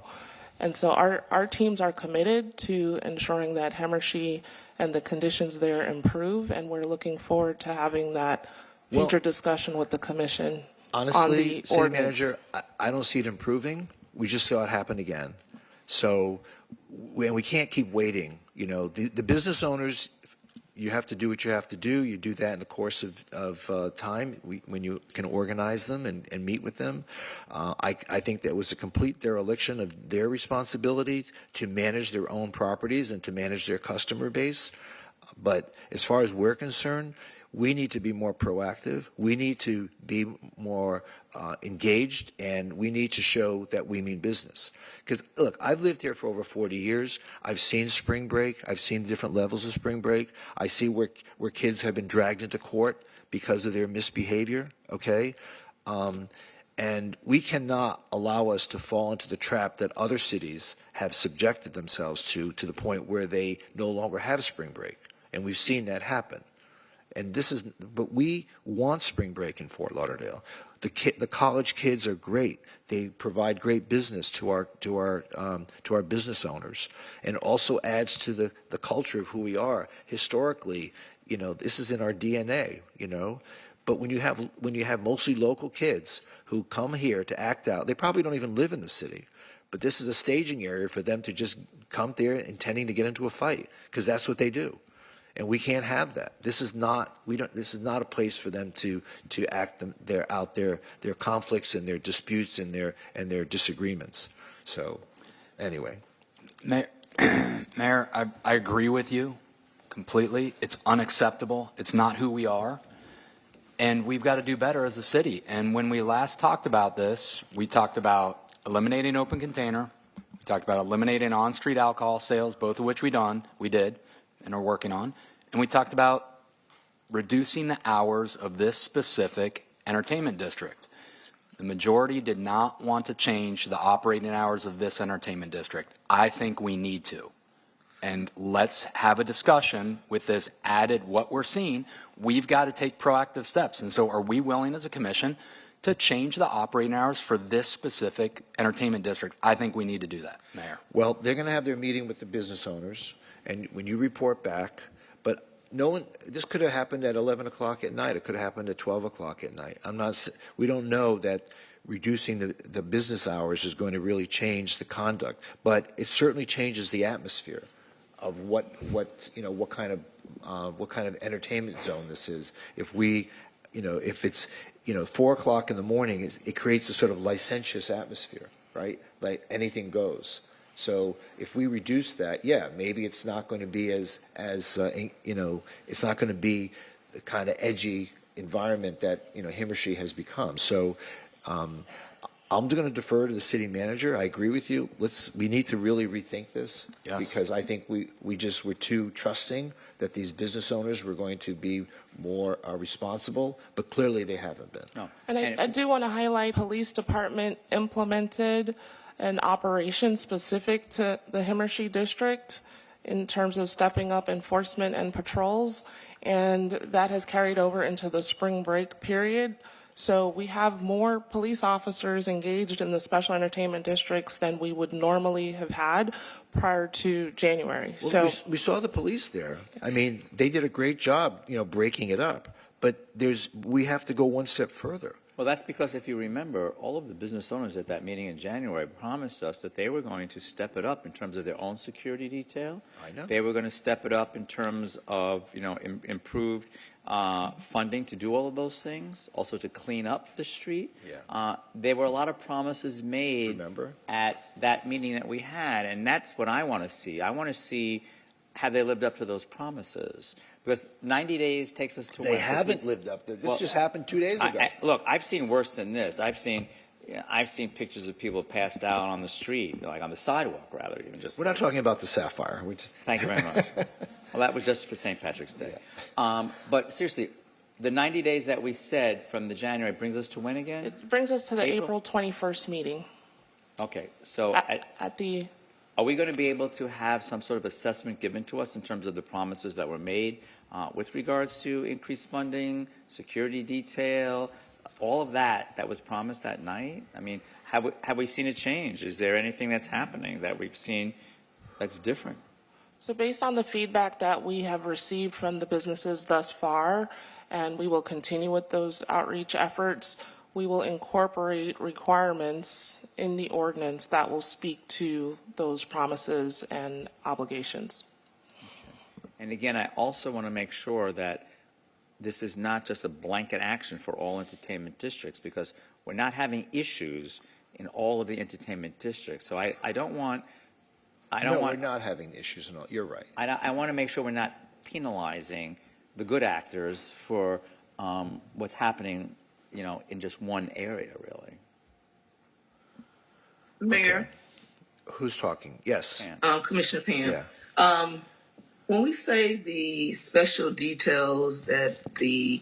S3: And so our teams are committed to ensuring that Hemmershey and the conditions there improve, and we're looking forward to having that future discussion with the commission.
S1: Honestly,
S3: on the
S1: City
S3: ordinance.
S1: Manager, I don't see it improving. We just saw it happen again. So we can't keep waiting. The business owners you have to do what you have to do. You do that in the course of time when you can organize them and meet with them. I think that was a complete dereliction of their responsibility to manage their own properties and to manage their customer base. But as far as we're concerned, we need to be more proactive. We need to be more engaged, and we need to show that we mean business. Because, look, I've lived here for over 40 years. I've seen spring break. I've seen different levels of spring break. I see where kids have been dragged into court because of their misbehavior, okay? And we cannot allow us to fall into the trap that other cities have subjected themselves to the point where they no longer have spring break. And we've seen that happen. And but we want spring break in Fort Lauderdale. The college kids are great. They provide great business to our business owners, and also adds to the culture of who we are. Historically, this is in our DNA. But when you have mostly local kids who come here to act out, they probably don't even live in the city. But this is a staging area for them to just come there intending to get into a fight, because that's what they do. And we can't have that. This is not a place for them to act their conflicts and their disputes and their disagreements. So, anyway,
S9: Mayor, I agree with you completely. It's unacceptable. It's not who we are, and we've got to do better as a city. And when we last talked about this, we talked about eliminating open container. We talked about eliminating on-street alcohol sales, both of which we did. And are working on. And we talked about reducing the hours of this specific entertainment district. The majority did not want to change the operating hours of this entertainment district. I think we need to. And let's have a discussion with this added what we're seeing. We've got to take proactive steps. And so are we willing as a commission to change the operating hours for this specific entertainment district? I think we need to do that, Mayor.
S1: Well, they're going to have their meeting with the business owners. And when you report back, but this could have happened at 11 o'clock at night. It could have happened at 12 o'clock at night. We don't know that reducing the business hours is going to really change the conduct, but it certainly changes the atmosphere of what kind of entertainment zone this is. If it's 4 o'clock in the morning, it creates a sort of licentious atmosphere, right? Like anything goes. So if we reduce that, maybe it's not going to be it's not going to be the kind of edgy environment that him or she has become. So I'm going to defer to the city manager. I agree with you. We need to really rethink this, because I think we were too trusting that these business owners were going to be more responsible, but clearly they haven't been.
S2: No.
S3: And I do want to highlight, police department implemented an operation specific to the Himmershey district in terms of stepping up enforcement and patrols, and that has carried over into the spring break period. So we have more police officers engaged in the special entertainment districts than we would normally have had prior to January.
S1: Well, we saw the police there. I mean, they did a great job, breaking it up. But we have to go one step further.
S2: Well, that's because if you remember, all of the business owners at that meeting in January promised us that they were going to step it up in terms of their own security detail.
S1: I know.
S2: They were going to step it up in terms of, improved funding to do all of those things, also to clean up the street.
S1: Yeah.
S2: There were a lot of promises made
S1: Remember?
S2: at that meeting that we had, and that's what I want to see. I want to see, have they lived up to those promises? Because 90 days takes us to
S1: They haven't lived up to this. Just happened 2 days ago.
S2: Look, I've seen worse than this. I've seen pictures of people passed out on the street, like on the sidewalk, rather, even just.
S1: We're not talking about the Sapphire.
S2: Thank you very much. Well, that was just for St. Patrick's Day. Yeah. But seriously, the 90 days that we said from the January brings us to when again?
S3: It brings us to the April 21st meeting.
S2: Okay, so are we going to be able to have some sort of assessment given to us in terms of the promises that were made with regards to increased funding, security detail, all of that was promised that night? I mean, have we seen a change? Is there anything that's happening that we've seen that's different?
S3: So based on the feedback that we have received from the businesses thus far, and we will continue with those outreach efforts, we will incorporate requirements in the ordinance that will speak to those promises and obligations.
S2: Okay. And again, I also want to make sure that this is not just a blanket action for all entertainment districts, because we're not having issues in all of the entertainment districts. So I don't want,
S1: We're not having issues and all. You're right.
S2: I want to make sure we're not penalizing the good actors for what's happening, in just one area, really.
S6: Mayor,
S1: Who's talking? Yes.
S6: Commissioner Pam.
S1: Yeah.
S6: When we say the special details that the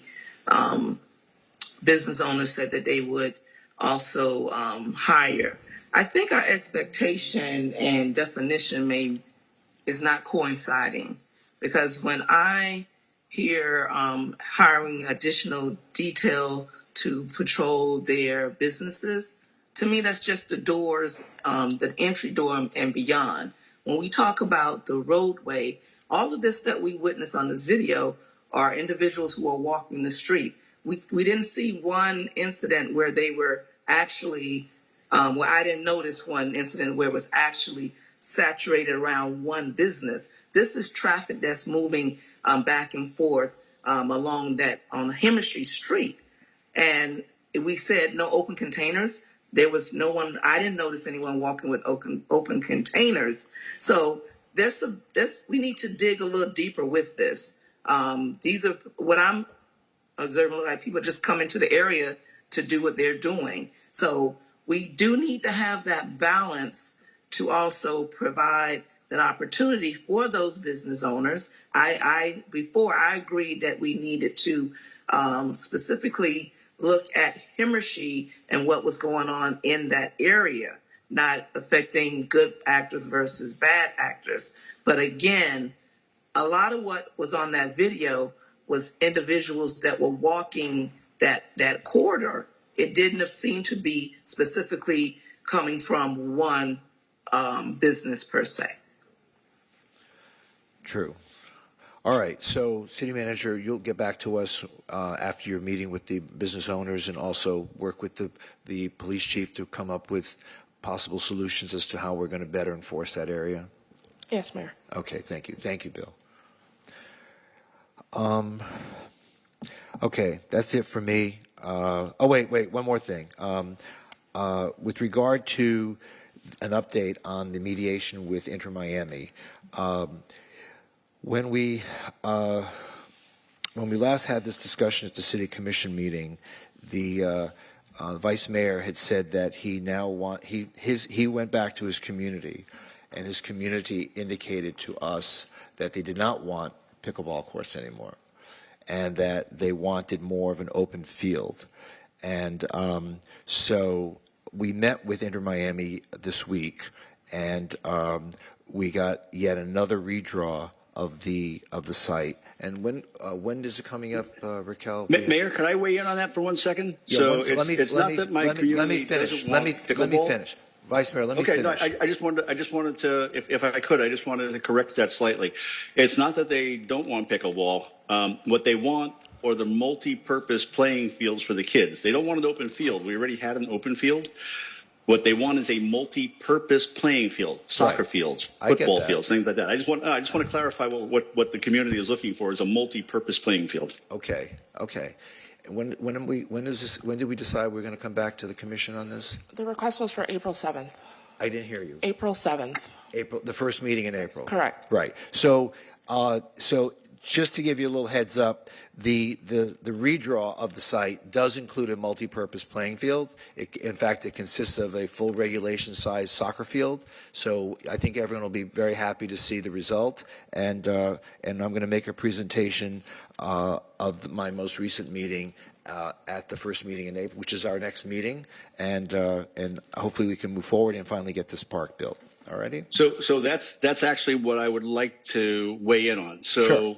S6: business owners said that they would also hire, I think our expectation and definition is not coinciding, because when I hear hiring additional detail to patrol their businesses, to me that's just the doors, the entry door and beyond. When we talk about the roadway, all of this that we witness on this video are individuals who are walking the street. We didn't see one incident where they were actually, well, I didn't notice one incident where it was actually saturated around one business. This is traffic that's moving back and forth along that on Hemistry Street. And we said no open containers. There was no one, I didn't notice anyone walking with open containers. So we need to dig a little deeper with this. These are what I'm observing, like people just come into the area to do what they're doing. So we do need to have that balance to also provide that opportunity for those business owners. Before I agreed that we needed to specifically look at Hemistry and what was going on in that area, not affecting good actors versus bad actors. But again, a lot of what was on that video was individuals that were walking that corridor. It didn't seem to be specifically coming from one business per se.
S1: True. All right. So, City Manager, you'll get back to us after your meeting with the business owners, and also work with the police chief to come up with possible solutions as to how we're going to better enforce that area.
S3: Yes, Mayor.
S1: Okay. Thank you. Thank you, Bill. Okay. That's it for me. Wait. One more thing. With regard to an update on the mediation with Inter-Miami, when we last had this discussion at the City Commission meeting, the Vice Mayor had said that he went back to his community, and his community indicated to us that they did not want pickleball courts anymore, and that they wanted more of an open field. And so we met with Inter-Miami this week, and we got yet another redraw of the site. And when is it coming up, Raquel?
S5: Mayor, could I weigh in on that for 1 second?
S1: Yeah,
S5: so
S1: let me finish. Let me finish. Vice Mayor, let me finish.
S5: Okay, I just wanted to, if I could, I just wanted to correct that slightly. It's not that they don't want pickleball. What they want are the multi-purpose playing fields for the kids. They don't want an open field. We already had an open field. What they want is a multi-purpose playing field, soccer fields, football fields, things like that. I just want to clarify what the community is looking for is a multi-purpose playing field.
S1: Okay. When did we decide we're going to come back to the commission on this?
S3: The request was for April 7th.
S1: I didn't hear you.
S3: April 7th.
S1: The first meeting in April.
S3: Correct.
S1: Right. So just to give you a little heads up, the redraw of the site does include a multi-purpose playing field. In fact, it consists of a full regulation-sized soccer field. So I think everyone will be very happy to see the result. And I'm going to make a presentation of my most recent meeting at the first meeting in April, which is our next meeting. And hopefully we can move forward and finally get this park built. Alrighty.
S5: So that's actually what I would like to weigh in on. So
S1: sure.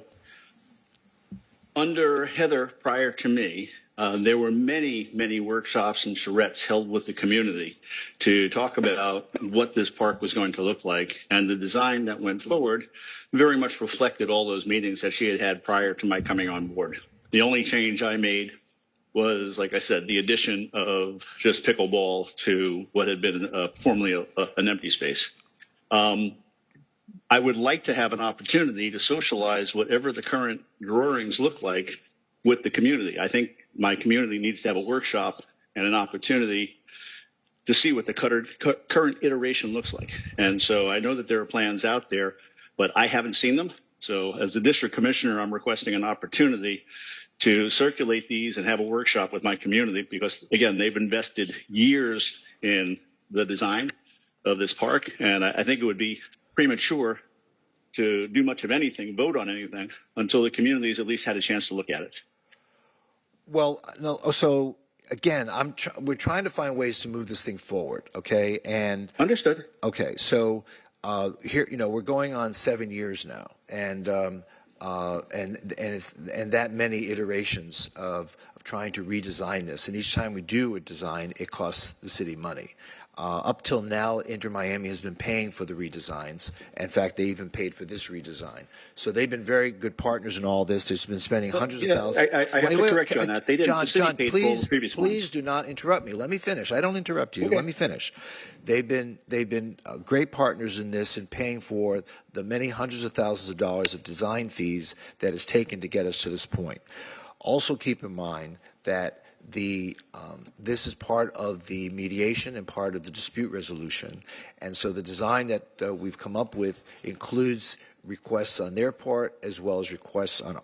S5: Under Heather, prior to me, there were many workshops and charrettes held with the community to talk about what this park was going to look like, and the design that went forward very much reflected all those meetings that she had prior to my coming on board. The only change I made was, like I said, the addition of just pickleball to what had been formerly an empty space. I I would like to have an opportunity to socialize whatever the current drawings look like with the community. I think my community needs to have a workshop and an opportunity to see what the current iteration looks like. And so I know that there are plans out there, but I haven't seen them. So as the district commissioner, I'm requesting an opportunity to circulate these and have a workshop with my community because, again, they've invested years in the design of this park. And I think it would be premature to do much of anything, vote on anything, until the community's at least had a chance to look at it.
S1: Well, no, so again, we're trying to find ways to move this thing forward, okay? And
S5: Understood.
S1: okay, so here, we're going on 7 years now, and that many iterations of trying to redesign this, and each time we do a design, it costs the city money. Up till now, Inter-Miami has been paying for the redesigns. In fact, they even paid for this redesign. So they've been very good partners in all this. They've been spending hundreds of thousands.
S5: I have to correct you on that. They didn't.
S1: John,
S5: the city paid for all the previous ones.
S1: please do not interrupt me. Let me finish. I don't interrupt you.
S5: Okay.
S1: Let me finish. They've been great partners in this and paying for the many hundreds of thousands of dollars of design fees that it's taken to get us to this point. Also keep in mind that this is part of the mediation and part of the dispute resolution. And so the design that we've come up with includes requests on their part as well as requests on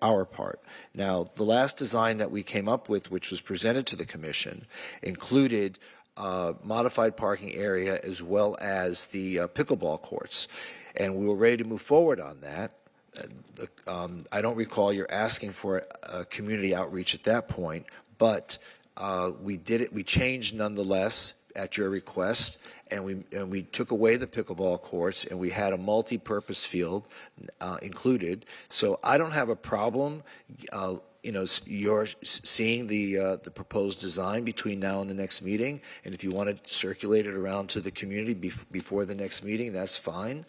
S1: our part. Now, the last design that we came up with, which was presented to the commission, included modified parking area as well as the pickleball courts. And we were ready to move forward on that. I don't recall you're asking for a community outreach at that point, but we did it. We changed nonetheless at your request, and we took away the pickleball courts, and we had a multi-purpose field included. So I don't have a problem. You're seeing the proposed design between now and the next meeting, and if you want to circulate it around to the community before the next meeting, that's fine.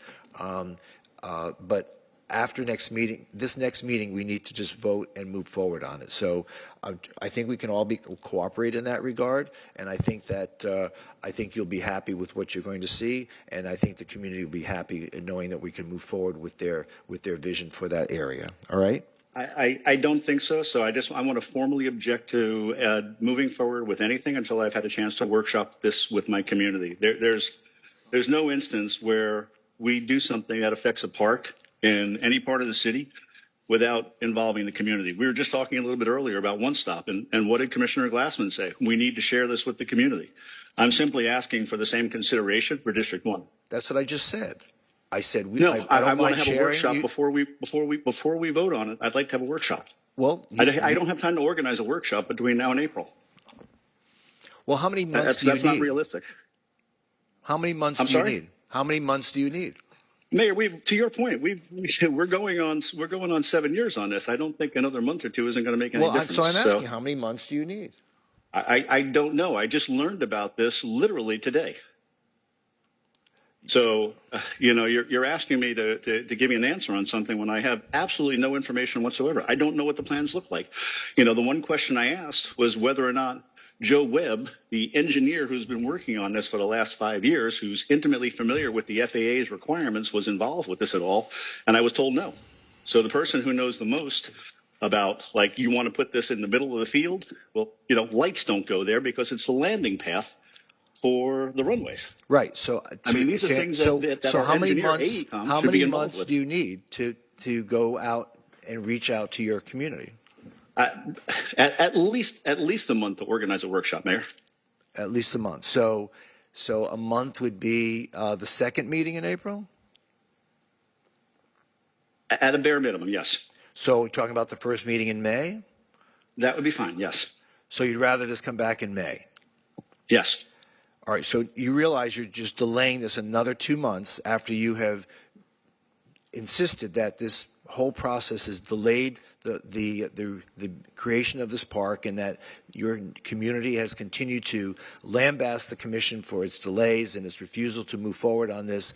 S1: But after this next meeting, we need to just vote and move forward on it. So I think we can all cooperate in that regard, and I think that I think you'll be happy with what you're going to see, and I think the community will be happy in knowing that we can move forward with their vision for that area. All right?
S5: I don't think so. So I want to formally object to moving forward with anything until I've had a chance to workshop this with my community. There's no instance where we do something that affects a park in any part of the city without involving the community. We were just talking a little bit earlier about One Stop, and what did Commissioner Glassman say? We need to share this with the community. I'm simply asking for the same consideration for District 1.
S1: That's what I just said. I said
S5: I want to have a workshop before we vote on it. I'd like to have a workshop.
S1: Well,
S5: I don't have time to organize a workshop between now and April.
S1: Well, how many months do you need?
S5: That's not realistic.
S1: How many months do you need? How many months do you need?
S5: Mayor, to your point, we're going on 7 years on this. I don't think another month or two isn't going to make any difference.
S1: So I'm asking, how many months do you need?
S5: I don't know. I just learned about this literally today. So, you're asking me to give me an answer on something when I have absolutely no information whatsoever. I don't know what the plans look like. The one question I asked was whether or not Joe Webb, the engineer who's been working on this for the last 5 years, who's intimately familiar with the FAA's requirements, was involved with this at all. And I was told no. So the person who knows the most about, you want to put this in the middle of the field? Well, lights don't go there because it's the landing path for the runways.
S1: Right. So
S5: these are things that our engineer AECOM
S1: how
S5: should be
S1: many
S5: involved
S1: months
S5: with.
S1: do you need to go out and reach out to your community?
S5: At least a month to organize a workshop, Mayor.
S1: At least a month. So a month would be the second meeting in April?
S5: At a bare minimum, yes.
S1: So we're talking about the first meeting in May?
S5: That would be fine, yes.
S1: So you'd rather just come back in May?
S5: Yes.
S1: All right, so you realize you're just delaying this another 2 months after you have insisted that this whole process has delayed the creation of this park, and that your community has continued to lambaste the commission for its delays and its refusal to move forward on this.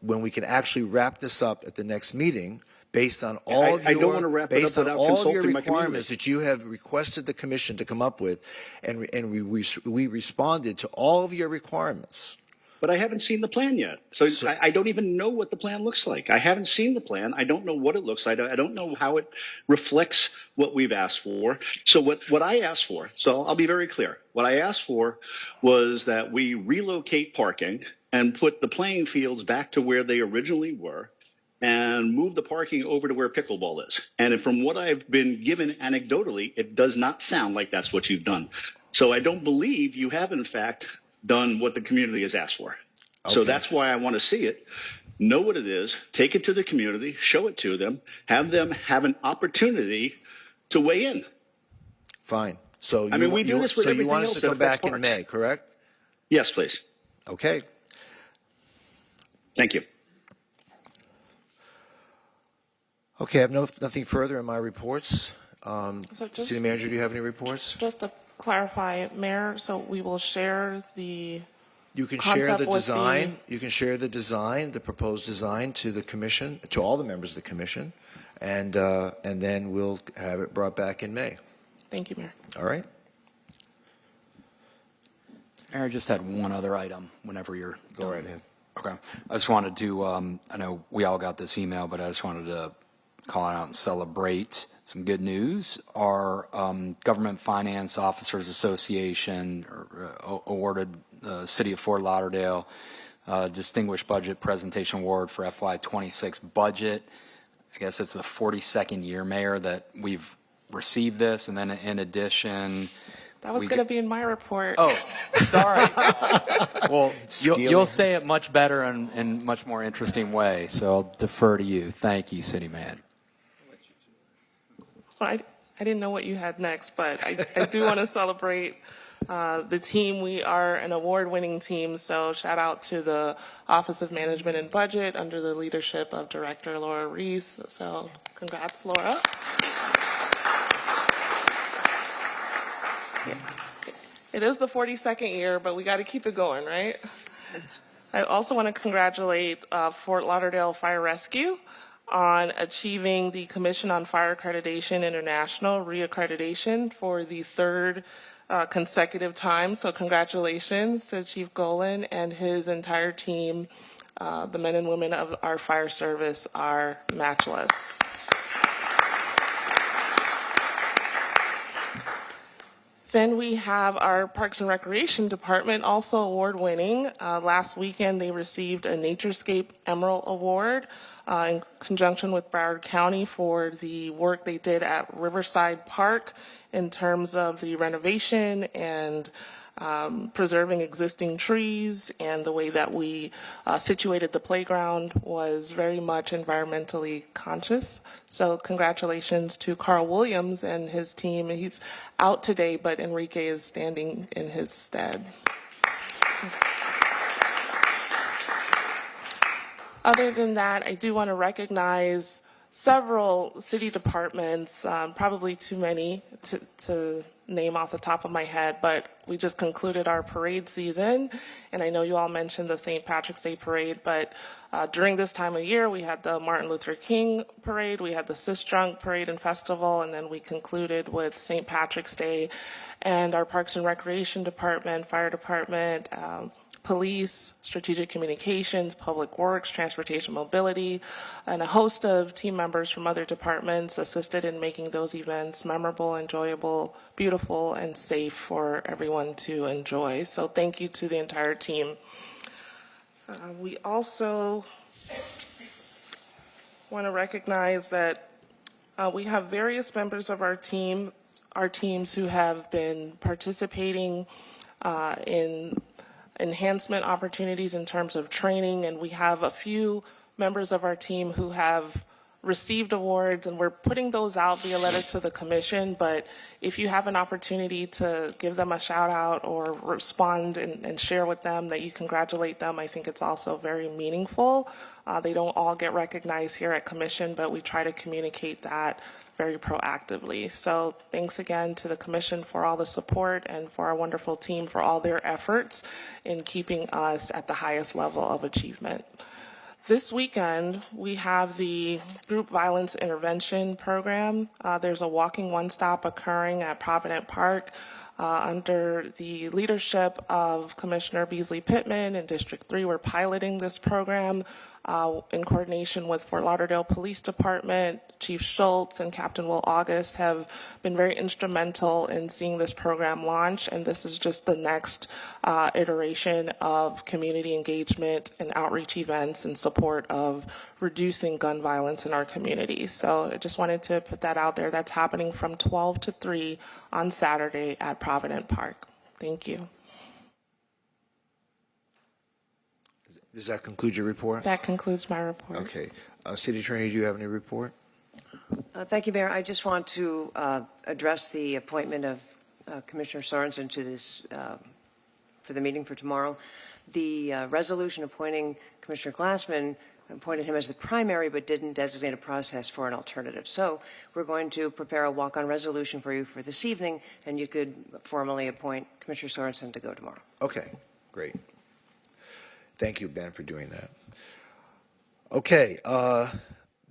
S1: When we can actually wrap this up at the next meeting, based on all
S5: I don't want to wrap it up without consulting my
S1: requirements that you have requested the commission to come up with, and we responded to all of your requirements.
S5: but I haven't seen the plan yet. So I don't even know what the plan looks like. I haven't seen the plan. I don't know what it looks like. I don't know how it reflects what we've asked for. So what I asked for, so I'll be very clear. What I asked for was that we relocate parking and put the playing fields back to where they originally were and move the parking over to where pickleball is. And from what I've been given anecdotally, it does not sound like that's what you've done. So I don't believe you have, in fact, done what the community has asked for. So that's why I want to see it, know what it is, take it to the community, show it to them have an opportunity to weigh in.
S1: Fine. So
S5: I mean, we do this with everything
S1: you want us
S5: else
S1: to come
S5: that affects
S1: back in
S5: parks.
S1: May, correct?
S5: Yes, please.
S1: Okay.
S5: Thank you.
S1: Okay, I have nothing further in my reports.
S3: So just-
S1: City Manager, do you have any reports?
S3: Just to clarify, Mayor, so we will share the
S1: You can share
S3: concept
S1: the
S3: with
S1: design. You can share the design, the proposed design, to the commission, to all the members of the commission, and then we'll have it brought back in May.
S3: Thank you, Mayor.
S1: All right.
S9: Mayor, I just had one other item whenever you're
S1: Go right ahead.
S9: Okay. I just wanted to, I know we all got this email, but I just wanted to call out and celebrate some good news. Our Government Finance Officers Association awarded the City of Fort Lauderdale Distinguished Budget Presentation Award for FY26 budget. I guess it's the 42nd year, Mayor, that we've received this. And then in addition,
S3: That was going to be in my report.
S9: oh, sorry. Well, you'll say it much better and much more interesting way. So I'll defer to you. Thank you, City Man.
S3: Well, I didn't know what you had next, but I do want to celebrate the team. We are an award-winning team, so shout out to the Office of Management and Budget under the leadership of Director Laura Reese. So congrats, Laura. It is the 42nd year, but we got to keep it going, right? I also want to congratulate Fort Lauderdale Fire Rescue on achieving the Commission on Fire Accreditation International reaccreditation for the third consecutive time. So congratulations to Chief Golan and his entire team. The men and women of our fire service are matchless. Then we have our Parks and Recreation Department, also award-winning. Last weekend, they received a Naturescape Emerald Award in conjunction with Broward County for the work they did at Riverside Park in terms of the renovation and preserving existing trees, and the way that we situated the playground was very much environmentally conscious. So congratulations to Carl Williams and his team. He's out today, but Enrique is standing in his stead. Other than that, I do want to recognize several city departments, probably too many to name off the top of my head, but we just concluded our parade season, and I know you all mentioned the St. Patrick's Day Parade, but during this time of year, we had the Martin Luther King Parade, we had the Sis-Drunk Parade and Festival, and then we concluded with St. Patrick's Day. And our Parks and Recreation Department, Fire Department, Police, Strategic Communications, Public Works, Transportation Mobility, and a host of team members from other departments assisted in making those events memorable, enjoyable, beautiful, and safe for everyone to enjoy. So thank you to the entire team. We also want to recognize that we have various members of our teams who have been participating in enhancement opportunities in terms of training, and we have a few members of our team who have received awards, and we're putting those out via letter to the commission. But if you have an opportunity to give them a shout out or respond and share with them that you congratulate them, I think it's also very meaningful. They don't all get recognized here at commission, but we try to communicate that very proactively. So thanks again to the commission for all the support, and for our wonderful team for all their efforts in keeping us at the highest level of achievement. This weekend, we have the Group Violence Intervention Program. There's a walking one-stop occurring at Provident Park. Under the leadership of Commissioner Beasley Pittman in District 3, we're piloting this program in coordination with Fort Lauderdale Police Department. Chief Schultz and Captain Will August have been very instrumental in seeing this program launch, and this is just the next iteration of community engagement and outreach events in support of reducing gun violence in our community. So I just wanted to put that out there. That's happening from 12 to 3 on Saturday at Provident Park. Thank you.
S1: Does that conclude your report?
S3: That concludes my report.
S1: Okay. City Attorney, do you have any report?
S7: Thank you, Mayor. I just want to address the appointment of Commissioner Sorensen to this for the meeting for tomorrow. The resolution appointing Commissioner Glassman appointed him as the primary but didn't designate a process for an alternative. So we're going to prepare a walk-on resolution for you for this evening, and you could formally appoint Commissioner Sorensen to go tomorrow.
S1: Okay, great. Thank you, Ben, for doing that. Okay,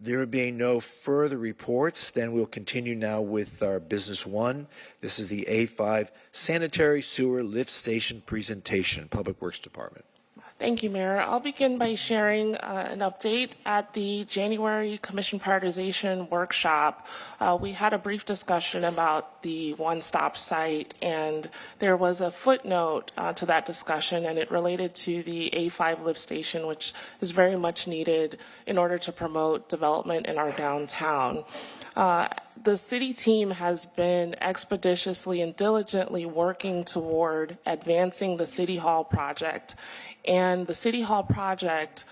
S1: there being no further reports, then we'll continue now with our business one. This is the A5 Sanitary Sewer Lift Station presentation, Public Works Department.
S3: Thank you, Mayor. I'll begin by sharing an update. At the January Commission Prioritization Workshop, we had a brief discussion about the one-stop site, and there was a footnote to that discussion, and it related to the A5 lift station, which is very much needed in order to promote development in our downtown. The city team has been expeditiously and diligently working toward advancing the City Hall project. And the City Hall project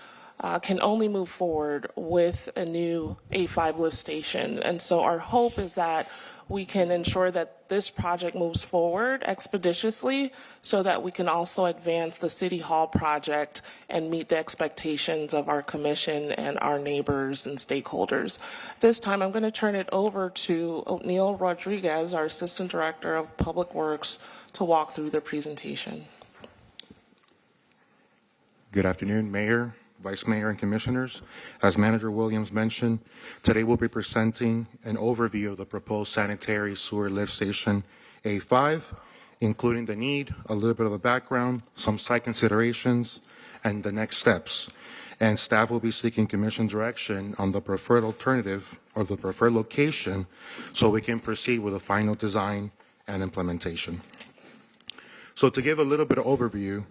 S3: can only move forward with a new A5 lift station. And so our hope is that we can ensure that this project moves forward expeditiously so that we can also advance the City Hall project and meet the expectations of our commission and our neighbors and stakeholders. This time I'm going to turn it over to Neil Rodriguez, our Assistant Director of Public Works, to walk through the presentation.
S14: Good afternoon, Mayor, Vice Mayor, and Commissioners. As Manager Williams mentioned, today we'll be presenting an overview of the proposed sanitary sewer lift station A5, including the need, a little bit of a background, some site considerations, and the next steps. And staff will be seeking Commission direction on the preferred alternative or the preferred location so we can proceed with the final design and implementation. So to give a little bit of overview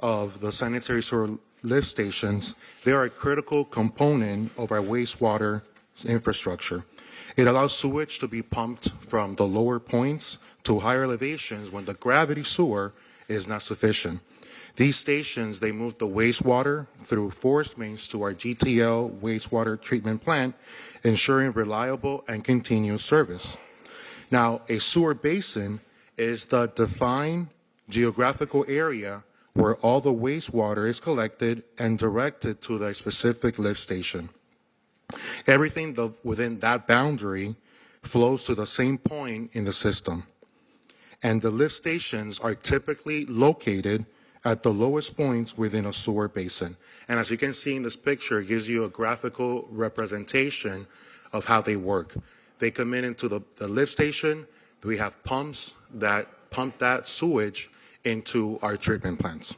S14: of the sanitary sewer lift stations, they are a critical component of our wastewater infrastructure. It allows sewage to be pumped from the lower points to higher elevations when the gravity sewer is not sufficient. These stations, they move the wastewater through forest mains to our GTL wastewater treatment plant, ensuring reliable and continuous service. Now, a sewer basin is the defined geographical area where all the wastewater is collected and directed to the specific lift station. Everything within that boundary flows to the same point in the system. And the lift stations are typically located at the lowest points within a sewer basin. And as you can see in this picture, it gives you a graphical representation of how they work. They come into the lift station. We have pumps that pump that sewage into our treatment plants.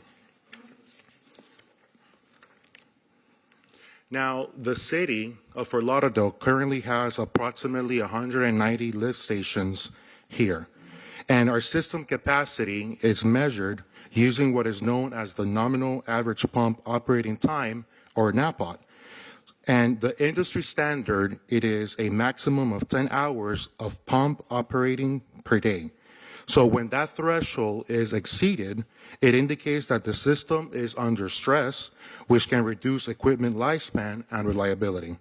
S14: Now, the city of Fort Lauderdale currently has approximately 190 lift stations here. And our system capacity is measured using what is known as the nominal average pump operating time, or NAPOT. And the industry standard, it is a maximum of 10 hours of pump operating per day. So when that threshold is exceeded, it indicates that the system is under stress, which can reduce equipment lifespan and reliability.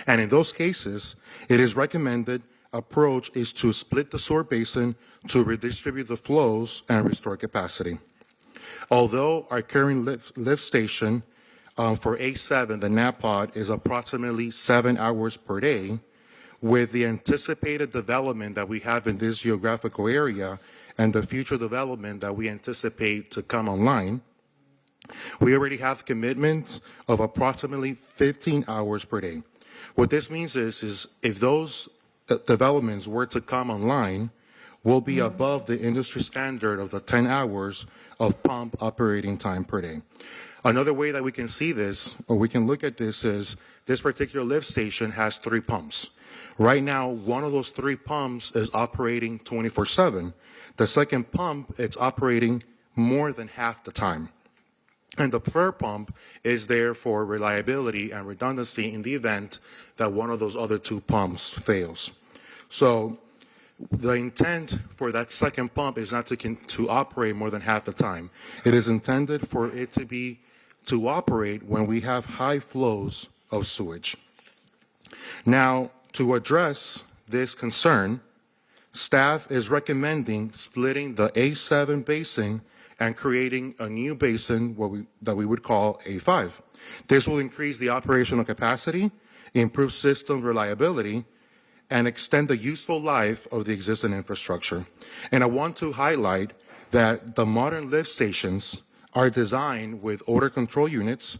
S14: And in those cases, it is recommended approach is to split the sewer basin to redistribute the flows and restore capacity. Although our current lift station for A7, the NAPOT, is approximately 7 hours per day, with the anticipated development that we have in this geographical area and the future development that we anticipate to come online, we already have commitments of approximately 15 hours per day. What this means is if those developments were to come online, will be above the industry standard of the 10 hours of pump operating time per day. Another way that we can see this, or we can look at this, is this particular lift station has 3 pumps. Right now, one of those 3 pumps is operating 24/7. The second pump, it's operating more than half the time. And the third pump is there for reliability and redundancy in the event that one of those other 2 pumps fails. So the intent for that second pump is not to operate more than half the time. It is intended for it to operate when we have high flows of sewage. Now, to address this concern, staff is recommending splitting the A7 basin and creating a new basin that we would call A5. This will increase the operational capacity, improve system reliability, and extend the useful life of the existing infrastructure. And I want to highlight that the modern lift stations are designed with odor control units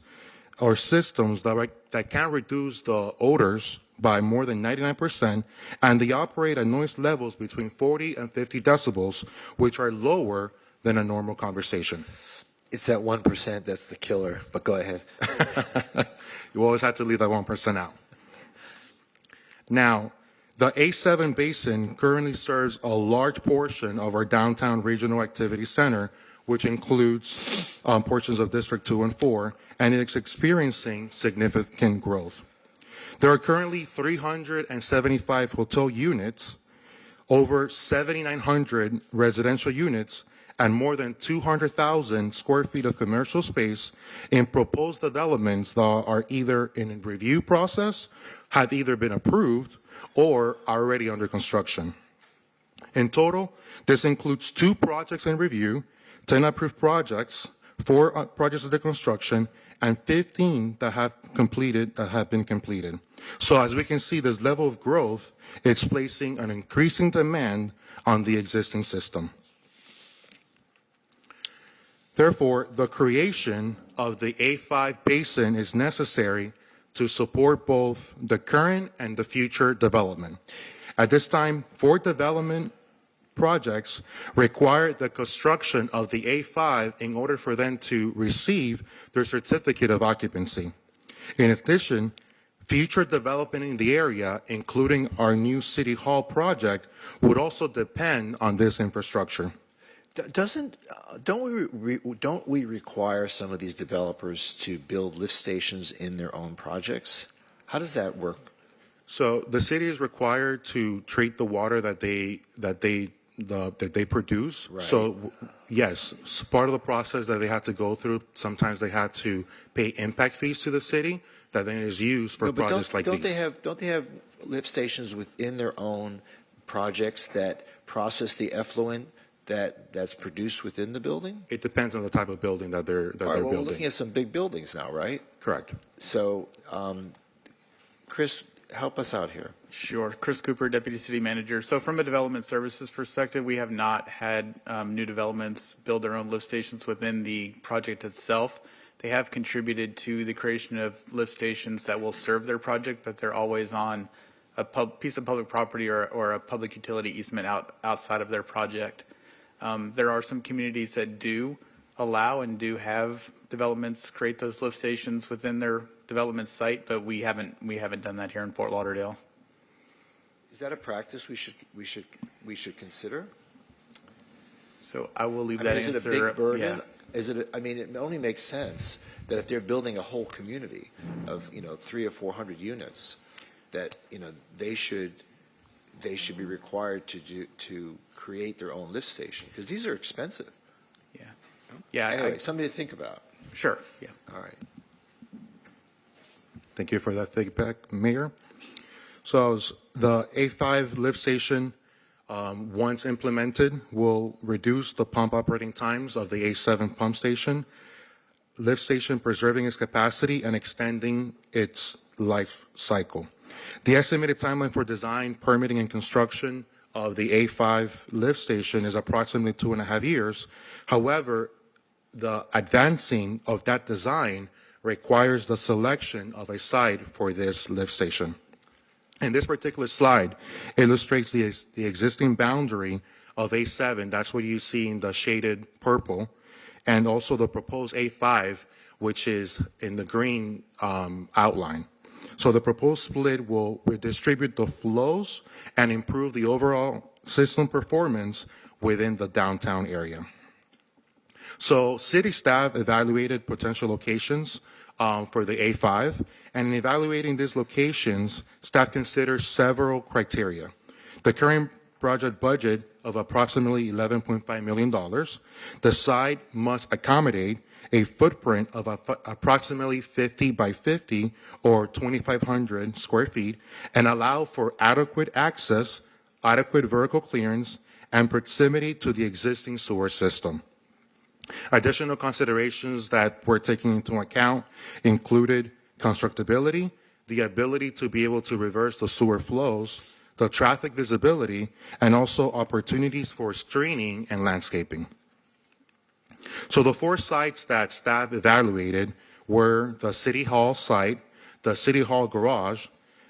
S14: or systems that can reduce the odors by more than 99%, and they operate at noise levels between 40 and 50 decibels, which are lower than a normal conversation.
S1: It's that 1% that's the killer, but go ahead.
S14: You always have to leave that 1% out. Now, the A7 basin currently serves a large portion of our downtown regional activity center, which includes portions of District 2 and 4, and it's experiencing significant growth. There are currently 375 hotel units, over 7,900 residential units, and more than 200,000 square feet of commercial space in proposed developments that are either in a review process, have either been approved, or are already under construction. In total, this includes 2 projects in review, 10 approved projects, 4 projects under construction, and 15 that have been completed. So as we can see, this level of growth, it's placing an increasing demand on the existing system. Therefore, the creation of the A5 basin is necessary to support both the current and the future development. At this time, 4 development projects require the construction of the A5 in order for them to receive their certificate of occupancy. In addition, future development in the area, including our new City Hall project, would also depend on this infrastructure.
S1: Don't we require some of these developers to build lift stations in their own projects? How does that work?
S14: So the city is required to treat the water that they produce.
S1: Right.
S14: So yes, part of the process that they have to go through. Sometimes they have to pay impact fees to the city that then is used for projects like these.
S1: Don't they have lift stations within their own projects that process the effluent that's produced within the building?
S14: It depends on the type of building that they're
S1: We're
S14: building.
S1: looking at some big buildings now, right?
S14: Correct.
S1: So, Chris, help us out here.
S15: Sure. Chris Cooper, Deputy City Manager. So from a development services perspective, we have not had new developments build their own lift stations within the project itself. They have contributed to the creation of lift stations that will serve their project, but they're always on a piece of public property or a public utility easement outside of their project. There are some communities that do allow and do have developments create those lift stations within their development site, but we haven't done that here in Fort Lauderdale.
S1: Is that a practice we should consider?
S15: So I will leave that answer.
S1: Is it a big burden?
S15: Yeah.
S1: It only makes sense that if they're building a whole community of 300 or 400 units, that they should be required to create their own lift station, because these are expensive.
S15: Yeah. Yeah.
S1: Anyway, something to think about.
S15: Sure. Yeah.
S1: All right.
S14: Thank you for that feedback, Mayor. So the A5 lift station, once implemented, will reduce the pump operating times of the A7 pump station, lift station preserving its capacity and extending its life cycle. The estimated timeline for design, permitting, and construction of the A5 lift station is approximately 2.5 years. However, the advancing of that design requires the selection of a site for this lift station. And this particular slide illustrates the existing boundary of A7, that's what you see in the shaded purple, and also the proposed A5, which is in the green outline. So the proposed split will redistribute the flows and improve the overall system performance within the downtown area. So city staff evaluated potential locations for the A5, and in evaluating these locations, staff considered several criteria. The current project budget of approximately $11.5 million, the site must accommodate a footprint of approximately 50 by 50 or 2,500 square feet and allow for adequate access, adequate vertical clearance, and proximity to the existing sewer system. Additional considerations that were taken into account included constructability, the ability to be able to reverse the sewer flows, the traffic visibility, and also opportunities for screening and landscaping. So the 4 sites that staff evaluated were the City Hall site, the City Hall garage,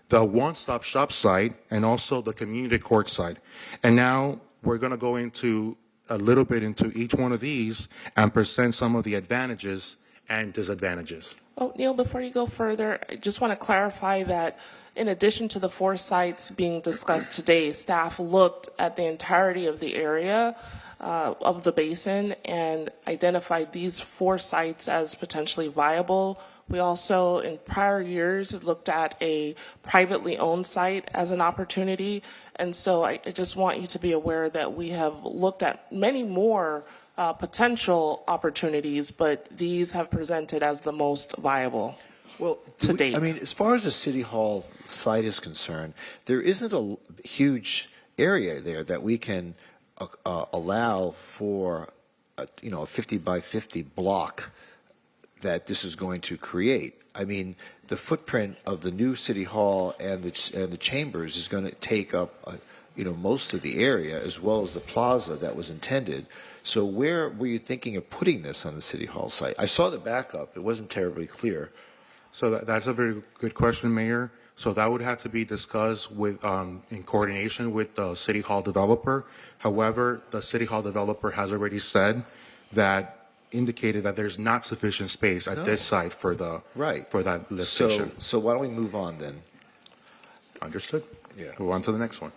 S14: the one-stop shop site, and also the community court site. And now we're going to go into a little bit into each one of these and present some of the advantages and disadvantages.
S3: Oh, Neil, before you go further, I just want to clarify that in addition to the 4 sites being discussed today, staff looked at the entirety of the area of the basin and identified these 4 sites as potentially viable. We also, in prior years, looked at a privately owned site as an opportunity. And so I just want you to be aware that we have looked at many more potential opportunities, but these have presented as the most viable.
S1: Well,
S3: to date.
S1: I mean, as far as the City Hall site is concerned, there isn't a huge area there that we can allow for a 50 by 50 block that this is going to create. I mean, the footprint of the new City Hall and the chambers is going to take up most of the area, as well as the plaza that was intended. So where were you thinking of putting this on the City Hall site? I saw the backup. It wasn't terribly clear.
S14: So that's a very good question, Mayor. So that would have to be discussed with, in coordination with the City Hall developer. However, the City Hall developer has already said that indicated that there's not sufficient space at this site for the for that lift station.
S1: So why don't we move on then?
S14: Understood.
S1: Yeah.
S14: Move on to the next one.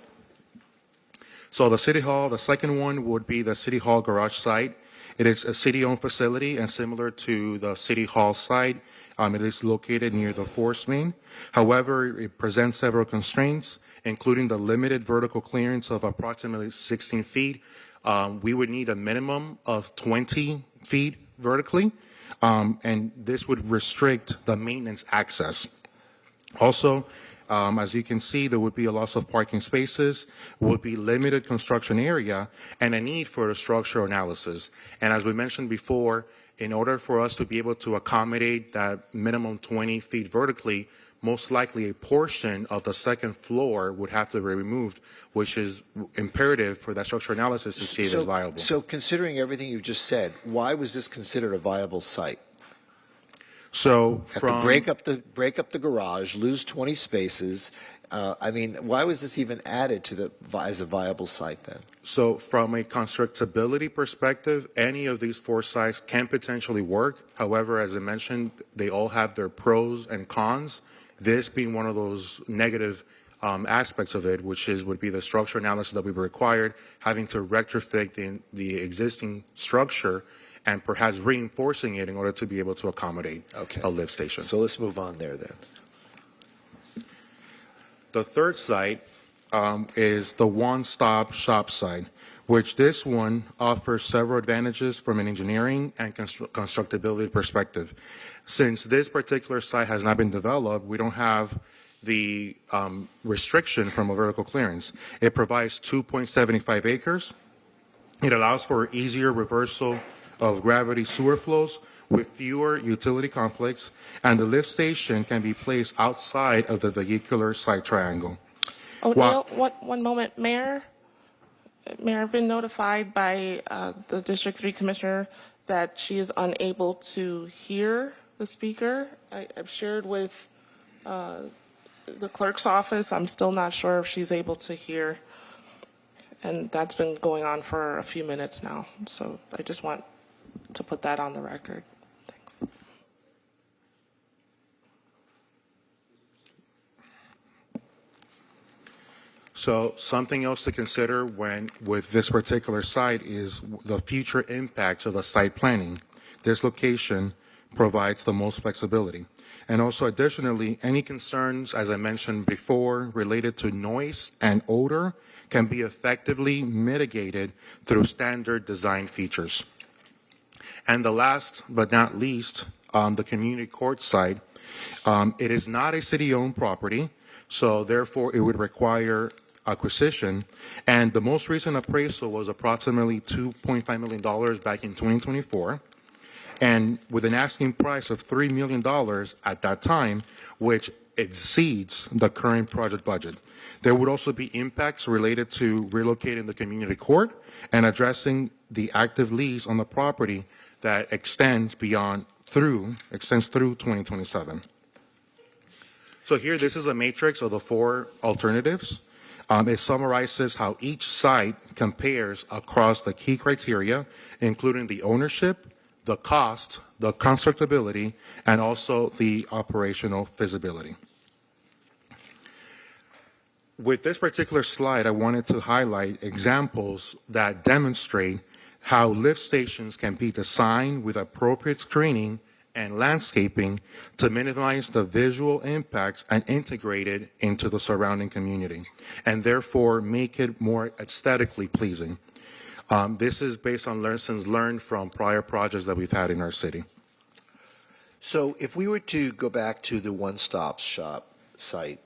S14: So the City Hall, the second one would be the City Hall garage site. It is a city-owned facility and similar to the City Hall site. It is located near the force main. However, it presents several constraints, including the limited vertical clearance of approximately 16 feet. We would need a minimum of 20 feet vertically, and this would restrict the maintenance access. Also, as you can see, there would be a loss of parking spaces, would be limited construction area, and a need for a structural analysis. And as we mentioned before, in order for us to be able to accommodate that minimum 20 feet vertically, most likely a portion of the second floor would have to be removed, which is imperative for that structural analysis to see it as viable.
S1: So considering everything you've just said, why was this considered a viable site?
S14: So
S1: have to break up the garage, lose 20 spaces. I mean, why was this even added to as a viable site then?
S14: So from a constructability perspective, any of these 4 sites can potentially work. However, as I mentioned, they all have their pros and cons. This being one of those negative aspects of it, which would be the structural analysis that we required, having to retrofit the existing structure and perhaps reinforcing it in order to be able to accommodate a lift station.
S1: So let's move on there then.
S14: The third site is the one-stop shop site, which this one offers several advantages from an engineering and constructability perspective. Since this particular site has not been developed, we don't have the restriction from a vertical clearance. It provides 2.75 acres. It allows for easier reversal of gravity sewer flows with fewer utility conflicts, and the lift station can be placed outside of the vehicular site triangle.
S3: Oh, Neil, one moment, Mayor. Mayor, I've been notified by the District 3 Commissioner that she is unable to hear the speaker. I've shared with the clerk's office. I'm still not sure if she's able to hear. And that's been going on for a few minutes now. So I just want to put that on the record. Thanks.
S14: So something else to consider with this particular site is the future impacts of the site planning. This location provides the most flexibility. And also additionally, any concerns, as I mentioned before, related to noise and odor can be effectively mitigated through standard design features. And the last but not least, the community court site, it is not a city-owned property, so therefore it would require acquisition. And the most recent appraisal was approximately $2.5 million back in 2024. And with an asking price of $3 million at that time, which exceeds the current project budget. There would also be impacts related to relocating the community court and addressing the active lease on the property that extends through 2027. So here, this is a matrix of the 4 alternatives. It summarizes how each site compares across the key criteria, including the ownership, the cost, the constructability, and also the operational feasibility. With this particular slide, I wanted to highlight examples that demonstrate how lift stations can be designed with appropriate screening and landscaping to minimize the visual impacts and integrate it into the surrounding community, and therefore make it more aesthetically pleasing. This is based on lessons learned from prior projects that we've had in our city.
S1: So if we were to go back to the one-stop shop site,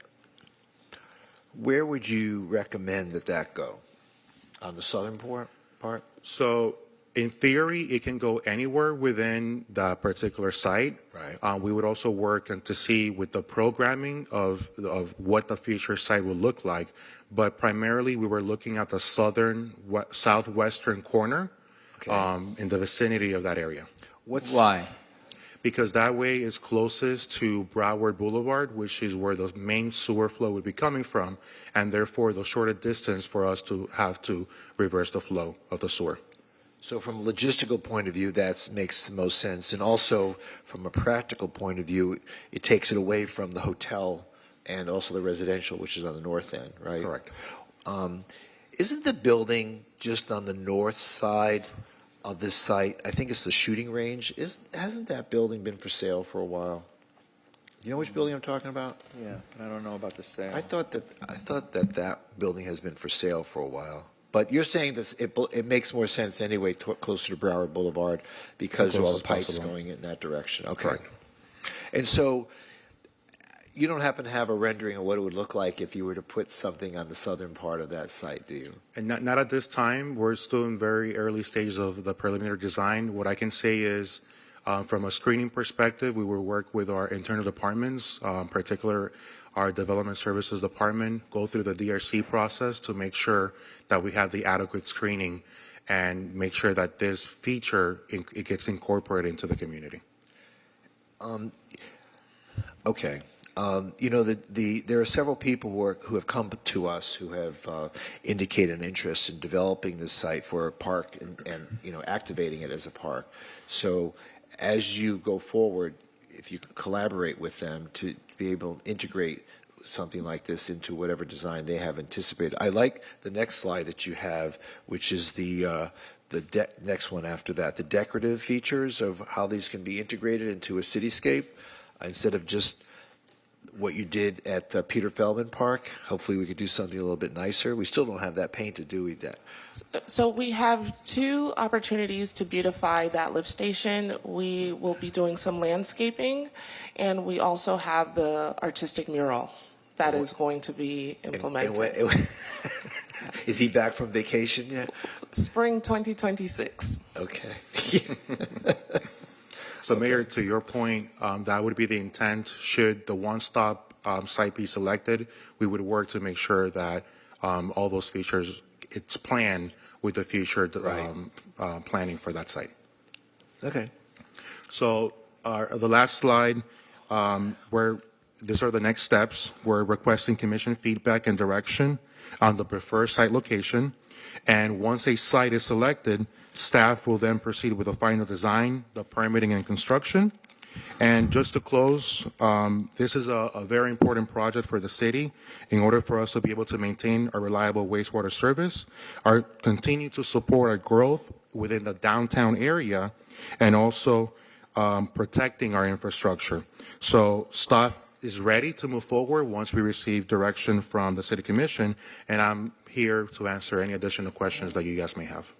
S1: where would you recommend that go? On the southern part?
S14: So in theory, it can go anywhere within the particular site.
S1: Right.
S14: We would also work to see with the programming of what the future site will look like. But primarily, we were looking at the southwestern corner, in the vicinity of that area.
S2: Why?
S14: Because that way is closest to Broward Boulevard, which is where the main sewer flow would be coming from, and therefore the shorter distance for us to have to reverse the flow of the sewer.
S1: So from a logistical point of view, that makes the most sense. And also from a practical point of view, it takes it away from the hotel and also the residential, which is on the north end, right?
S14: Correct.
S1: Isn't the building just on the north side of this site? I think it's the shooting range. Hasn't that building been for sale for a while? You know which building I'm talking about?
S2: Yeah, but I don't know about the sale.
S1: I thought that building has been for sale for a while. But you're saying this it makes more sense anyway closer to Broward Boulevard because of all the pipes going in that direction. Okay.
S14: Correct.
S1: And so you don't happen to have a rendering of what it would look like if you were to put something on the southern part of that site, do you?
S14: And not at this time. We're still in very early stages of the preliminary design. What I can say is, from a screening perspective, we will work with our internal departments, particular our development services department, go through the DRC process to make sure that we have the adequate screening and make sure that this feature it gets incorporated into the community.
S1: Okay. There are several people who have come to us who have indicated an interest in developing this site for a park and activating it as a park. So as you go forward, if you could collaborate with them to be able to integrate something like this into whatever design they have anticipated. I like the next slide that you have, which is the next one after that, the decorative features of how these can be integrated into a cityscape instead of just what you did at Peter Feldman Park. Hopefully we could do something a little bit nicer. We still don't have that painted, do we, Deb?
S3: So we have 2 opportunities to beautify that lift station. We will be doing some landscaping, and we also have the artistic mural that is going to be implemented.
S1: Is he back from vacation yet?
S3: Spring 2026.
S1: Okay.
S14: So, Mayor, to your point, that would be the intent. Should the one-stop site be selected, we would work to make sure that all those features, it's planned with the future planning for that site.
S1: Okay.
S14: So the last slide, these are the next steps. We're requesting commission feedback and direction on the preferred site location. And once a site is selected, staff will then proceed with the final design, the permitting and construction. And just to close, this is a very important project for the city in order for us to be able to maintain a reliable wastewater service, continue to support our growth within the downtown area, and also protecting our infrastructure. So staff is ready to move forward once we receive direction from the City Commission, and I'm here to answer any additional questions that you guys may have.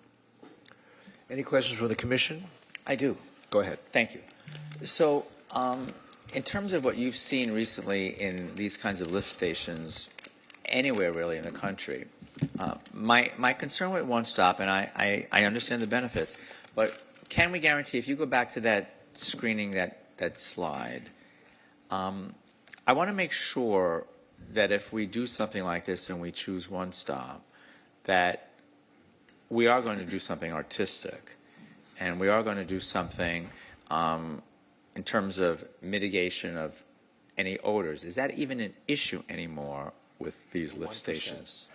S1: Any questions from the commission?
S2: I do.
S1: Go ahead.
S2: Thank you. So, in terms of what you've seen recently in these kinds of lift stations, anywhere really in the country, my concern with One Stop, and I understand the benefits, but can we guarantee, if you go back to that screening, that slide, I want to make sure that if we do something like this and we choose One Stop, that we are going to do something artistic, and we are going to do something in terms of mitigation of any odors. Is that even an issue anymore with these lift 1%. Stations?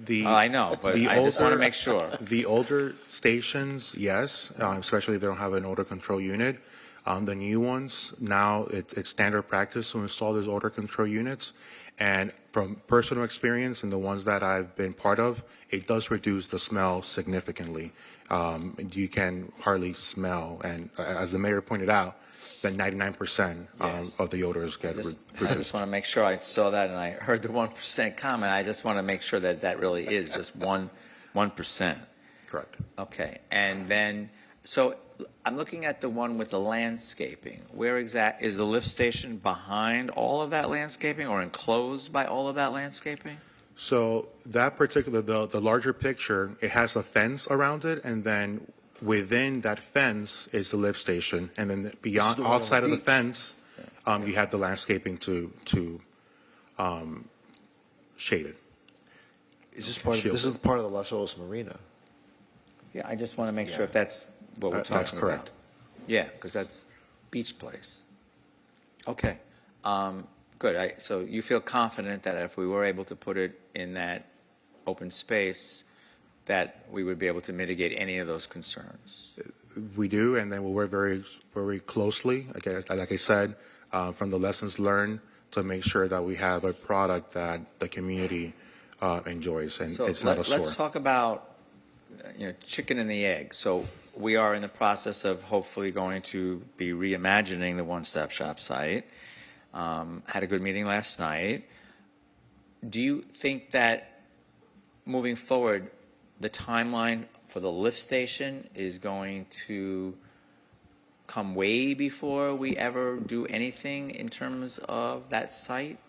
S2: I know, but I just want to make sure.
S14: The older stations, yes, especially if they don't have an odor control unit. The new ones, now it's standard practice to install those odor control units. And from personal experience and the ones that I've been part of, it does reduce the smell significantly. You can hardly smell. And as the mayor pointed out, that 99% of the odors get reduced.
S2: I just want to make sure I saw that, and I heard the 1% comment. I just want to make sure that that really is just 1%.
S14: Correct.
S2: Okay. And then, so I'm looking at the one with the landscaping. Where exact is the lift station behind all of that landscaping or enclosed by all of that landscaping?
S14: So that particular, the larger picture, it has a fence around it, and then within that fence is the lift station, and then beyond, outside of the fence, you have the landscaping to shade it.
S1: Is this part? This is part of the Los Olas Marina.
S2: Yeah, I just want to make sure if that's what we're talking about.
S14: That's correct.
S2: Yeah, because that's beach place. Okay, good. So you feel confident that if we were able to put it in that open space, that we would be able to mitigate any of those concerns?
S14: We do, and then we'll work very, very closely, like I said, from the lessons learned to make sure that we have a product that the community enjoys, and so it's not a sore.
S2: Let's talk about chicken and the egg. So we are in the process of hopefully going to be reimagining the one-stop shop site. Had a good meeting last night. Do you think that moving forward, the timeline for the lift station is going to come way before we ever do anything in terms of that site,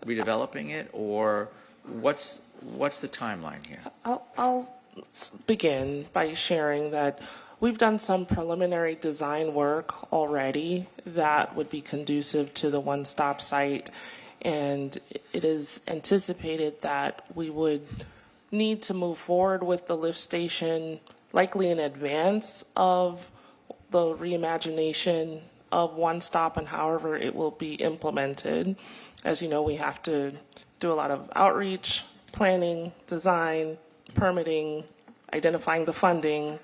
S2: redeveloping it, or what's the timeline here?
S3: I'll begin by sharing that we've done some preliminary design work already that would be conducive to the one-stop site, and it is anticipated that we would need to move forward with the lift station likely in advance of the reimagination of One Stop and however it will be implemented. As you know, we have to do a lot of outreach, planning, design, permitting, identifying the funding.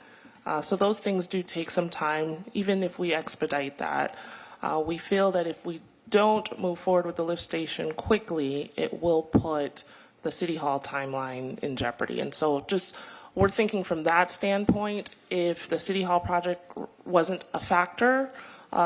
S3: So those things do take some time, even if we expedite that. We feel that if we don't move forward with the lift station quickly, it will put the City Hall timeline in jeopardy. And so we're thinking from that standpoint, if the City Hall project wasn't a factor,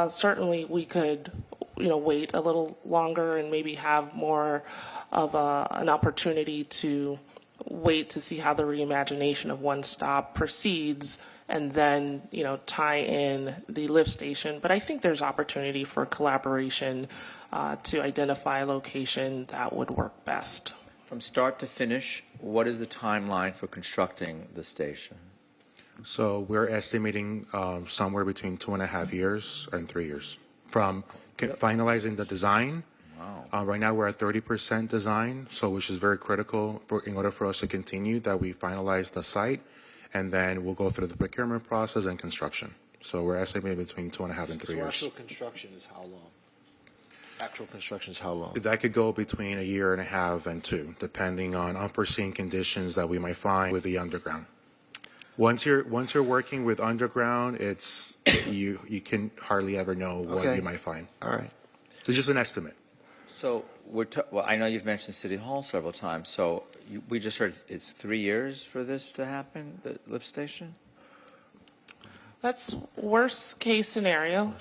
S3: certainly we could wait a little longer and maybe have more of an opportunity to wait to see how the reimagination of One Stop proceeds and then tie in the lift station. But I think there's opportunity for collaboration to identify a location that would work best.
S2: From start to finish, what is the timeline for constructing the station?
S14: So we're estimating somewhere between 2.5 years and 3 years from finalizing the design.
S2: Wow.
S14: Right now we're at 30% design, so which is very critical in order for us to continue that we finalize the site, and then we'll go through the procurement process and construction. So we're estimating between 2.5 and 3 years.
S1: Actual construction is how long? Actual construction is how long?
S14: That could go between a year and a half and 2, depending on unforeseen conditions that we might find with the underground. Once you're working with underground, it's you can hardly ever know what
S1: Okay.
S14: you might find.
S1: All right.
S14: So it's just an estimate.
S2: So well, I know you've mentioned City Hall several times. So we just heard it's 3 years for this to happen, the lift station?
S3: That's worst case scenario.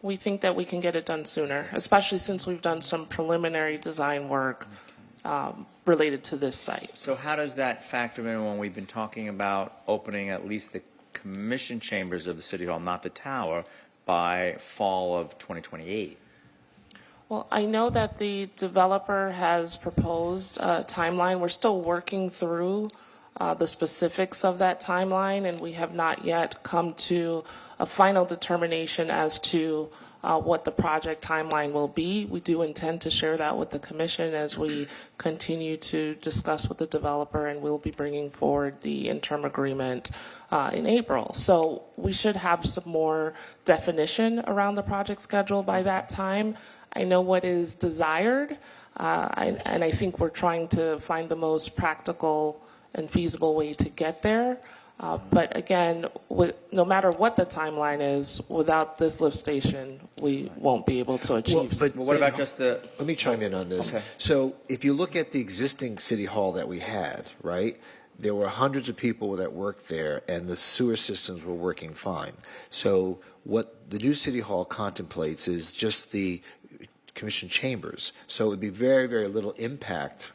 S3: We think that we can get it done sooner, especially since we've done some preliminary design work related to this site.
S2: So how does that factor in when we've been talking about opening at least the commission chambers of the City Hall, not the tower, by fall of 2028?
S3: Well, I know that the developer has proposed a timeline. We're still working through the specifics of that timeline, and we have not yet come to a final determination as to what the project timeline will be. We do intend to share that with the commission as we continue to discuss with the developer, and we'll be bringing forward the interim agreement in April. So we should have some more definition around the project schedule by that time. I know what is desired, and I think we're trying to find the most practical and feasible way to get there. But again, no matter what the timeline is, without this lift station, we won't be able to achieve.
S1: But
S2: What about just the?
S1: Let me chime in on this.
S2: Okay.
S1: So if you look at the existing city hall that we had, right, there were hundreds of people that worked there, and the sewer systems were working fine. So what the new city hall contemplates is just the commission chambers. So it would be very, very little impact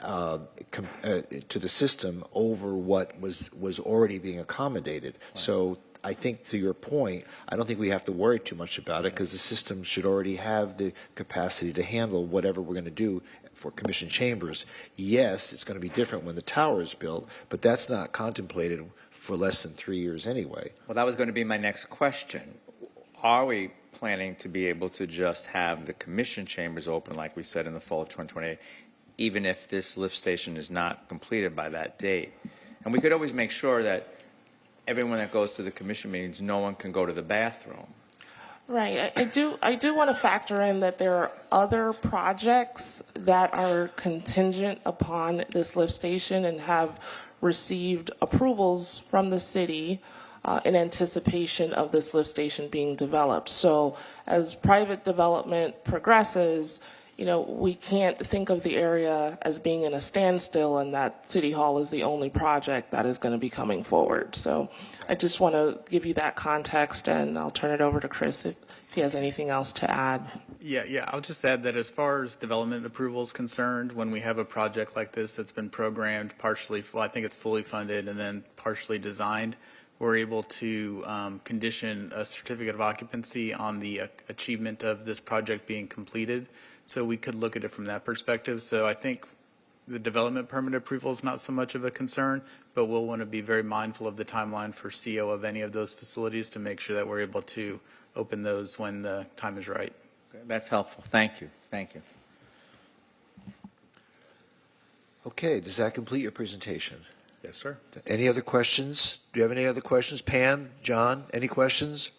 S1: to the system over what was already being accommodated. Right. So I think to your point, I don't think we have to worry too much about it because the system should already have the capacity to handle whatever we're going to do for commission chambers. Yes, it's going to be different when the tower is built, but that's not contemplated for less than 3 years anyway.
S2: Well, that was going to be my next question. Are we planning to be able to just have the commission chambers open, like we said, in the fall of 2028, even if this lift station is not completed by that date? And we could always make sure that everyone that goes to the commission meetings, no one can go to the bathroom.
S3: Right. I do want to factor in that there are other projects that are contingent upon this lift station and have received approvals from the city in anticipation of this lift station being developed. So as private development progresses, we can't think of the area as being in a standstill and that City Hall is the only project that is going to be coming forward. So I just want to give you that context, and I'll turn it over to Chris if he has anything else to add.
S15: Yeah. I'll just add that as far as development approval is concerned, when we have a project like this that's been programmed partially, I think it's fully funded and then partially designed, we're able to condition a certificate of occupancy on the achievement of this project being completed. So we could look at it from that perspective. So I think the development permit approval is not so much of a concern, but we'll want to be very mindful of the timeline for CO of any of those facilities to make sure that we're able to open those when the time is right.
S2: Okay, that's helpful. Thank you. Thank you.
S1: Okay, does that complete your presentation?
S14: Yes, sir.
S1: Any other questions? Do you have any other questions? Pam, John, any questions?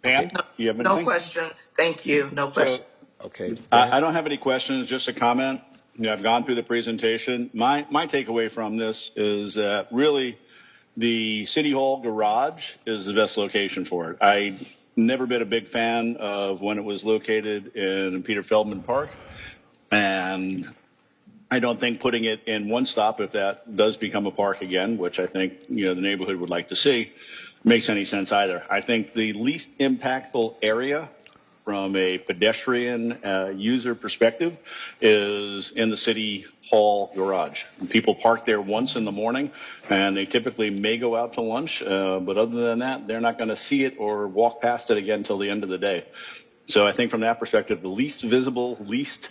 S5: Pam, you have anything?
S6: No questions. Thank you. No questions.
S1: Okay.
S5: I don't have any questions, just a comment. I've gone through the presentation. My takeaway from this is that really the City Hall garage is the best location for it. I never been a big fan of when it was located in Peter Feldman Park, and I don't think putting it in one stop, if that does become a park again, which I think the neighborhood would like to see, makes any sense either. I think the least impactful area from a pedestrian user perspective is in the City Hall garage. People park there once in the morning, and they typically may go out to lunch, but other than that, they're not going to see it or walk past it again until the end of the day. So I think from that perspective, the least visible, least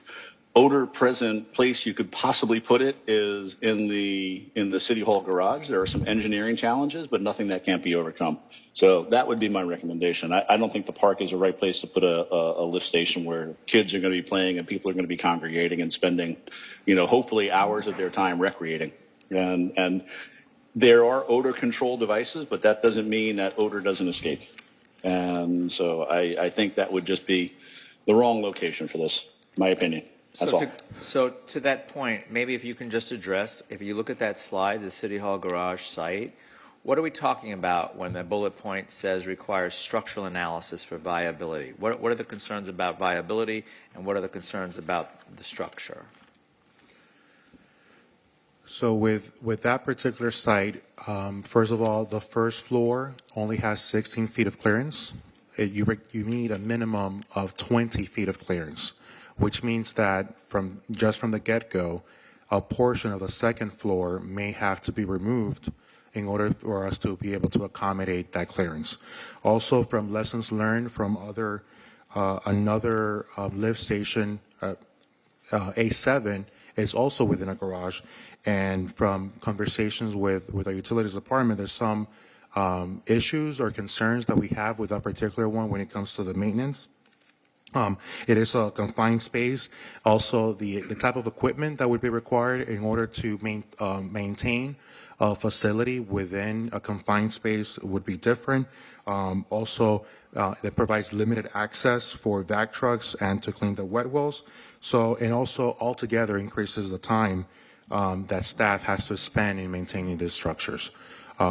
S5: odor present place you could possibly put it is in the City Hall garage. There are some engineering challenges, but nothing that can't be overcome. So that would be my recommendation. I don't think the park is the right place to put a lift station where kids are going to be playing and people are going to be congregating and spending, hopefully hours of their time recreating. And there are odor control devices, but that doesn't mean that odor doesn't escape. And so I think that would just be the wrong location for this, in my opinion. That's all.
S2: So to that point, maybe if you can just address, if you look at that slide, the City Hall garage site, what are we talking about when the bullet point says requires structural analysis for viability? What are the concerns about viability, and what are the concerns about the structure?
S14: So with that particular site, first of all, the first floor only has 16 feet of clearance. You need a minimum of 20 feet of clearance, which means that from the get-go, a portion of the second floor may have to be removed in order for us to be able to accommodate that clearance. Also, from lessons learned from another lift station, A7 is also within a garage, and from conversations with our utilities department, there's some issues or concerns that we have with that particular one when it comes to the maintenance. It is a confined space. Also, the type of equipment that would be required in order to maintain a facility within a confined space would be different. Also, it provides limited access for vac trucks and to clean the wet wells. So, and also altogether increases the time that staff has to spend in maintaining these structures.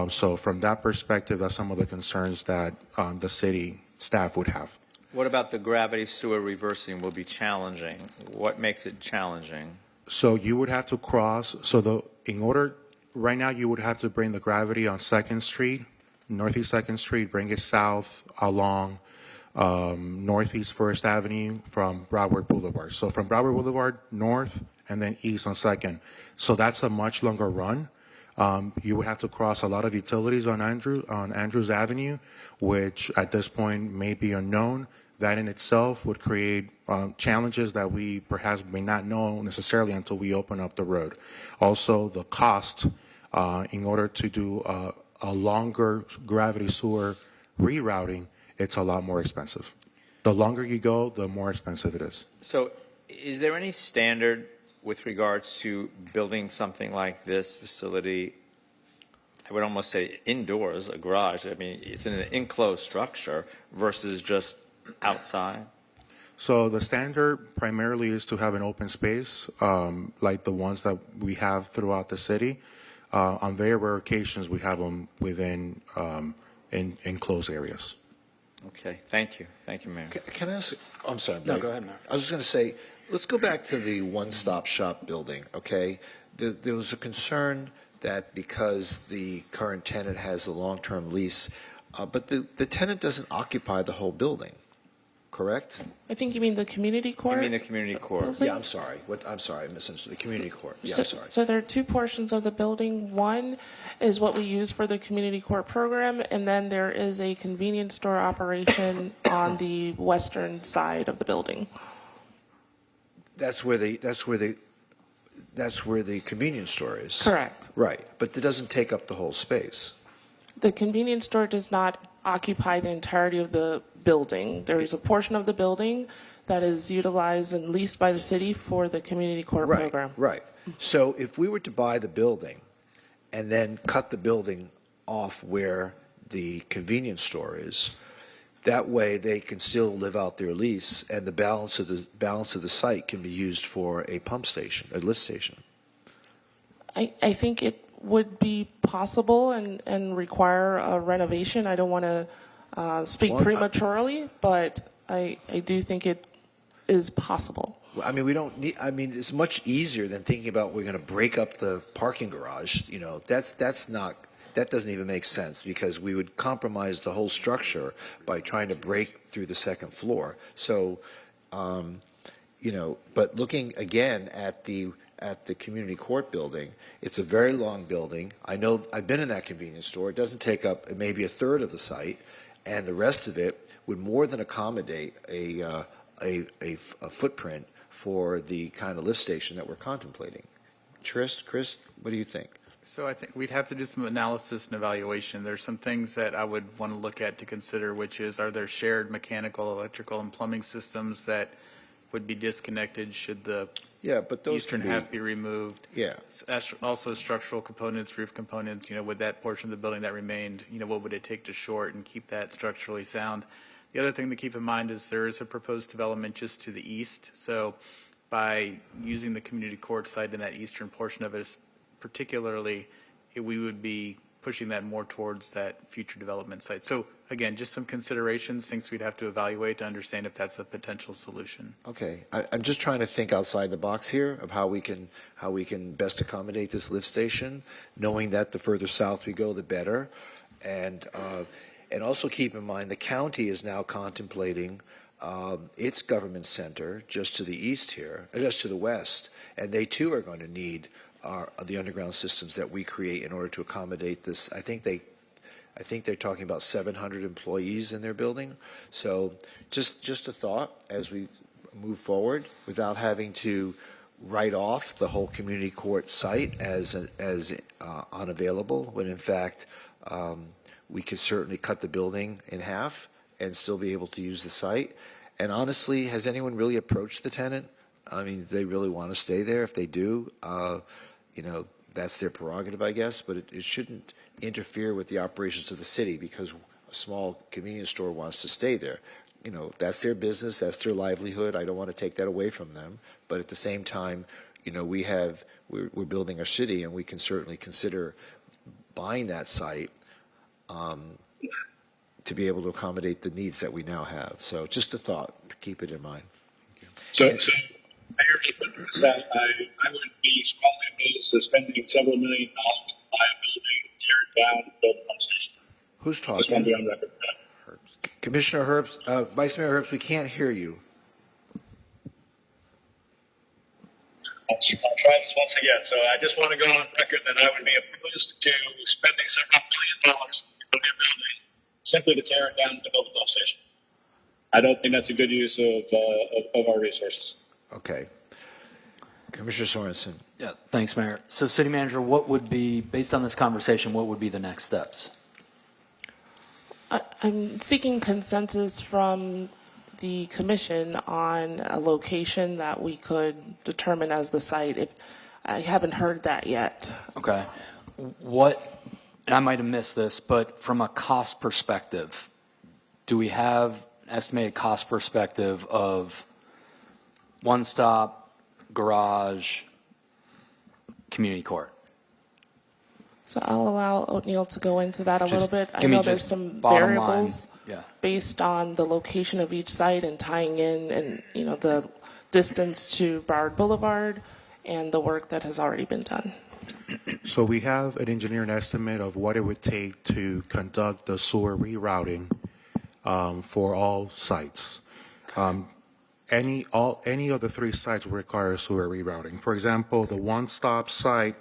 S14: So from that perspective, that's some of the concerns that the city staff would have.
S2: What about the gravity sewer reversing will be challenging? What makes it challenging?
S14: So you would have to cross, right now you would have to bring the gravity on 2nd Street, Northeast 2nd Street, bring it south along Northeast 1st Avenue from Broward Boulevard. So from Broward Boulevard, north, and then east on 2nd. So that's a much longer run. You would have to cross a lot of utilities on Andrews Avenue, which at this point may be unknown. That in itself would create challenges that we perhaps may not know necessarily until we open up the road. Also, the cost in order to do a longer gravity sewer rerouting, it's a lot more expensive. The longer you go, the more expensive it is.
S2: So is there any standard with regards to building something like this facility? I would almost say indoors, a garage. I mean, it's in an enclosed structure versus just outside.
S14: So the standard primarily is to have an open space, like the ones that we have throughout the city. On very rare occasions, we have them within enclosed areas.
S2: Okay, thank you. Thank you, Mayor.
S1: Can I ask? I'm sorry.
S9: No, go ahead, Mayor.
S1: I was just going to say, let's go back to the one-stop shop building, okay? There was a concern that because the current tenant has a long-term lease, but the tenant doesn't occupy the whole building, correct?
S3: I think you mean the community court?
S2: I mean the community court.
S1: Yeah, I'm sorry. I'm sorry, I misunderstood. The community court. Yeah,
S3: So,
S1: I'm sorry.
S3: so there are two portions of the building. One is what we use for the community court program, and then there is a convenience store operation on the western side of the building.
S1: That's where the convenience store is.
S3: Correct.
S1: Right, but it doesn't take up the whole space.
S3: The convenience store does not occupy the entirety of the building. There is a portion of the building that is utilized and leased by the city for the community court program.
S1: Right. So if we were to buy the building and then cut the building off where the convenience store is, that way they can still live out their lease, and the balance of the site can be used for a pump station, a lift station.
S3: I think it would be possible and require a renovation. I don't want to speak prematurely, but I do think it is possible.
S1: I mean, we don't need. I mean, it's much easier than thinking about we're going to break up the parking garage. You know, that's not. That doesn't even make sense because we would compromise the whole structure by trying to break through the second floor. So, you know, but looking again at the community court building, it's a very long building. I know I've been in that convenience store. It doesn't take up maybe a third of the site, and the rest of it would more than accommodate a footprint for the kind of lift station that we're contemplating. Chris, what do you think?
S15: So I think we'd have to do some analysis and evaluation. There's some things that I would want to look at to consider, which is, are there shared mechanical, electrical, and plumbing systems that would be disconnected should the eastern half be removed?
S1: Yeah.
S15: Also structural components, roof components, you know, with that portion of the building that remained, you know, what would it take to short and keep that structurally sound? The other thing to keep in mind is there is a proposed development just to the east. So by using the community court site in that eastern portion of it, particularly, we would be pushing that more towards that future development site. So again, just some considerations, things we'd have to evaluate to understand if that's a potential solution.
S1: Okay, I'm just trying to think outside the box here of how we can best accommodate this lift station, knowing that the further south we go, the better, and also keep in mind the county is now contemplating its government center just to the east here, just to the west, and they too are going to need the underground systems that we create in order to accommodate this. I think they're talking about 700 employees in their building. So just a thought as we move forward without having to write off the whole community court site as unavailable, when in fact we could certainly cut the building in half and still be able to use the site. And honestly, has anyone really approached the tenant? I mean, do they really want to stay there? If they do, that's their prerogative, I guess, but it shouldn't interfere with the operations of the city because a small convenience store wants to stay there. That's their business, that's their livelihood. I don't want to take that away from them, but at the same time, we're building our city, and we can certainly consider buying that site to be able to accommodate the needs that we now have. So just a thought, keep it in mind.
S16: So Mayor, to put this out, I would be strongly opposed to spending several $1 million to buy a building, tear it down, and build a pump station.
S1: Who's talking?
S16: Just want to be on record.
S1: Commissioner Herbst, Vice Mayor Herbst, we can't hear you.
S16: I'll try this once again. So I just want to go on record that I would be opposed to spending several $1 million to build a building simply to tear it down and build a pump station. I don't think that's a good use of our resources.
S1: Okay. Commissioner Sorensen.
S9: Yeah, thanks, Mayor. So, City Manager, what would be, based on this conversation, what would be the next steps?
S3: I'm seeking consensus from the commission on a location that we could determine as the site. I haven't heard that yet.
S9: Okay. And I might have missed this, but from a cost perspective, do we have an estimated cost perspective of one-stop, garage, community court?
S3: So I'll allow O'Neill to go into that a little bit. I
S9: give me
S3: know there's
S9: just
S3: some
S9: bottom
S3: variables
S9: line. Yeah.
S3: based on the location of each site and tying in and, the distance to Broward Boulevard and the work that has already been done.
S14: So we have an engineering estimate of what it would take to conduct the sewer rerouting for all sites. Any of the three sites will require sewer rerouting. For example, the one-stop site,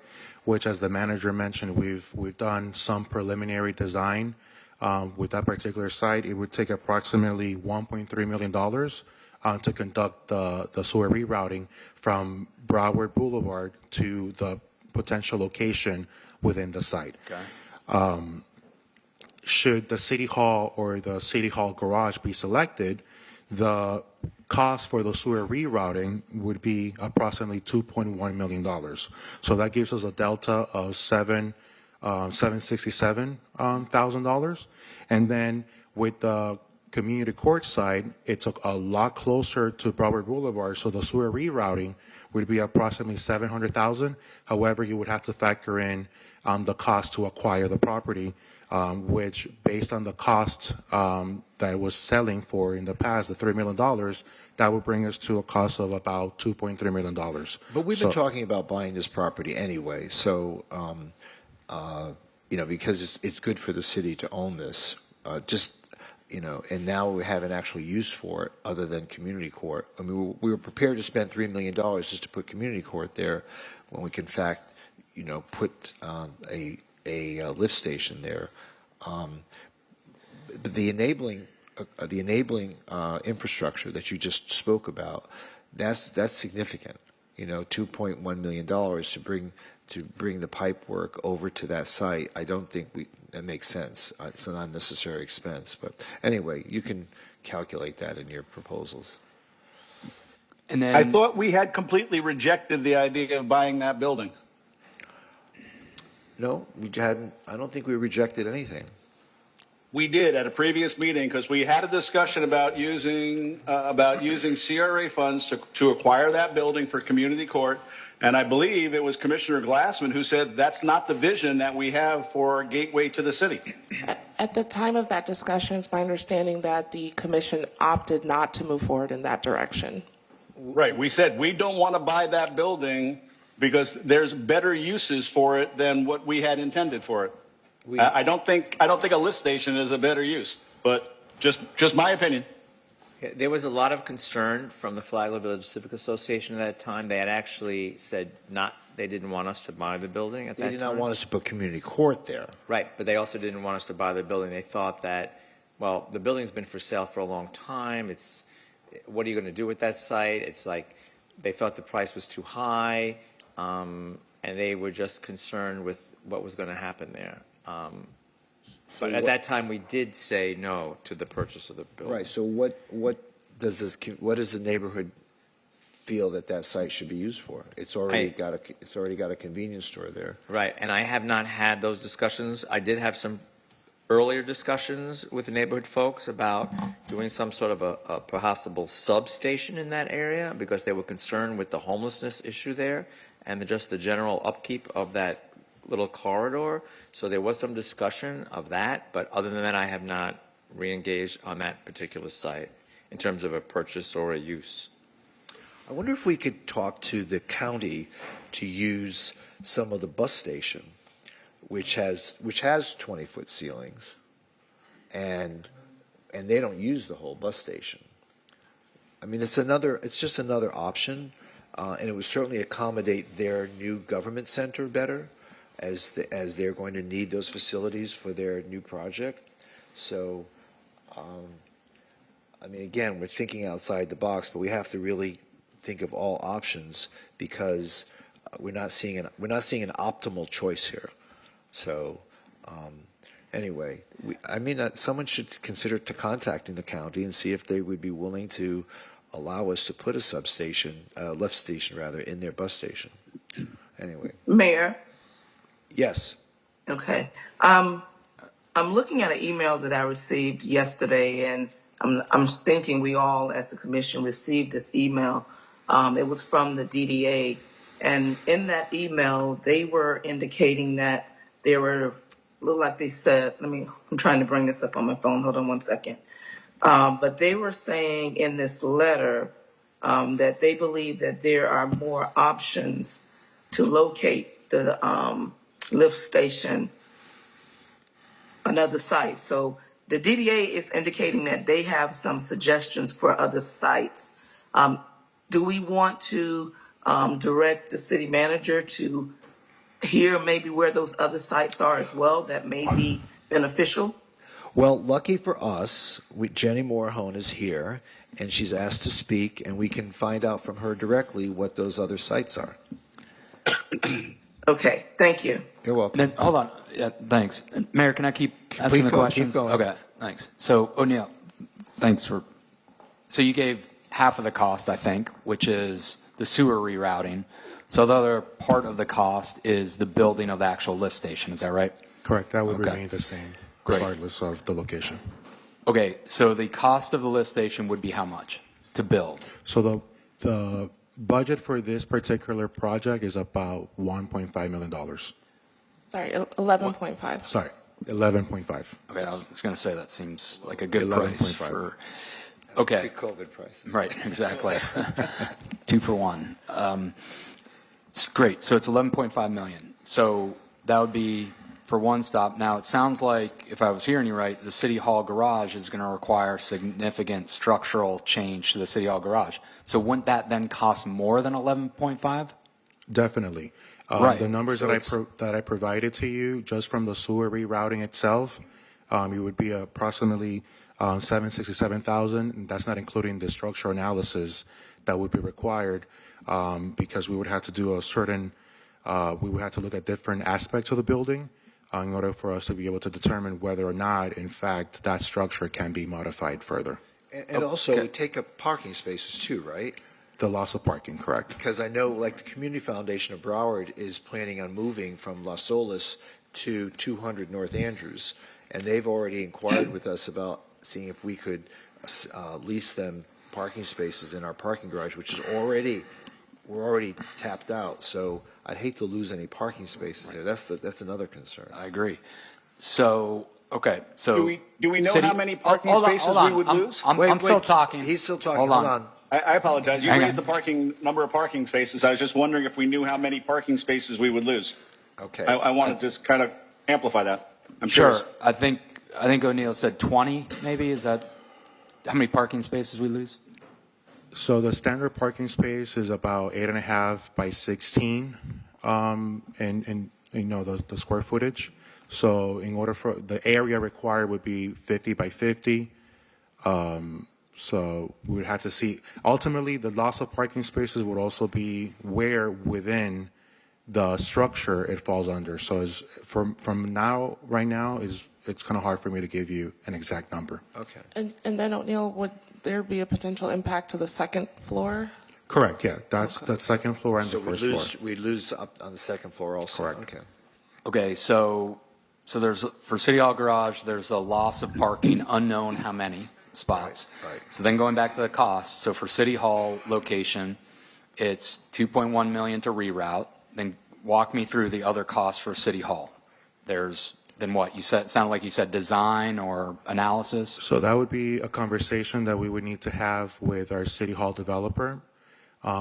S14: which, as the manager mentioned, we've done some preliminary design with that particular site. It would take approximately $1.3 million to conduct the sewer rerouting from Broward Boulevard to the potential location within the site.
S9: Okay.
S14: Should the City Hall or the City Hall garage be selected, the cost for the sewer rerouting would be approximately $2.1 million. So that gives us a delta of $767,000. And then with the community court side, it's a lot closer to Broward Boulevard, so the sewer rerouting would be approximately $700,000. However, you would have to factor in the cost to acquire the property, which, based on the cost that it was selling for in the past, the $3 million, that would bring us to a cost of about $2.3 million.
S1: But we've been talking about buying this property anyway, so because it's good for the city to own this. And now we have an actual use for it other than community court. I mean, we were prepared to spend $3 million just to put community court there, when we can, in fact, put a lift station there. But the enabling infrastructure that you just spoke about, that's significant. $2.1 million to bring the pipe work over to that site. I don't think that makes sense. It's an unnecessary expense. But anyway, you can calculate that in your proposals.
S9: And then
S5: I thought we had completely rejected the idea of buying that building.
S1: No, we hadn't. I don't think we rejected anything.
S5: We did at a previous meeting because we had a discussion about using CRA funds to acquire that building for community court. And I believe it was Commissioner Glassman who said that's not the vision that we have for Gateway to the city.
S3: At the time of that discussion, it's my understanding that the commission opted not to move forward in that direction.
S5: Right. We said we don't want to buy that building because there's better uses for it than what we had intended for it. I don't think a lift station is a better use, but just my opinion.
S17: There was a lot of concern from the Flagler Village Civic Association at that time. They had actually said they didn't want us to buy the building at that time.
S1: They did not want us to put community court there.
S17: Right, but they also didn't want us to buy the building. They thought that, well, the building's been for sale for a long time. What are you going to do with that site? It's like they thought the price was too high, and they were just concerned with what was going to happen there. But at that time, we did say no to the purchase of the building.
S1: Right. So what does the neighborhood feel that site should be used for? It's already got a convenience store there.
S17: Right, and I have not had those discussions. I did have some earlier discussions with the neighborhood folks about doing some sort of a possible substation in that area because they were concerned with the homelessness issue there and just the general upkeep of that little corridor. So there was some discussion of that, but other than that, I have not re-engaged on that particular site in terms of a purchase or a use.
S1: I wonder if we could talk to the county to use some of the bus station, which has 20-foot ceilings, and they don't use the whole bus station. I mean, it's just another option, and it would certainly accommodate their new government center better, as they're going to need those facilities for their new project. So, I mean, again, we're thinking outside the box, but we have to really think of all options because we're not seeing an optimal choice here. So, anyway, someone should consider contacting the county and see if they would be willing to allow us to put a substation, lift station rather, in their bus station. Anyway,
S6: Mayor.
S1: Yes.
S6: Okay. I'm looking at an email that I received yesterday, and I'm thinking we all, as the commission, received this email. It was from the DDA, and in that email, they were indicating that there were, look like they said, I'm trying to bring this up on my phone. Hold on one second. But they were saying in this letter that they believe that there are more options to locate the lift station, another site. So the DDA is indicating that they have some suggestions for other sites. Do we want to direct the city manager to hear maybe where those other sites are as well that may be beneficial?
S1: Well, lucky for us, Jenny Morhone is here, and she's asked to speak, and we can find out from her directly what those other sites are.
S6: Okay, thank you.
S1: You're welcome.
S9: Then, hold on. Yeah, thanks. Mayor, can I keep asking the questions?
S1: Keep going.
S9: Okay, thanks. So, O'Neill, so you gave half of the cost, I think, which is the sewer rerouting. So the other part of the cost is the building of the actual lift station. Is that right?
S14: Correct. That would remain the same,
S9: Great.
S14: regardless of the location.
S9: Okay, so the cost of the lift station would be how much to build?
S14: So the budget for this particular project is about $1.5 million.
S3: Sorry, 11.5.
S14: Sorry, 11.5.
S9: Okay, I was going to say that seems like a good price for. Okay.
S1: COVID prices.
S9: Right, exactly. 2 for 1. It's great. So it's 11.5 million. So that would be for one stop. Now it sounds like, if I was hearing you right, the City Hall garage is going to require significant structural change to the City Hall garage. So wouldn't that then cost more than 11.5?
S14: Definitely.
S9: Right.
S14: The numbers
S9: So
S14: that I provided to you, just from the sewer rerouting itself, it would be approximately $767,000, and that's not including the structural analysis that would be required, because we would have to do we would have to look at different aspects of the building in order for us to be able to determine whether or not, in fact, that structure can be modified further.
S1: And also take up parking spaces too, right?
S14: The loss of parking, correct.
S1: Because I know, like, the Community Foundation of Broward is planning on moving from Las Olas to 200 North Andrews. and they've already inquired with us about seeing if we could lease them parking spaces in our parking garage, which is we're already tapped out. So I'd hate to lose any parking spaces there. That's another concern.
S9: I agree. So, okay, so.
S16: Do we know
S9: city-
S16: how many parking
S9: hold on,
S16: spaces
S9: hold on.
S16: we would lose?
S9: I'm still talking.
S1: He's still talking.
S9: Hold on.
S16: I apologize. You
S9: Hang
S16: raised
S9: on.
S16: the number of parking spaces. I was just wondering if we knew how many parking spaces we would lose.
S1: Okay.
S16: I want to just kind of amplify that. I'm
S9: Sure.
S16: curious.
S9: I think O'Neill said 20, maybe. Is that how many parking spaces we lose?
S14: So the standard parking space is about 8.5 by 16, and you know the square footage. So in order for the area required would be 50 by 50. So we would have to see. Ultimately, the loss of parking spaces would also be where within the structure it falls under. So right now, it's kind of hard for me to give you an exact number.
S1: Okay.
S3: And then O'Neill, would there be a potential impact to the second floor?
S14: Correct. Yeah, that's the second floor and
S1: So
S14: the first floor.
S1: we lose up on the second floor also.
S14: Correct.
S1: Okay.
S9: Okay, so there's, for City Hall garage, there's a loss of parking, unknown how many spots.
S1: Right.
S9: So then going back to the cost, so for City Hall location, it's 2.1 million to reroute. Then walk me through the other costs for City Hall. Then what? You said, it sounded like you said design or analysis?
S14: So that would be a conversation that we would need to have with our City Hall developer.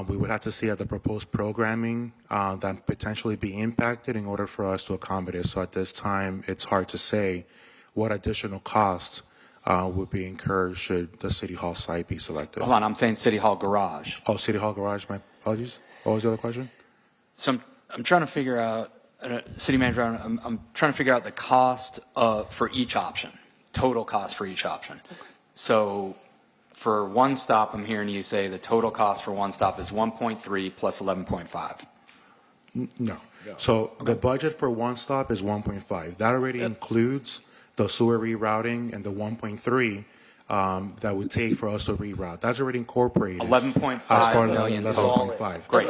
S14: We would have to see at the proposed programming that potentially be impacted in order for us to accommodate. So at this time, it's hard to say what additional costs would be incurred should the City Hall site be selected.
S9: Hold on, I'm saying City Hall garage.
S14: Oh, City Hall garage, my apologies. What was the other question?
S9: So I'm trying to figure out, City Manager, I'm trying to figure out the cost for each option, total cost for each option. So for one stop, I'm hearing you say the total cost for one stop is 1.3 plus 11.5.
S14: No. So the budget for one stop is 1.5. That already includes the sewer rerouting and the 1.3 that would take for us to reroute. That's already incorporated.
S9: 11.5 million total.
S14: 11.5.
S9: Great.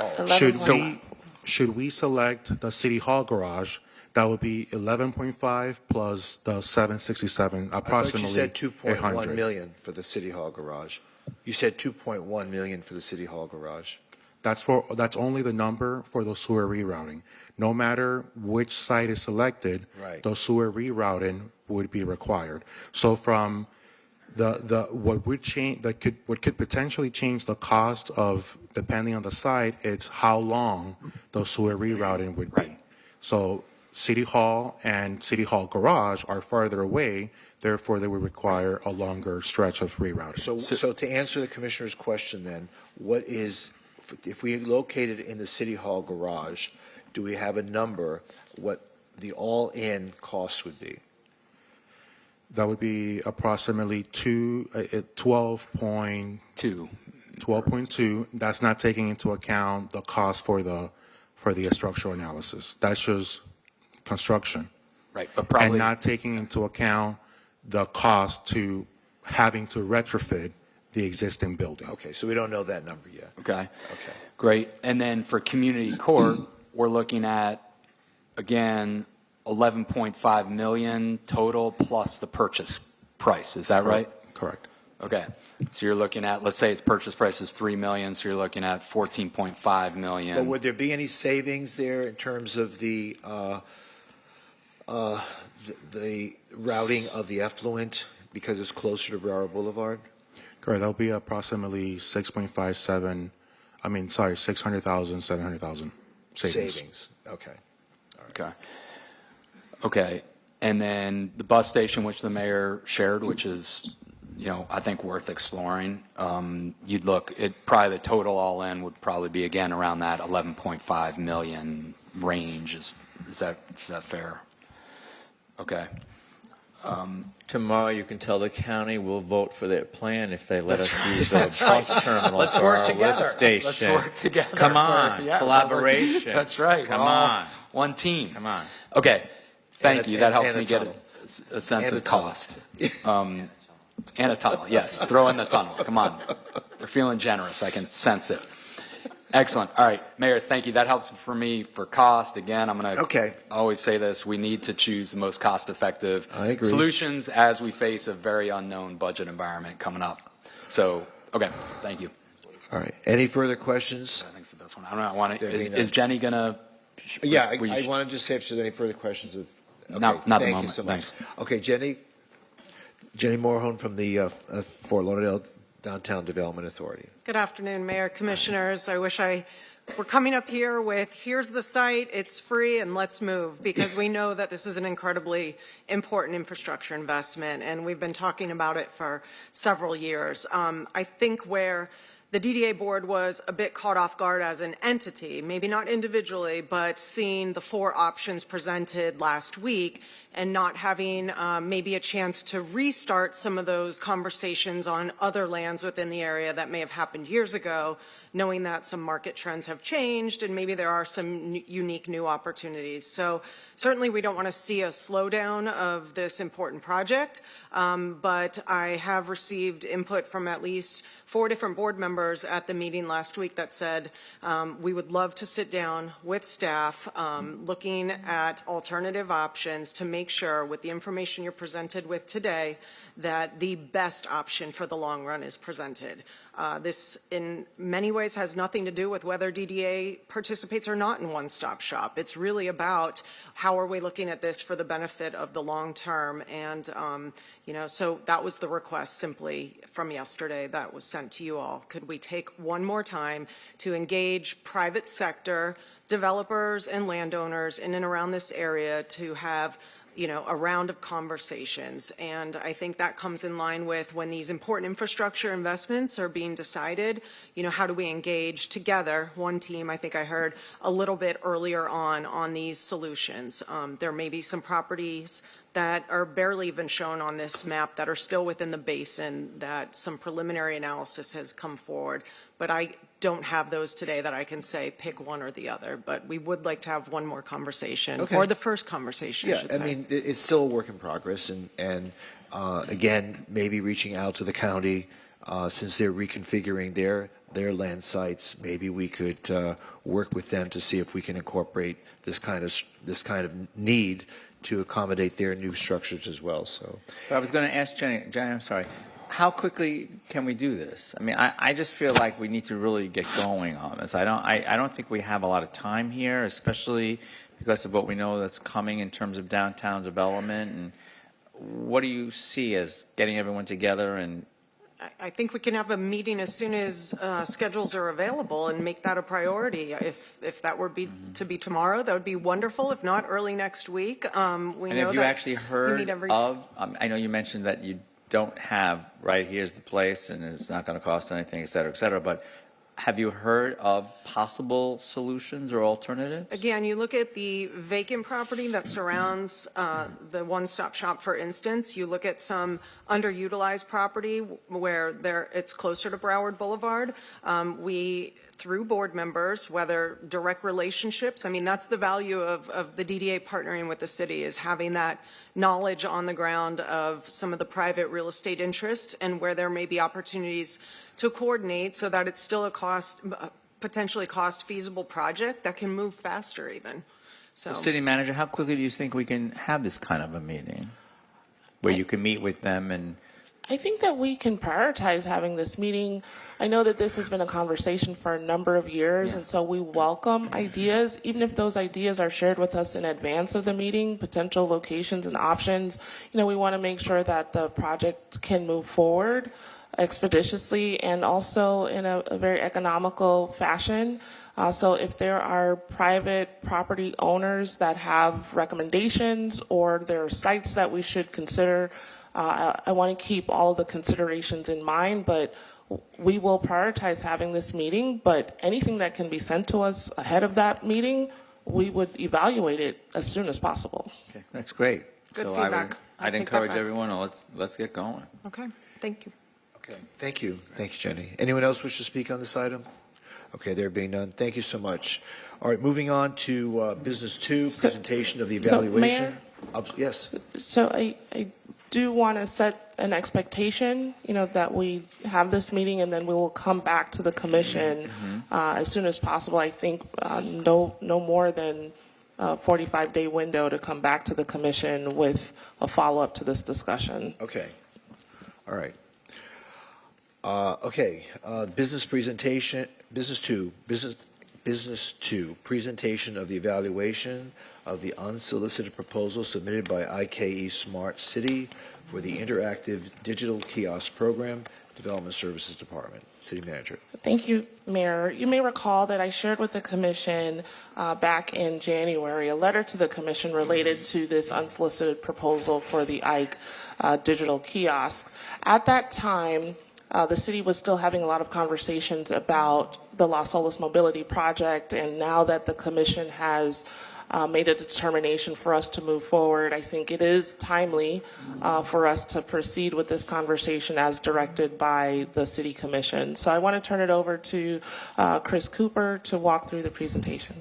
S14: Should we select the City Hall garage, that would be 11.5 plus the 767, approximately
S1: I thought you said 2.1
S14: 800.
S1: million for the City Hall garage. You said 2.1 million for the City Hall garage.
S14: That's only the number for the sewer rerouting. No matter which site is selected,
S1: Right.
S14: the sewer rerouting would be required. So from what could potentially change the cost of, depending on the site, it's how long the sewer rerouting would be. So City Hall and City Hall garage are farther away, therefore they would require a longer stretch of rerouting.
S1: So to answer the Commissioner's question then, what is, if we located it in the City Hall garage, do we have a number what the all-in cost would be?
S14: That would be approximately 12.2. 12.2. That's not taking into account the cost for the structural analysis. That's just construction.
S9: Right, but probably.
S14: And not taking into account the cost to having to retrofit the existing building.
S1: Okay, so we don't know that number yet.
S9: Okay. Great. And then for community court, we're looking at, again, 11.5 million total plus the purchase price. Is that right?
S14: Correct.
S9: Okay. So you're looking at, let's say its purchase price is 3 million, so you're looking at 14.5 million.
S1: But would there be any savings there in terms of the routing of the effluent because it's closer to Broward Boulevard?
S14: Correct. That'll be approximately 600,000, 700,000 savings.
S1: Okay.
S14: Okay.
S9: Okay. And then the bus station, which the mayor shared, which is, I think worth exploring. You'd look, probably the total all in would probably be again around that 11.5 million range. Is that fair? Okay.
S17: Tomorrow you can tell the county we'll vote for their plan if they let us use the
S9: That's
S17: bus
S9: right.
S17: terminal
S9: Let's
S17: for
S9: work
S17: our
S9: together.
S17: lift station.
S9: Let's work together.
S17: Come on,
S9: Yeah,
S17: collaboration.
S9: That's right.
S17: Come
S9: We're all
S17: on.
S9: one team.
S17: Come on.
S9: Okay. Thank you. That helps
S1: and a
S9: me get
S1: tunnel.
S9: a sense
S1: And
S9: of
S1: a tunnel.
S9: cost. And a tunnel. Yes. Throw in the tunnel. Come on. They're feeling generous. I can sense it. Excellent. All right, Mayor, thank you. That helps for me for cost. Again, I'm going to
S1: Okay.
S9: always say this. We need to choose the most cost-effective
S1: I agree.
S9: solutions as we face a very unknown budget environment coming up. So, okay, thank you.
S1: All right. Any further questions?
S9: I think it's the best one. I don't know. I want to,
S1: There being
S9: is Jenny going to?
S1: Yeah, I want to just say if there's any further questions of. Okay,
S9: Not the
S1: thank you
S9: moment.
S1: so much.
S9: Thanks.
S1: Okay, Jenny Morhone from the Fort Lauderdale Downtown Development Authority.
S18: Good afternoon, Mayor, Commissioners. I wish I were coming up here with, here's the site, it's free, and let's move, because we know that this is an incredibly important infrastructure investment, and we've been talking about it for several years. I think where the DDA board was a bit caught off guard as an entity, maybe not individually, but seeing the 4 options presented last week and not having maybe a chance to restart some of those conversations on other lands within the area that may have happened years ago, knowing that some market trends have changed and maybe there are some unique new opportunities. So certainly we don't want to see a slowdown of this important project, but I have received input from at least 4 different board members at the meeting last week that said we would love to sit down with staff looking at alternative options to make sure with the information you're presented with today that the best option for the long run is presented. This in many ways has nothing to do with whether DDA participates or not in one-stop shop. It's really about how are we looking at this for the benefit of the long term. And, so that was the request simply from yesterday that was sent to you all. Could we take one more time to engage private sector developers and landowners in and around this area to have a round of conversations. And I think that comes in line with when these important infrastructure investments are being decided, how do we engage together, one team, I think I heard a little bit earlier on these solutions. There may be some properties that are barely even shown on this map that are still within the basin that some preliminary analysis has come forward. But I don't have those today that I can say pick one or the other. But we would like to have one more conversation,
S1: Okay.
S18: or the first conversation, I should say.
S1: mean, it's still a work in progress. And again, maybe reaching out to the county since they're reconfiguring their land sites. Maybe we could work with them to see if we can incorporate this kind of need to accommodate their new structures as well. So,
S2: But I was going to ask Jenny, I'm sorry, how quickly can we do this? I mean, I just feel like we need to really get going on this. I don't think we have a lot of time here, especially because of what we know that's coming in terms of downtown development. And what do you see as getting everyone together? And
S18: I think we can have a meeting as soon as schedules are available and make that a priority. If that were to be tomorrow, that would be wonderful. If not, early next week. We
S2: and
S18: know
S2: have you
S18: that
S2: actually heard
S18: meet every
S2: of, I know you mentioned that you don't have, right, here's the place and it's not going to cost anything, et cetera, but have you heard of possible solutions or alternatives?
S18: Again, you look at the vacant property that surrounds the one-stop shop, for instance. You look at some underutilized property where it's closer to Broward Boulevard. We, through board members, whether direct relationships, I mean, that's the value of the DDA partnering with the city, is having that knowledge on the ground of some of the private real estate interests and where there may be opportunities to coordinate so that it's still a potentially cost feasible project that can move faster even. So,
S2: City Manager, how quickly do you think we can have this kind of a meeting where you can meet with them? And
S3: I think that we can prioritize having this meeting. I know that this has been a conversation for a number of years, and so we welcome ideas, even if those ideas are shared with us in advance of the meeting, potential locations and options. We want to make sure that the project can move forward expeditiously and also in a very economical fashion. So if there are private property owners that have recommendations or there are sites that we should consider, I want to keep all of the considerations in mind, but we will prioritize having this meeting. But anything that can be sent to us ahead of that meeting, we would evaluate it as soon as possible.
S2: okay, that's great.
S18: Good
S2: so
S18: feedback. I'll
S2: I'd
S18: take
S2: encourage
S18: that back.
S2: everyone, let's get going.
S18: okay, thank you.
S1: okay, thank you, Jenny. Anyone else wish to speak on this item? Okay, there being none, thank you so much. All right, moving on to business 2, presentation of the evaluation.
S3: Mayor?
S1: Yes.
S3: So I do want to set an expectation, that we have this meeting and then we will come back to the commission as soon as possible. I think no more than a 45-day window to come back to the commission with a follow-up to this discussion.
S1: Okay. All right. Business two, presentation of the evaluation of the unsolicited proposal submitted by IKE Smart City for the Interactive Digital Kiosk Program, Development Services Department. City Manager.
S3: Thank you, Mayor. You may recall that I shared with the Commission back in January a letter to the Commission related to this unsolicited proposal for the IKE digital kiosk. At that time, the city was still having a lot of conversations about the Las Olas Mobility Project, and now that the Commission has made a determination for us to move forward, I think it is timely for us to proceed with this conversation as directed by the City Commission. So I want to turn it over to Chris Cooper to walk through the presentation.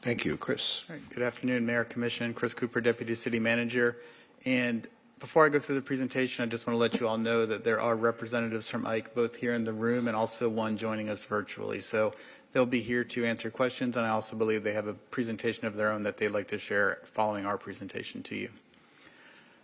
S1: Thank you, Chris.
S15: All right. Good afternoon, Mayor, Commission. Chris Cooper, Deputy City Manager. And before I go through the presentation, I just want to let you all know that there are representatives from IKE both here in the room and also one joining us virtually. So they'll be here to answer questions, and I also believe they have a presentation of their own that they'd like to share following our presentation to you.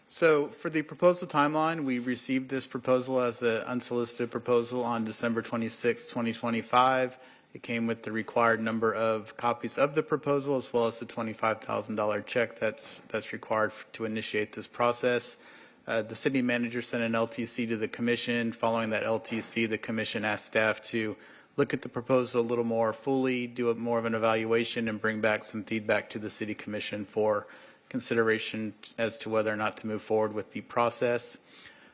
S15: So for the proposal timeline, we received this proposal as an unsolicited proposal on December 26, 2025. It came with the required number of copies of the proposal as well as the $25,000 check that's required to initiate this process. The city manager sent an LTC to the commission. Following that LTC, the commission asked staff to look at the proposal a little more fully, do more of an evaluation, and bring back some feedback to the city commission for consideration as to whether or not to move forward with the process.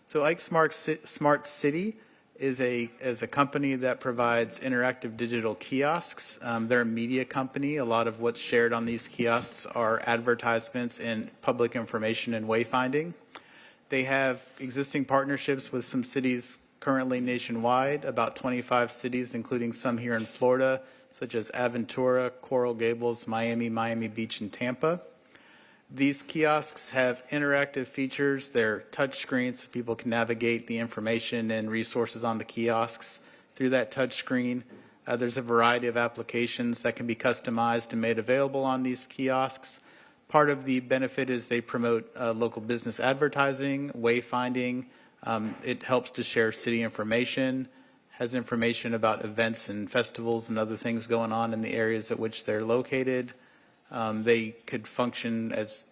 S15: So IKE Smart City is a company that provides interactive digital kiosks. They're a media company. A lot of what's shared on these kiosks are advertisements and public information and wayfinding. They have existing partnerships with some cities currently nationwide, about 25 cities, including some here in Florida, such as Aventura, Coral Gables, Miami, Miami Beach, and Tampa. These kiosks have interactive features. They're touch screens so people can navigate the information and resources on the kiosks through that touch screen. There's a variety of applications that can be customized and made available on these kiosks. Part of the benefit is they promote local business advertising, wayfinding. It helps to share city information, has information about events and festivals and other things going on in the areas at which they're located. They could function as,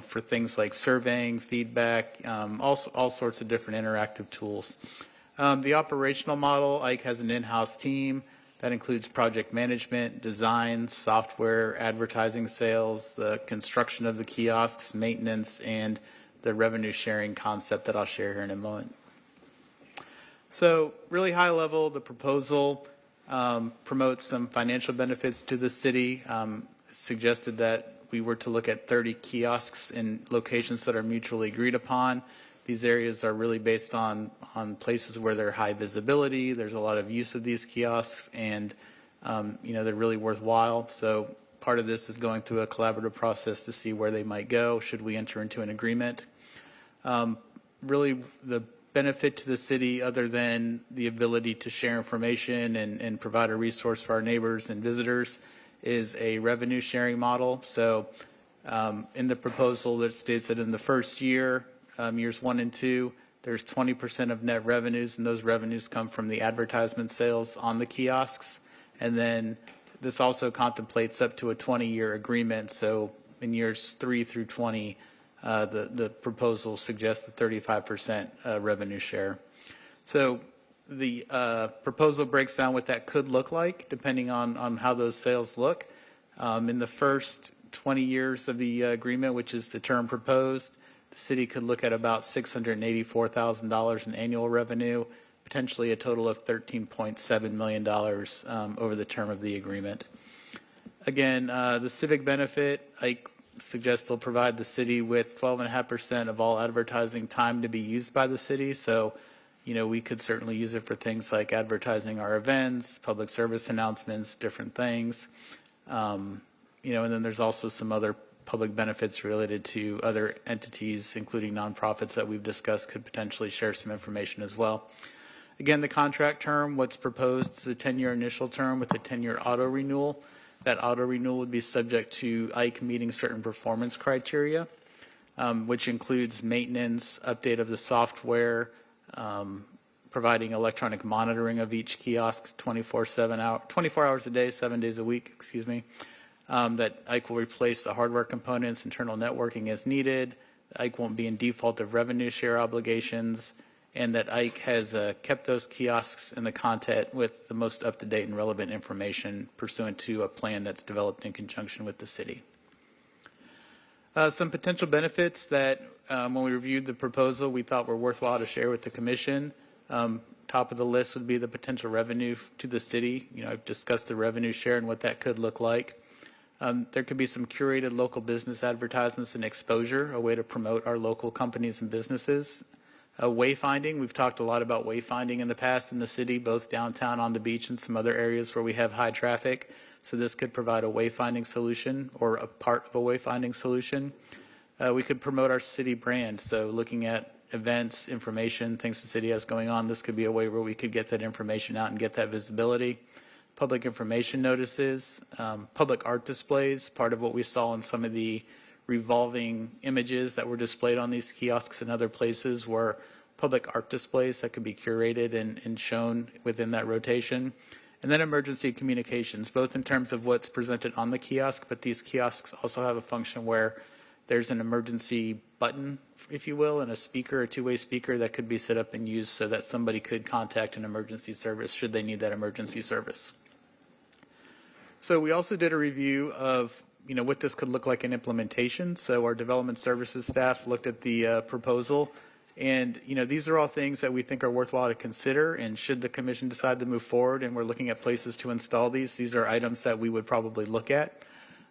S15: for things like surveying, feedback, all sorts of different interactive tools. The operational model, IKE has an in-house team that includes project management, design, software, advertising sales, the construction of the kiosks, maintenance, and the revenue sharing concept that I'll share here in a moment. So really high level, the proposal promotes some financial benefits to the city. Suggested that we were to look at 30 kiosks in locations that are mutually agreed upon. These areas are really based on places where they're high visibility. There's a lot of use of these kiosks, and they're really worthwhile. So part of this is going through a collaborative process to see where they might go should we enter into an agreement. Really, the benefit to the city, other than the ability to share information and provide a resource for our neighbors and visitors, is a revenue sharing model. So in the proposal, it states that in the first year, years 1 and 2, there's 20% of net revenues, and those revenues come from the advertisement sales on the kiosks. And then this also contemplates up to a 20-year agreement. So in years 3 through 20, the proposal suggests a 35% revenue share. So the proposal breaks down what that could look like depending on how those sales look. In the first 20 years of the agreement, which is the term proposed, the city could look at about $684,000 in annual revenue, potentially a total of $13.7 million over the term of the agreement. Again, the civic benefit, I suggest they'll provide the city with 12.5% of all advertising time to be used by the city. So, we could certainly use it for things like advertising our events, public service announcements, different things. And then there's also some other public benefits related to other entities, including nonprofits that we've discussed, could potentially share some information as well. Again, the contract term, what's proposed is a 10-year initial term with a 10-year auto renewal. That auto renewal would be subject to IKE meeting certain performance criteria, which includes maintenance, update of the software, providing electronic monitoring of each kiosk 24 hours a day, 7 days a week, excuse me. That IKE will replace the hardware components, internal networking as needed. IKE won't be in default of revenue share obligations, and that IKE has kept those kiosks and the content with the most up-to-date and relevant information pursuant to a plan that's developed in conjunction with the city. Some potential benefits that when we reviewed the proposal we thought were worthwhile to share with the Commission. Top of the list would be the potential revenue to the city. I've discussed the revenue share and what that could look like. There could be some curated local business advertisements and exposure, a way to promote our local companies and businesses. Wayfinding, we've talked a lot about wayfinding in the past in the city, both downtown, on the beach, and some other areas where we have high traffic. So this could provide a wayfinding solution or a part of a wayfinding solution. We could promote our city brand, so looking at events, information, things the city has going on, this could be a way where we could get that information out and get that visibility. Public information notices, public art displays, part of what we saw in some of the revolving images that were displayed on these kiosks and other places were public art displays that could be curated and shown within that rotation. And then emergency communications, both in terms of what's presented on the kiosk, but these kiosks also have a function where there's an emergency button, if you will, and a speaker, a two-way speaker that could be set up and used so that somebody could contact an emergency service should they need that emergency service. So we also did a review of what this could look like in implementation. So our development services staff looked at the proposal, and these are all things that we think are worthwhile to consider. And should the Commission decide to move forward, and we're looking at places to install these are items that we would probably look at.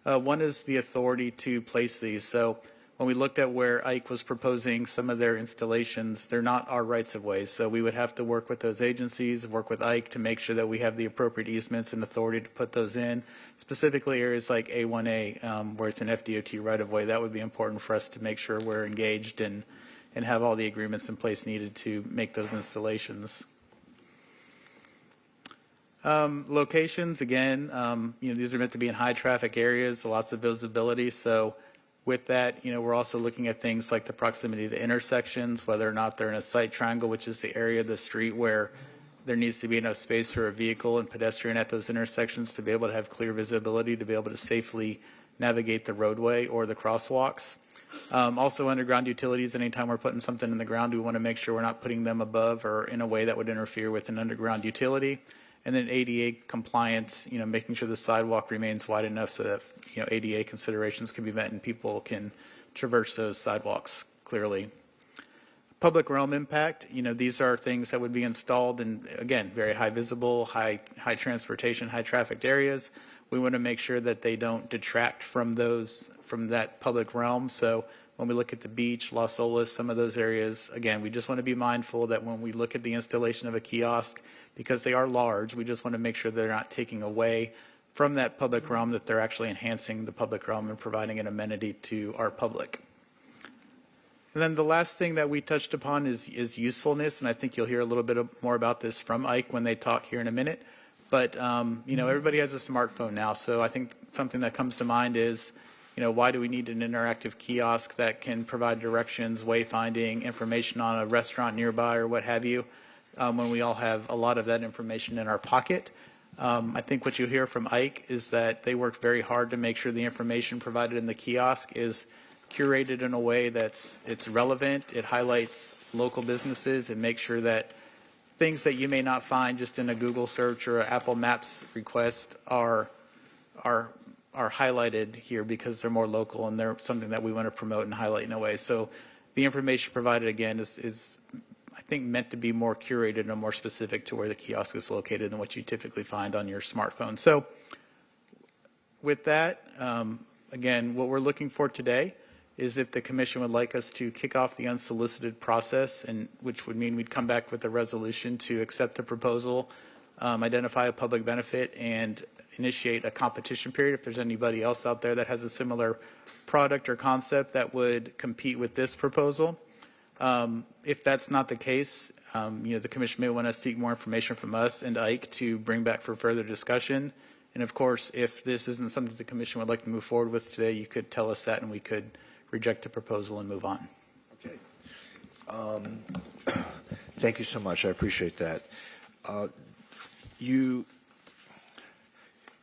S15: One is the authority to place these. So when we looked at where IKE was proposing some of their installations, they're not our rights of way. So we would have to work with those agencies, work with IKE to make sure that we have the appropriate easements and authority to put those in. Specifically areas like A1A, where it's an FDOT right of way, that would be important for us to make sure we're engaged and have all the agreements in place needed to make those installations. Locations, again, these are meant to be in high traffic areas, lots of visibility. So with that, we're also looking at things like the proximity to intersections, whether or not they're in a sight triangle, which is the area of the street where there needs to be enough space for a vehicle and pedestrian at those intersections to be able to have clear visibility, to be able to safely navigate the roadway or the crosswalks. Also underground utilities, anytime we're putting something in the ground, we want to make sure we're not putting them above or in a way that would interfere with an underground utility. And then ADA compliance, making sure the sidewalk remains wide enough so that, ADA considerations can be met and people can traverse those sidewalks clearly. Public realm impact, these are things that would be installed in, again, very high visible, high transportation, high trafficked areas. We want to make sure that they don't detract from that public realm. So when we look at the beach, Las Olas, some of those areas, again, we just want to be mindful that when we look at the installation of a kiosk, because they are large, we just want to make sure they're not taking away from that public realm, that they're actually enhancing the public realm and providing an amenity to our public. And then the last thing that we touched upon is usefulness, and I think you'll hear a little bit more about this from IKE when they talk here in a minute. But, everybody has a smartphone now, so I think something that comes to mind is, why do we need an interactive kiosk that can provide directions, wayfinding, information on a restaurant nearby or what have you, when we all have a lot of that information in our pocket? I think what you hear from IKE is that they worked very hard to make sure the information provided in the kiosk is curated in a way it's relevant, it highlights local businesses, and makes sure that things that you may not find just in a Google search or an Apple Maps request are highlighted here because they're more local and they're something that we want to promote and highlight in a way. So the information provided, again, is I think meant to be more curated and more specific to where the kiosk is located than what you typically find on your smartphone. So with that, again, what we're looking for today is if the Commission would like us to kick off the unsolicited process, and which would mean we'd come back with a resolution to accept the proposal identify a public benefit, and initiate a competition period if there's anybody else out there that has a similar product or concept that would compete with this proposal. If that's not the case, the commission may want to seek more information from us and Ike to bring back for further discussion. And of course, if this isn't something the commission would like to move forward with today, you could tell us that and we could reject the proposal and move on.
S1: Okay. Thank you so much. I appreciate that. You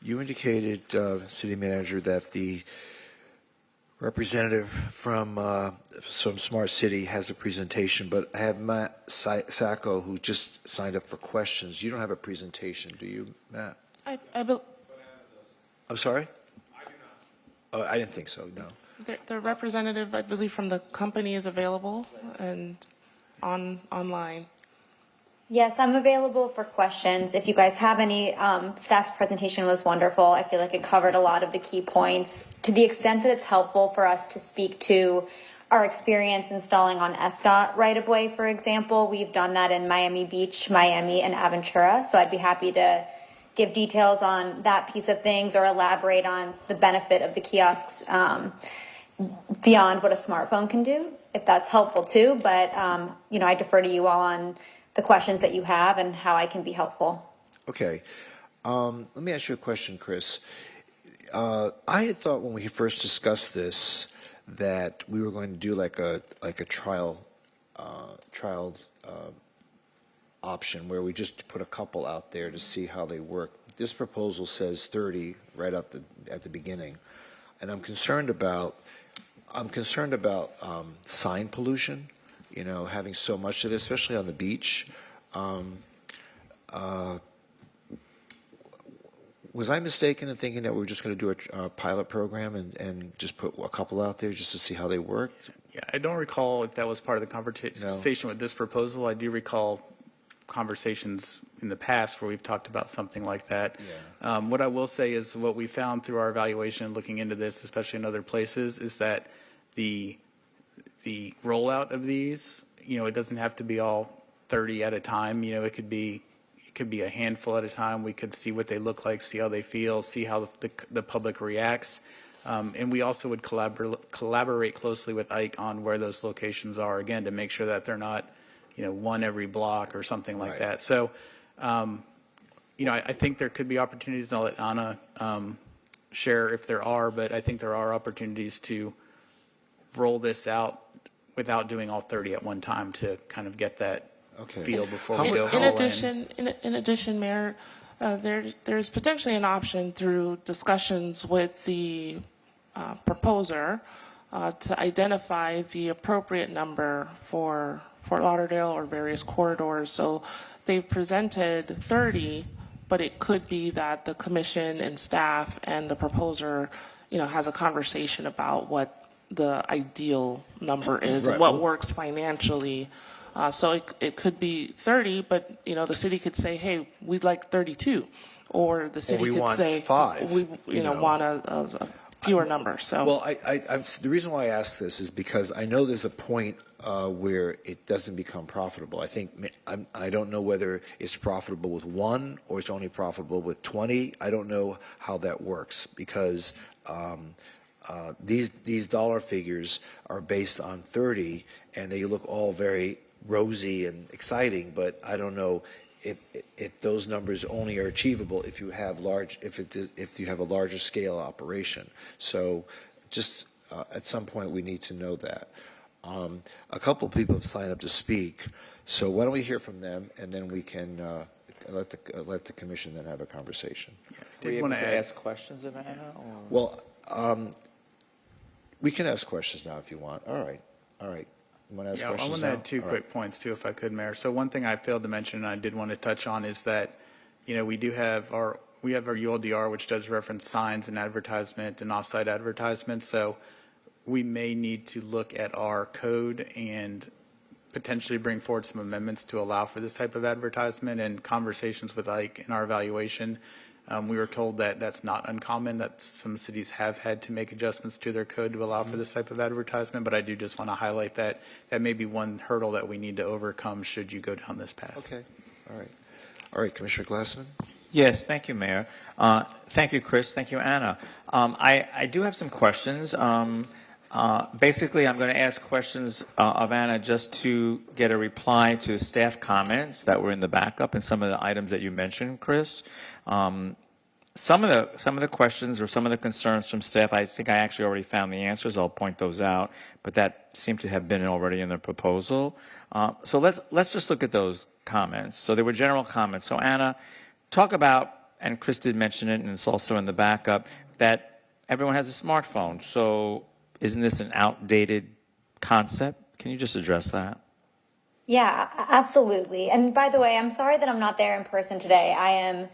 S1: indicated, City Manager, that the representative from Smart City has a presentation, but I have Matt Sacco, who just signed up for questions. You don't have a presentation, do you, Matt? I'm sorry? I do not. Oh, I didn't think so, no.
S3: The representative, I believe, from the company is available and online.
S19: Yes, I'm available for questions. If you guys have any, staff's presentation was wonderful. I feel like it covered a lot of the key points. To the extent that it's helpful for us to speak to our experience installing on FDOT right-of-way, for example, we've done that in Miami Beach, Miami, and Aventura. So I'd be happy to give details on that piece of things or elaborate on the benefit of the kiosks beyond what a smartphone can do, if that's helpful too. But, I defer to you all on the questions that you have and how I can be helpful.
S1: Okay. Let me ask you a question, Chris. I had thought when we first discussed this that we were going to do like a trial option where we just put a couple out there to see how they work. This proposal says 30 right at the beginning, and I'm concerned about sign pollution. Having so much of it, especially on the beach. Was I mistaken in thinking that we were just going to do a pilot program and just put a couple out there just to see how they worked?
S15: Yeah, I don't recall if that was part of the conversation with this proposal. I do recall conversations in the past where we've talked about something like that. Yeah. What I will say is what we found through our evaluation looking into this, especially in other places, is that the rollout of these, it doesn't have to be all 30 at a time. It could be a handful at a time. We could see what they look like, see how they feel, see how the public reacts. And we also would collaborate closely with Ike on where those locations are, again, to make sure that they're not, one every block or something like that. So, I think there could be opportunities. I'll let Anna share if there are, but I think there are opportunities to roll this out without doing all 30 at one time to kind of get that feel before we go.
S3: In addition, Mayor, there's potentially an option through discussions with the proposer to identify the appropriate number for Fort Lauderdale or various corridors. So they've presented 30, but it could be that the commission and staff and the proposer, has a conversation about what the ideal number is and what works financially. So it could be 30, but the city could say, "Hey, we'd like 32," or the city could say,
S1: 5.
S3: "We want a fewer number." So
S1: well, the reason why I ask this is because I know there's a point where it doesn't become profitable. I don't know whether it's profitable with 1 or it's only profitable with 20. I don't know how that works because. These dollar figures are based on 30, and they look all very rosy and exciting. But I don't know if those numbers only are achievable if you have if you have a larger scale operation. So, just at some point we need to know that. A couple of people have signed up to speak, so why don't we hear from them, and then we can let the commission then have a conversation.
S2: Yeah. Are we able to ask questions of Anna?
S1: Well. We can ask questions now if you want. All right. You want to ask questions
S15: I want to add two quick points too, if I could, Mayor. So one thing I failed to mention, and I did want to touch on, is that, we do have our ULDR, which does reference signs and advertisement and offsite advertisements. So we may need to look at our code and potentially bring forward some amendments to allow for this type of advertisement. And conversations with Ike in our evaluation, we were told that that's not uncommon, that some cities have had to make adjustments to their code to allow for this type of advertisement. But I do just want to highlight that may be one hurdle that we need to overcome should you go down this path.
S1: Okay. All All right, Commissioner Glassman.
S2: Yes, thank you, Mayor. Thank you, Chris. Thank you, Anna. I do have some questions. Basically, I'm going to ask questions of Anna just to get a reply to staff comments that were in the backup and some of the items that you mentioned, Chris. Some of the questions or some of the concerns from staff, I think I actually already found the answers. I'll point those out, but that seemed to have been already in the proposal. So let's just look at those comments. So there were general comments. So Anna, talk about, and Chris did mention it, and it's also in the backup, that everyone has a smartphone. So isn't this an outdated concept? Can you just address that?
S19: Yeah, absolutely. And by the way, I'm sorry that I'm not there in person today. I am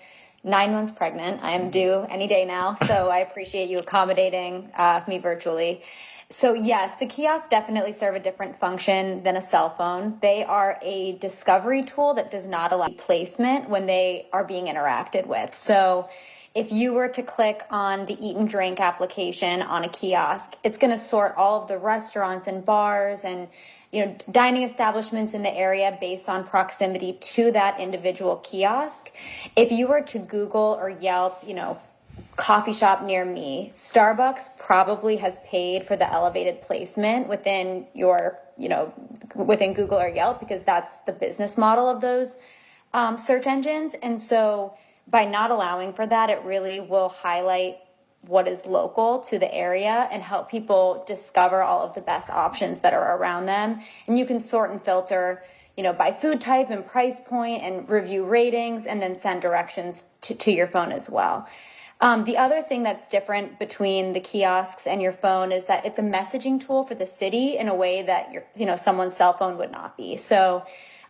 S19: 9 months pregnant. I am due any day now, so I appreciate you accommodating me virtually. So yes, the kiosks definitely serve a different function than a cell phone. They are a discovery tool that does not allow placement when they are being interacted with. So if you were to click on the Eat and Drink application on a kiosk, it's going to sort all of the restaurants and bars and dining establishments in the area based on proximity to that individual kiosk. If you were to Google or Yelp, coffee shop near me, Starbucks probably has paid for the elevated placement within your, within Google or Yelp, because that's the business model of those search engines. And so by not allowing for that, it really will highlight what is local to the area and help people discover all of the best options that are around them. And you can sort and filter, by food type and price point and review ratings, and then send directions to your phone as well. The other thing that's different between the kiosks and your phone is that it's a messaging tool for the city in a way that someone's cell phone would not be. So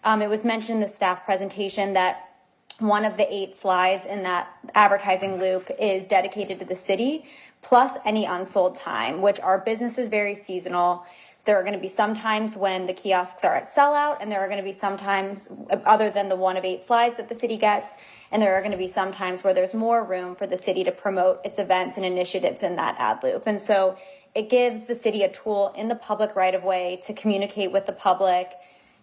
S19: it was mentioned in the staff presentation that one of the 8 slides in that advertising loop is dedicated to the city, plus any unsold time, which our business is very seasonal. There are going to be some times when the kiosks are at sellout, and there are going to be some times, other than the one of 8 slides that the city gets, and there are going to be some times where there's more room for the city to promote its events and initiatives in that ad loop. And so it gives the city a tool in the public right of way to communicate with the public,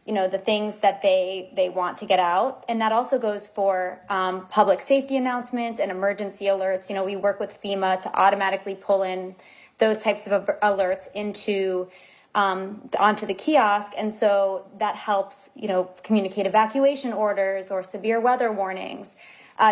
S19: the things that they want to get out. And that also goes for public safety announcements and emergency alerts. We work with FEMA to automatically pull in those types of alerts into onto the kiosk. And so that helps, communicate evacuation orders or severe weather warnings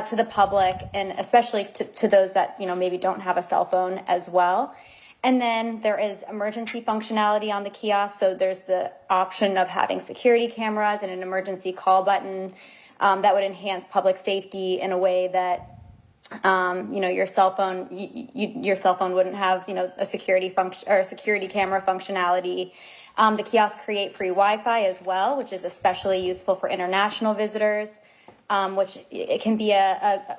S19: to the public, and especially to those that, maybe don't have a cell phone as well. And then there is emergency functionality on the kiosk. So there's the option of having security cameras and an emergency call button that would enhance public safety in a way that, your cell phone wouldn't have, a security function or a security camera functionality. The kiosks create free Wi-Fi as well, which is especially useful for international visitors. Which it can be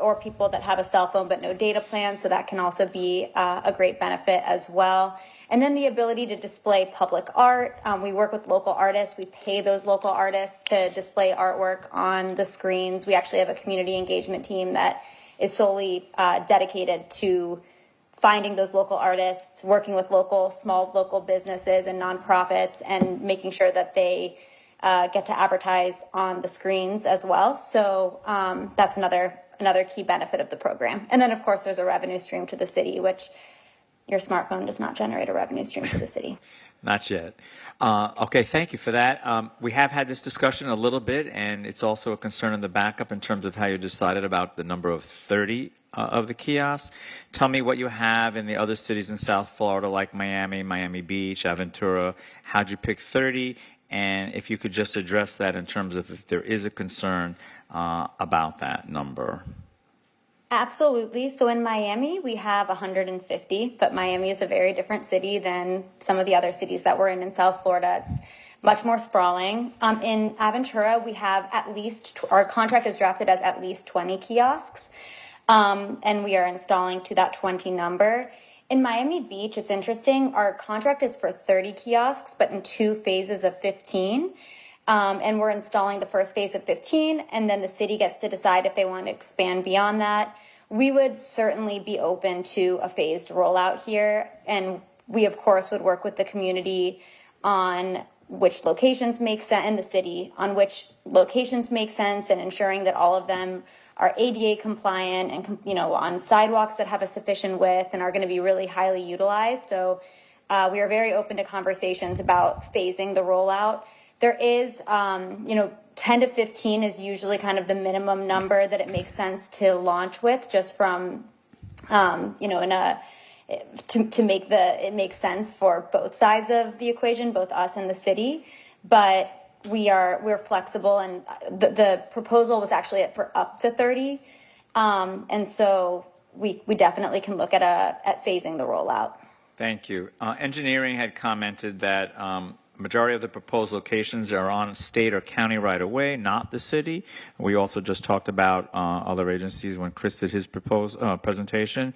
S19: or people that have a cell phone but no data plan, so that can also be a great benefit as well. And then the ability to display public art. We work with local artists. We pay those local artists to display artwork on the screens. We actually have a community engagement team that is solely dedicated to finding those local artists, working with small local businesses and nonprofits, and making sure that they get to advertise on the screens as well. So that's another key benefit of the program. And then, of course, there's a revenue stream to the city, which your smartphone does not generate a revenue stream to the city.
S2: Not yet. Okay, thank you for that. We have had this discussion a little bit, and it's also a concern in the backup in terms of how you decided about the number of 30 of the kiosks. Tell me what you have in the other cities in South Florida, like Miami, Miami Beach, Aventura. How'd you pick 30? And if you could just address that in terms of if there is a concern about that number.
S19: Absolutely. So in Miami, we have 150, but Miami is a very different city than some of the other cities that we're in South Florida. It's much more sprawling. In Aventura, we have our contract is drafted as at least 20 kiosks, and we are installing to that 20 number. In Miami Beach, it's interesting. Our contract is for 30 kiosks, but in 2 phases of 15. And we're installing the first phase of 15, and then the city gets to decide if they want to expand beyond that. We would certainly be open to a phased rollout here. And we, of course, would work with the community on which locations make sense in the city, on which locations make sense, and ensuring that all of them are ADA compliant and, on sidewalks that have a sufficient width and are going to be really highly utilized. So we are very open to conversations about phasing the rollout. There is, 10 to 15 is usually kind of the minimum number that it makes sense to launch with, just from, to make it make sense for both sides of the equation, both us and the city. But we're flexible, and the proposal was actually for up to 30, and so we definitely can look at phasing the rollout.
S2: Thank you. Engineering had commented that majority of the proposed locations are on state or county right of way, not the city. We also just talked about other agencies when Chris did his presentation.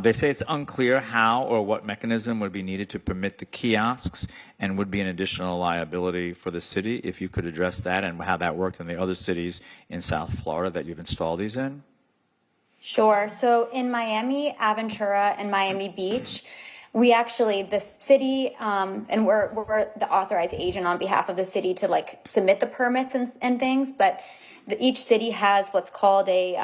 S2: They say it's unclear how or what mechanism would be needed to permit the kiosks and would be an additional liability for the city. If you could address that and how that worked in the other cities in South Florida that you've installed these in.
S19: Sure. So in Miami, Aventura, and Miami Beach, we actually, the city, and we're the authorized agent on behalf of the city to submit the permits and things, but each city has what's called a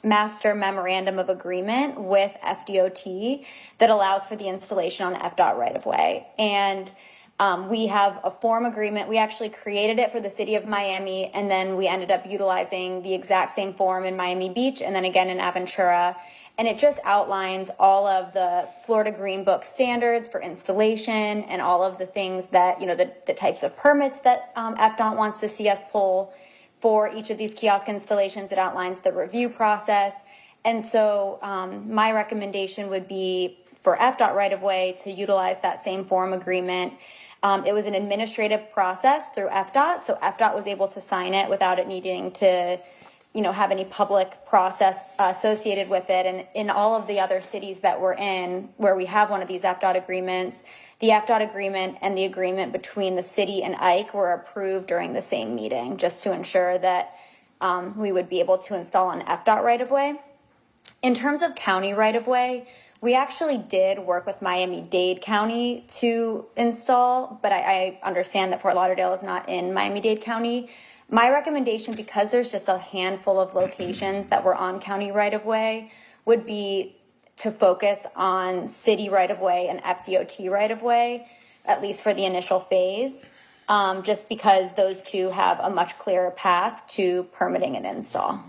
S19: master memorandum of agreement with FDOT that allows for the installation on FDOT right of way. And we have a form agreement. We actually created it for the city of Miami, and then we ended up utilizing the exact same form in Miami Beach and then again in Aventura. And it just outlines all of the Florida Green Book standards for installation and all of the things that, the types of permits that FDOT wants to see us pull for each of these kiosk installations. It outlines the review process. And so my recommendation would be for FDOT right-of-way to utilize that same form agreement. It was an administrative process through FDOT, so FDOT was able to sign it without it needing to have any public process associated with it. And in all of the other cities that we're in, where we have one of these FDOT agreements, the FDOT agreement and the agreement between the city and Ike were approved during the same meeting, just to ensure that we would be able to install on FDOT right-of-way. In terms of county right-of-way, we actually did work with Miami-Dade County to install, but I understand that Fort Lauderdale is not in Miami-Dade County. My recommendation, because there's just a handful of locations that were on county right-of-way, would be to focus on city right-of-way and FDOT right-of-way, at least for the initial phase, just because those two have a much clearer path to permitting and install.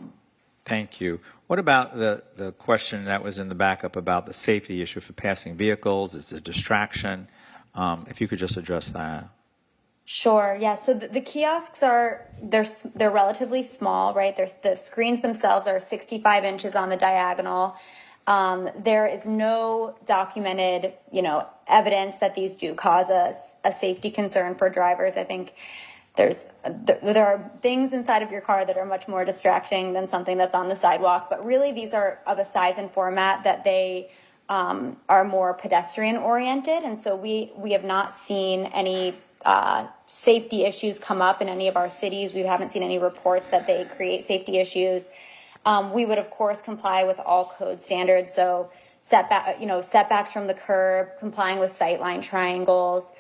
S2: Thank you. What about the question that was in the backup about the safety issue for passing vehicles? It's a distraction. If you could just address that.
S19: Sure. Yeah. So the kiosks they're relatively small, right? The screens themselves are 65 inches on the diagonal. There is no documented, evidence that these do cause a safety concern for drivers. I think there are things inside of your car that are much more distracting than something that's on the sidewalk. But really, these are of a size and format that they are more pedestrian oriented, and so we have not seen any safety issues come up in any of our cities. We haven't seen any reports that they create safety issues. We would, of course, comply with all code standards. So setbacks from the curb, complying with sightline triangles,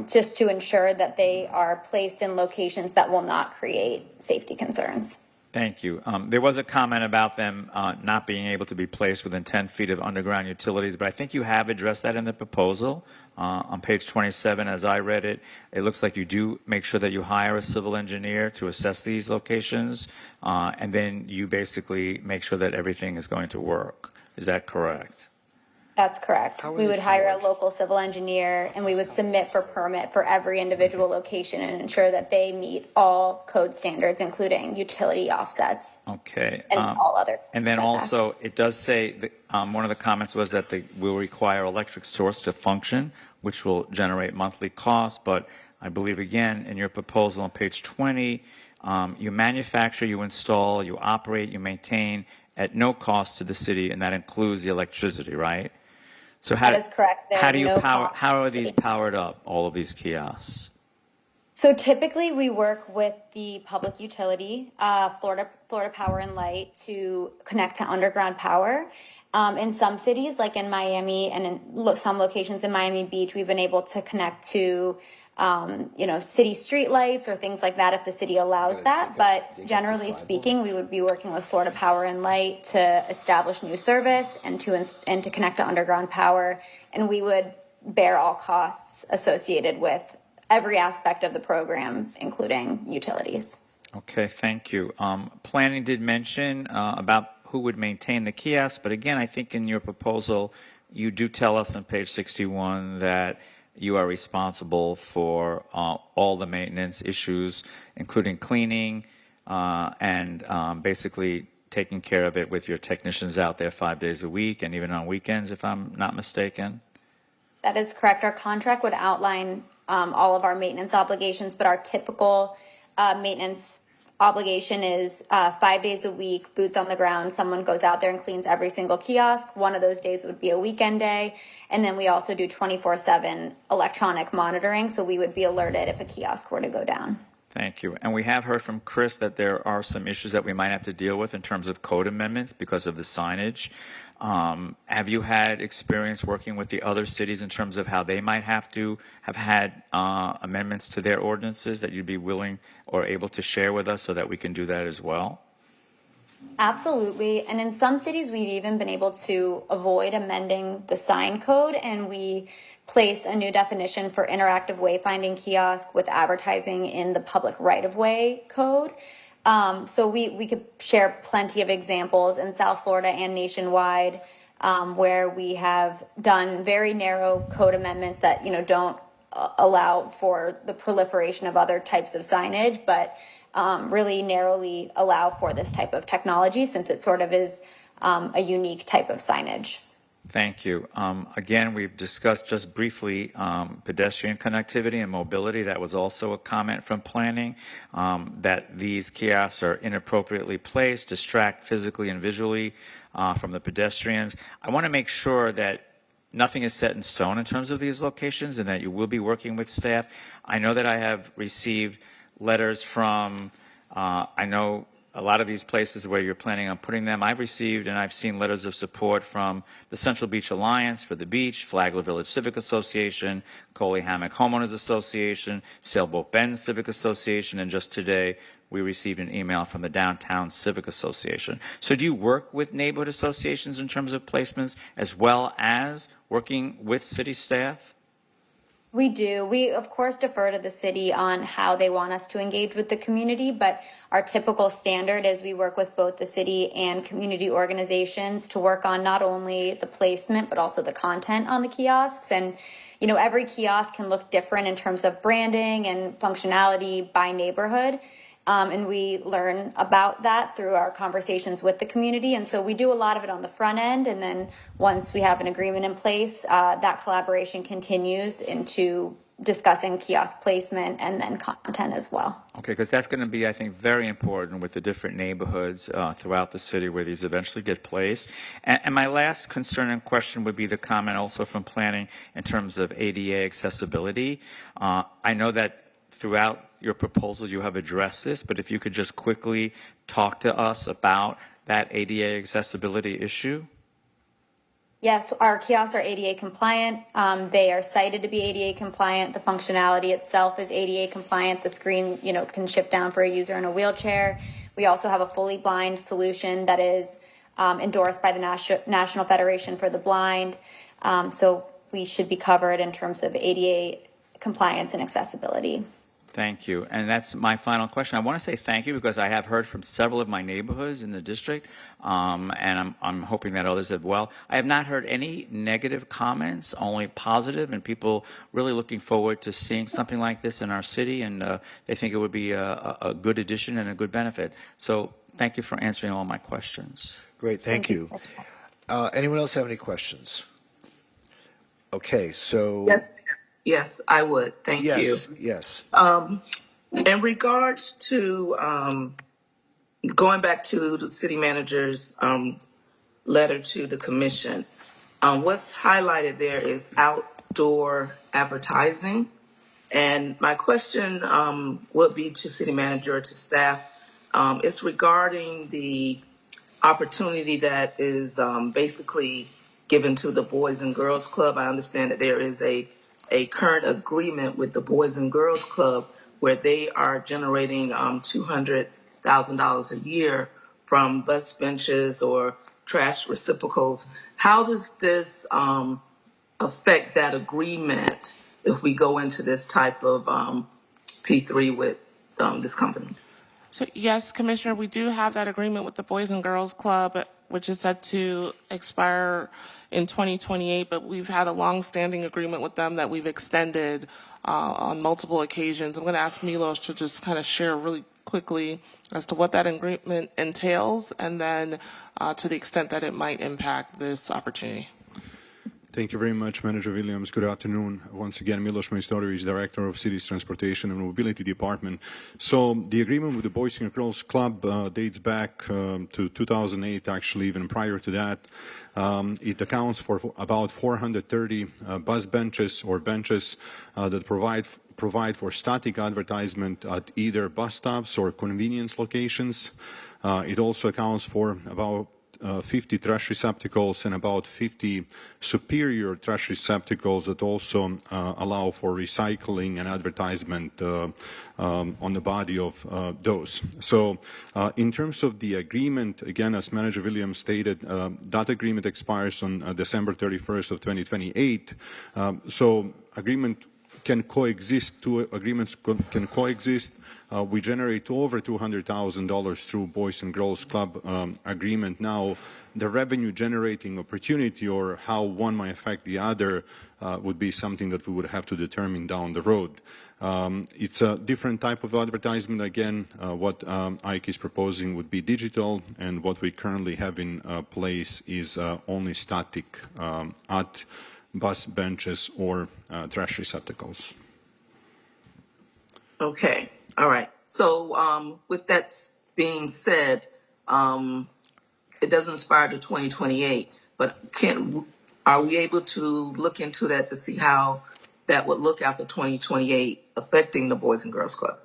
S19: just to ensure that they are placed in locations that will not create safety concerns.
S2: Thank you. There was a comment about them not being able to be placed within 10 feet of underground utilities, but I think you have addressed that in the proposal. On page 27, as I read it, it looks like you do make sure that you hire a civil engineer to assess these locations, and then you basically make sure that everything is going to work. Is that correct?
S19: That's correct. We would hire a local civil engineer, and we would submit for permit for every individual location and ensure that they meet all code standards, including utility offsets.
S2: Okay.
S19: And all other.
S2: And then
S19: setbacks.
S2: also, it does say that one of the comments was that they will require electric source to function, which will generate monthly costs. But I believe, again, in your proposal on page 20, you manufacture, you install, you operate, you maintain at no cost to the city, and that includes the electricity, right? So
S19: that is correct.
S2: How do you power? How are these powered up? All of these kiosks.
S19: So typically, we work with the public utility, Florida Power and Light, to connect to underground power. In some cities, like in Miami and in some locations in Miami Beach, we've been able to connect to city streetlights or things like that if the city allows that. But generally speaking, we would be working with Florida Power and Light to establish new service and to connect to underground power. And we would bear all costs associated with every aspect of the program, including utilities.
S2: Okay, thank you. Planning did mention about who would maintain the kiosk, but again, I think in your proposal, you do tell us on page 61 that you are responsible for all the maintenance issues, including cleaning and basically taking care of it with your technicians out there 5 days a week and even on weekends, if I'm not mistaken.
S19: That is correct. Our contract would outline all of our maintenance obligations, but our typical maintenance obligation is 5 days a week, boots on the ground. Someone goes out there and cleans every single kiosk. One of those days would be a weekend day. And then we also do 24/7 electronic monitoring, so we would be alerted if a kiosk were to go down.
S2: Thank you. And we have heard from Chris that there are some issues that we might have to deal with in terms of code amendments because of the signage. Have you had experience working with the other cities in terms of how they might have to have had amendments to their ordinances that you'd be willing or able to share with us so that we can do that as well?
S19: Absolutely. And in some cities, we've even been able to avoid amending the sign code, and we place a new definition for interactive wayfinding kiosk with advertising in the public right-of-way code. So we could share plenty of examples in South Florida and nationwide where we have done very narrow code amendments that, don't allow for the proliferation of other types of signage, but really narrowly allow for this type of technology since it sort of is a unique type of signage.
S2: Thank you. Again, we've discussed just briefly pedestrian connectivity and mobility. That was also a comment from planning, that these kiosks are inappropriately placed, distract physically and visually from the pedestrians. I want to make sure that nothing is set in stone in terms of these locations and that you will be working with staff. I know that I have received letters from, I know a lot of these places where you're planning on putting them, I've received and I've seen letters of support from the Central Beach Alliance for the Beach, Flagler Village Civic Association, Coley Hammock Homeowners Association, Sailboat Bend Civic Association, and just today we received an email from the Downtown Civic Association. So do you work with neighborhood associations in terms of placements as well as working with city staff?
S19: We do. We, of course, defer to the city on how they want us to engage with the community, but our typical standard is we work with both the city and community organizations to work on not only the placement, but also the content on the kiosks. And, every kiosk can look different in terms of branding and functionality by neighborhood. And we learn about that through our conversations with the community. And so we do a lot of it on the front end. And then once we have an agreement in place, that collaboration continues into discussing kiosk placement and then content as well.
S2: Okay, because that's going to be, I think, very important with the different neighborhoods throughout the city where these eventually get placed. And my last concern and question would be the comment also from planning in terms of ADA accessibility. I know that throughout your proposal you have addressed this, but if you could just quickly talk to us about that ADA accessibility issue.
S19: Yes, our kiosks are ADA compliant. They are cited to be ADA compliant. The functionality itself is ADA compliant. The screen, can shift down for a user in a wheelchair. We also have a fully blind solution that is endorsed by the National Federation for the Blind. So we should be covered in terms of ADA compliance and accessibility.
S2: Thank you. And that's my final question. I want to say thank you because I have heard from several of my neighborhoods in the district, and I'm hoping that others have well. I have not heard any negative comments, only positive, and people really looking forward to seeing something like this in our city, and they think it would be a good addition and a good benefit. So thank you for answering all my questions.
S1: Great, thank you. Anyone else have any questions? Okay, so...
S6: Yes, I would. Thank you.
S1: Yes.
S6: In regards to going back to the city manager's letter to the commission, what's highlighted there is outdoor advertising. And my question would be to city manager or to staff. It's regarding the opportunity that is basically given to the Boys and Girls Club. I understand that there is a a current agreement with the Boys and Girls Club where they are generating $200,000 a year from bus benches or trash receptacles. How does this affect that agreement if we go into this type of P3 with this company?
S3: So yes, Commissioner, we do have that agreement with the Boys and Girls Club, which is set to expire in 2028, but we've had a long-standing agreement with them that we've extended on multiple occasions. I'm going to ask Milos to just kind of share really quickly as to what that agreement entails, and then to the extent that it might impact this opportunity.
S10: Thank you very much, Manager Williams. Good afternoon. Once again, Milos Majstorovic, Director of Cities Transportation and Mobility Department. So the agreement with the Boys and Girls Club dates back to 2008, actually, even prior to that. It accounts for about 430 bus benches or benches that provide for static advertisement at either bus stops or convenience locations. It also accounts for about 50 trash receptacles and about 50 superior trash receptacles that also allow for recycling and advertisement on the body of those. So in terms of the agreement, again, as Manager Williams stated, that agreement expires on December 31st of 2028. So agreement can coexist, two agreements can coexist. We generate over $200,000 through Boys and Girls Club agreement. Now, the revenue generating opportunity or how one might affect the other would be something that we would have to determine down the road. It's a different type of advertisement. Again, what Ike is proposing would be digital, and what we currently have in place is only static at bus benches or trash receptacles.
S6: Okay, all right. So with that being said, it doesn't expire to 2028, but are we able to look into that to see how that would look after 2028 affecting the Boys and Girls Club?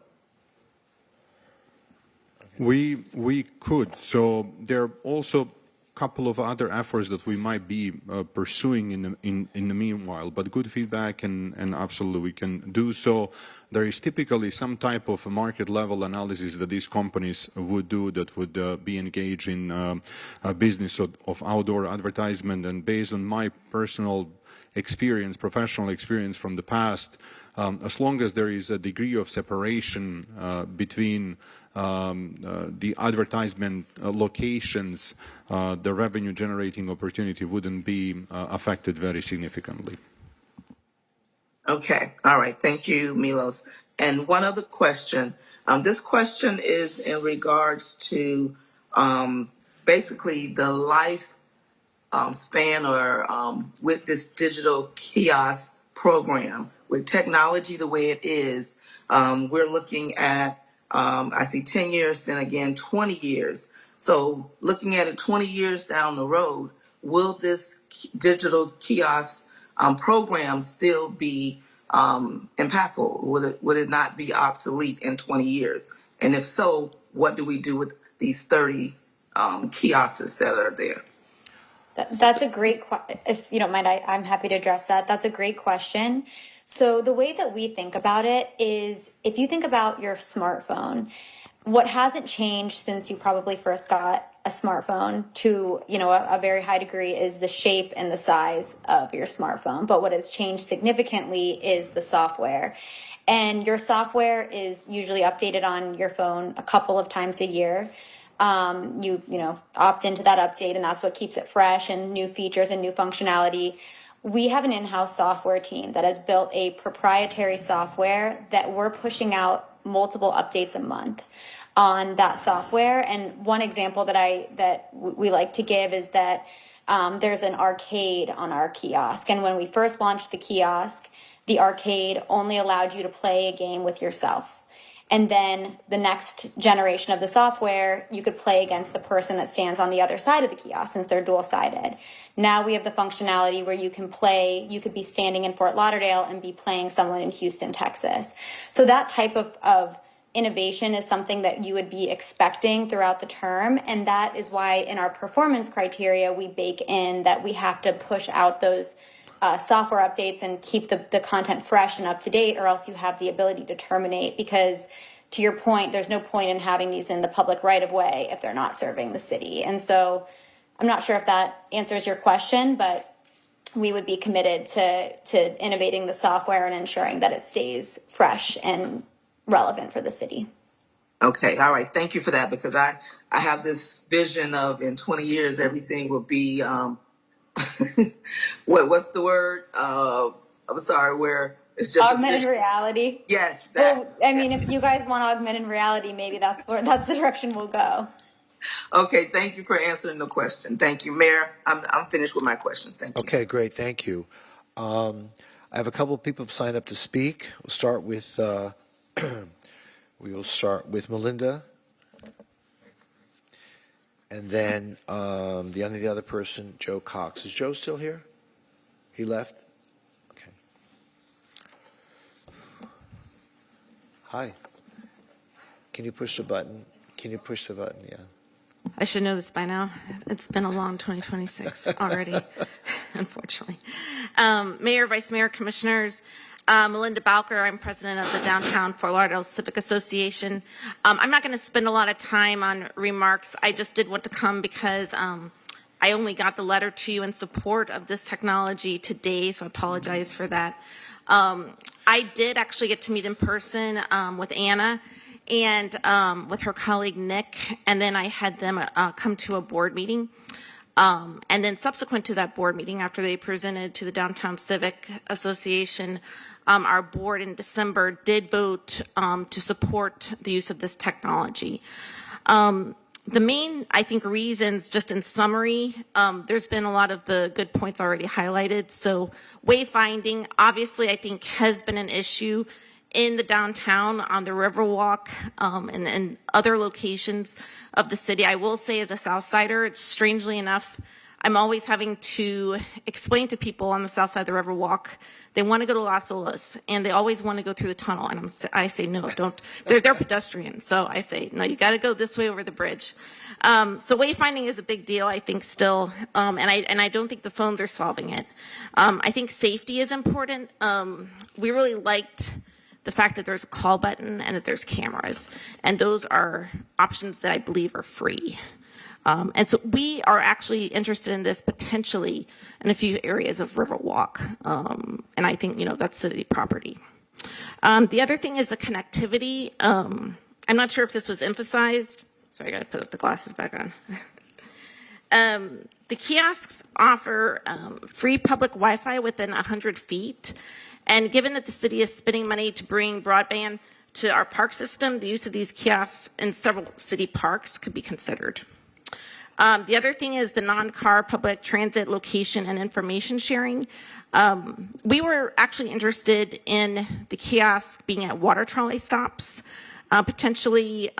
S10: We could. So there are also couple of other efforts that we might be pursuing in the meanwhile, but good feedback and absolutely we can do so. There is typically some type of market level analysis that these companies would do that would be engaged in a business of outdoor advertisement, and based on my personal experience, professional experience from the past, as long as there is a degree of separation between the advertisement locations, the revenue generating opportunity wouldn't be affected very significantly.
S6: Okay, all right. Thank you, Milos. And one other question. This question is in regards to basically the life span or with this digital kiosk program. With technology the way it is, we're looking at I see 10 years, then again 20 years. So looking at it 20 years down the road, will this digital kiosk program still be impactful? Would it not be obsolete in 20 years? And if so, what do we do with these 30 kiosks that are there?
S19: That's a great question. If you don't mind, I'm happy to address that. That's a great question. So the way that we think about it is, if you think about your smartphone, what hasn't changed since you probably first got a smartphone to, a very high degree is the shape and the size of your smartphone. But what has changed significantly is the software. And your software is usually updated on your phone a couple of times a year. You opt into that update, and that's what keeps it fresh and new features and new functionality. We have an in-house software team that has built a proprietary software that we're pushing out multiple updates a month on that software. And one example that we like to give is that there's an arcade on our kiosk. And when we first launched the kiosk, the arcade only allowed you to play a game with yourself. And then the next generation of the software, you could play against the person that stands on the other side of the kiosk, since they're dual-sided. Now we have the functionality where you could be standing in Fort Lauderdale and be playing someone in Houston, Texas. So that type of innovation is something that you would be expecting throughout the term. And that is why in our performance criteria, we bake in that we have to push out those software updates and keep the content fresh and up to date, or else you have the ability to terminate, because to your point, there's no point in having these in the public right of way if they're not serving the city. And so I'm not sure if that answers your question, but we would be committed to innovating the software and ensuring that it stays fresh and relevant for the city.
S6: Okay, all right. Thank you for that, because I have this vision of in 20 years everything will be what's the word? I'm sorry, where it's just
S19: augmented reality.
S6: Yes.
S19: Well, I mean, if you guys want augmented reality, maybe that's the direction we'll go.
S6: Okay, thank you for answering the question. Thank you, Mayor. I'm finished with my questions. Thank you.
S1: Okay, great. Thank you. I have a couple of people signed up to speak. We'll start with Melinda, and then the other person, Joe Cox. Is Joe still here? He left. Okay. Hi. Can you push the button? Yeah.
S20: I should know this by now. It's been a long 2026 already, unfortunately. Mayor, Vice Mayor, Commissioners, Melinda Balker, I'm president of the Downtown Fort Lauderdale Civic Association. I'm not going to spend a lot of time on remarks. I just did want to come because I only got the letter to you in support of this technology today, so I apologize for that. I did actually get to meet in person with Anna and with her colleague Nick, and then I had them come to a board meeting. And then subsequent to that board meeting, after they presented to the Downtown Civic Association, our board in December did vote to support the use of this technology. The main, I think, reasons, just in summary, there's been a lot of the good points already highlighted. So wayfinding, obviously, I think has been an issue in the downtown, on the Riverwalk, and other locations of the city. I will say, as a Southsider, it's strangely enough, I'm always having to explain to people on the south side of the Riverwalk, they want to go to Las Olas, and they always want to go through the tunnel. And I say, no, don't. They're pedestrians. So I say, no, you got to go this way over the bridge. So wayfinding is a big deal, I think, still. And I don't think the phones are solving it. I think safety is important. We really liked the fact that there's a call button and that there's cameras. And those are options that I believe are free. And so we are actually interested in this potentially in a few areas of Riverwalk. And I think, that's city property. The other thing is the connectivity. I'm not sure if this was emphasized. Sorry, I got to put the glasses back on. The kiosks offer free public Wi-Fi within 100 feet. And given that the city is spending money to bring broadband to our park system, the use of these kiosks in several city parks could be considered. The other thing is the non-car public transit location and information sharing. We were actually interested in the kiosk being at water trolley stops. Potentially,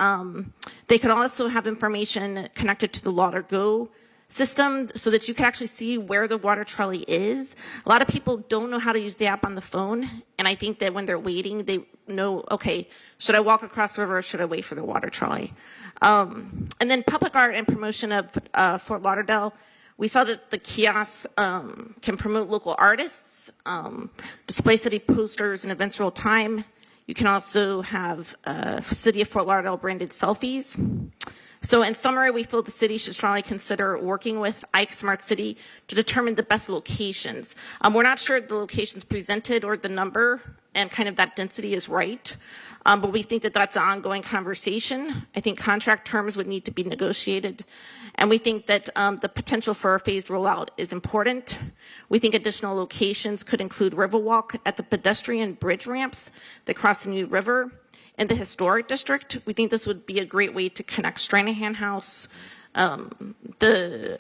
S20: they could also have information connected to the Lauderdale system so that you can actually see where the water trolley is. A lot of people don't know how to use the app on the phone, and I think that when they're waiting, they know, okay, should I walk across the river or should I wait for the water trolley? And then public art and promotion of Fort Lauderdale. We saw that the kiosks can promote local artists, display city posters and events real time. You can also have City of Fort Lauderdale branded selfies. So in summary, we feel the city should strongly consider working with Ike Smart City to determine the best locations. We're not sure the locations presented or the number and kind of that density is right, but we think that that's an ongoing conversation. I think contract terms would need to be negotiated, and we think that the potential for a phased rollout is important. We think additional locations could include Riverwalk at the pedestrian bridge ramps that cross the New River. In the historic district, we think this would be a great way to connect Stranahan House, the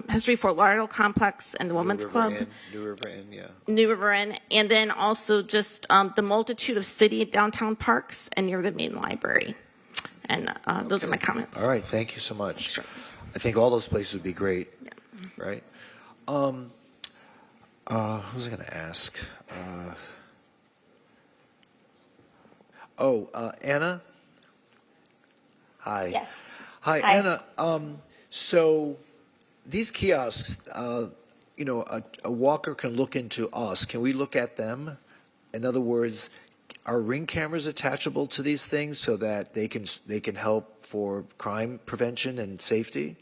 S20: History Fort Lauderdale Complex, and the Women's Club.
S1: New River Inn, yeah.
S20: New River Inn, and then also just the multitude of city downtown parks and near the main library. And those are my comments.
S1: All right, thank you so much. Sure. I think all those places would be great, right? Who was I going to ask? Anna? Hi.
S19: Yes.
S1: Hi, Anna. So these kiosks, a walker can look into us. Can we look at them? In other words, are ring cameras attachable to these things so that they can help for crime prevention and safety?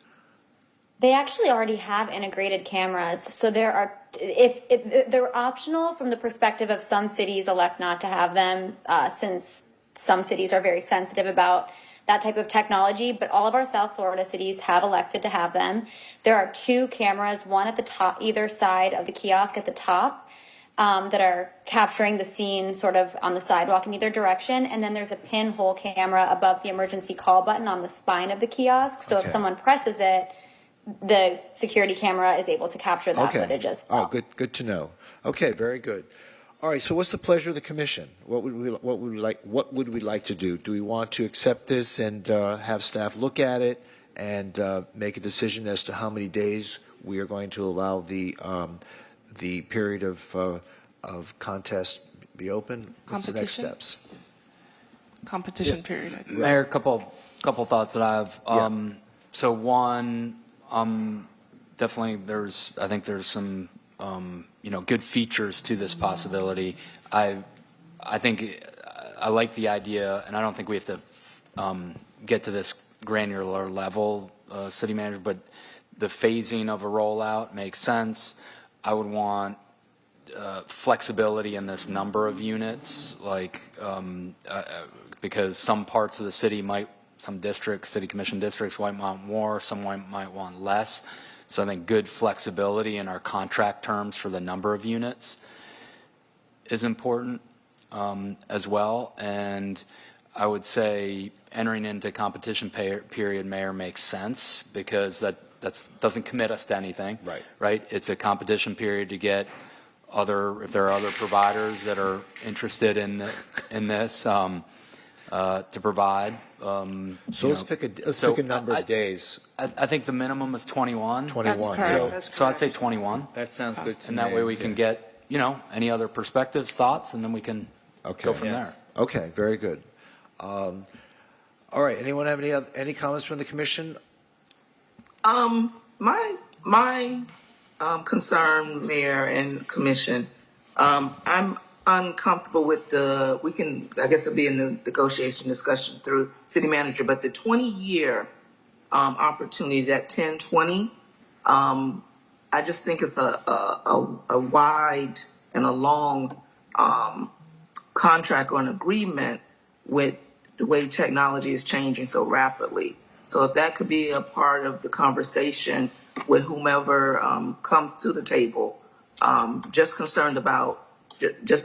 S19: They actually already have integrated cameras, so there are. If they're optional from the perspective of some cities elect not to have them, since some cities are very sensitive about that type of technology, but all of our South Florida cities have elected to have them. There are 2 cameras, one at the top, either side of the kiosk at the top, that are capturing the scene sort of on the sidewalk in either direction. And then there's a pinhole camera above the emergency call button on the spine of the kiosk. So if someone presses it, the security camera is able to capture that footage as well.
S1: Oh, good to know. Okay, very good. All right, so what's the pleasure of the commission? What would we like to do? Do we want to accept this and have staff look at it and make a decision as to how many days we are going to allow the period of contest be open? What's the next steps?
S3: Competition period.
S9: Mayor, a couple thoughts that I have. So one, definitely I think there's some good features to this possibility. I think I like the idea, and I don't think we have to get to this granular level, city manager, but the phasing of a rollout makes sense. I would want flexibility in this number of units, because some parts of the city some districts, city commission districts might want more, some might want less. So I think good flexibility in our contract terms for the number of units is important as well. And I would say entering into competition period, Mayor, makes sense because that doesn't commit us to anything. Right? It's a competition period to get if there are other providers that are interested in this to provide.
S1: So let's pick a number of days.
S9: I think the minimum is 21.
S1: 21.
S9: So I'd say 21.
S2: That sounds good to me.
S9: And that way we can get, any other perspectives, thoughts, and then we can go from there.
S1: Okay, very good. All right, anyone have any comments from the commission?
S6: My concern, Mayor and Commission, I'm uncomfortable with I guess it'll be a negotiation discussion through city manager, but the 20-year opportunity, that 10-20, I just think it's a wide and a long contract or an agreement with the way technology is changing so rapidly. So if that could be a part of the conversation with whomever comes to the table, just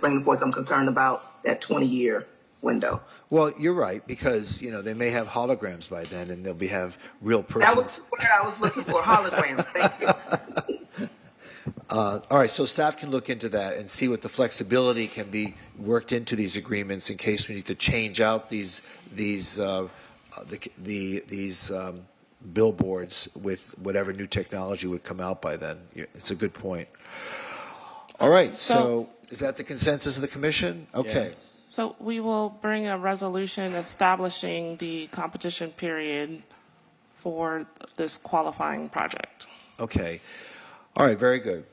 S6: bringing forth, I'm concerned about that 20-year window.
S1: Well, you're right, because, they may have holograms by then and they'll have real persons.
S6: That was what I was looking for, holograms. Thank you.
S1: All right, so staff can look into that and see what the flexibility can be worked into these agreements in case we need to change out these billboards with whatever new technology would come out by then. It's a good point. All right, so is that the consensus of the commission? Okay.
S3: So we will bring a resolution establishing the competition period for this qualifying project.
S1: Okay. All right, very good.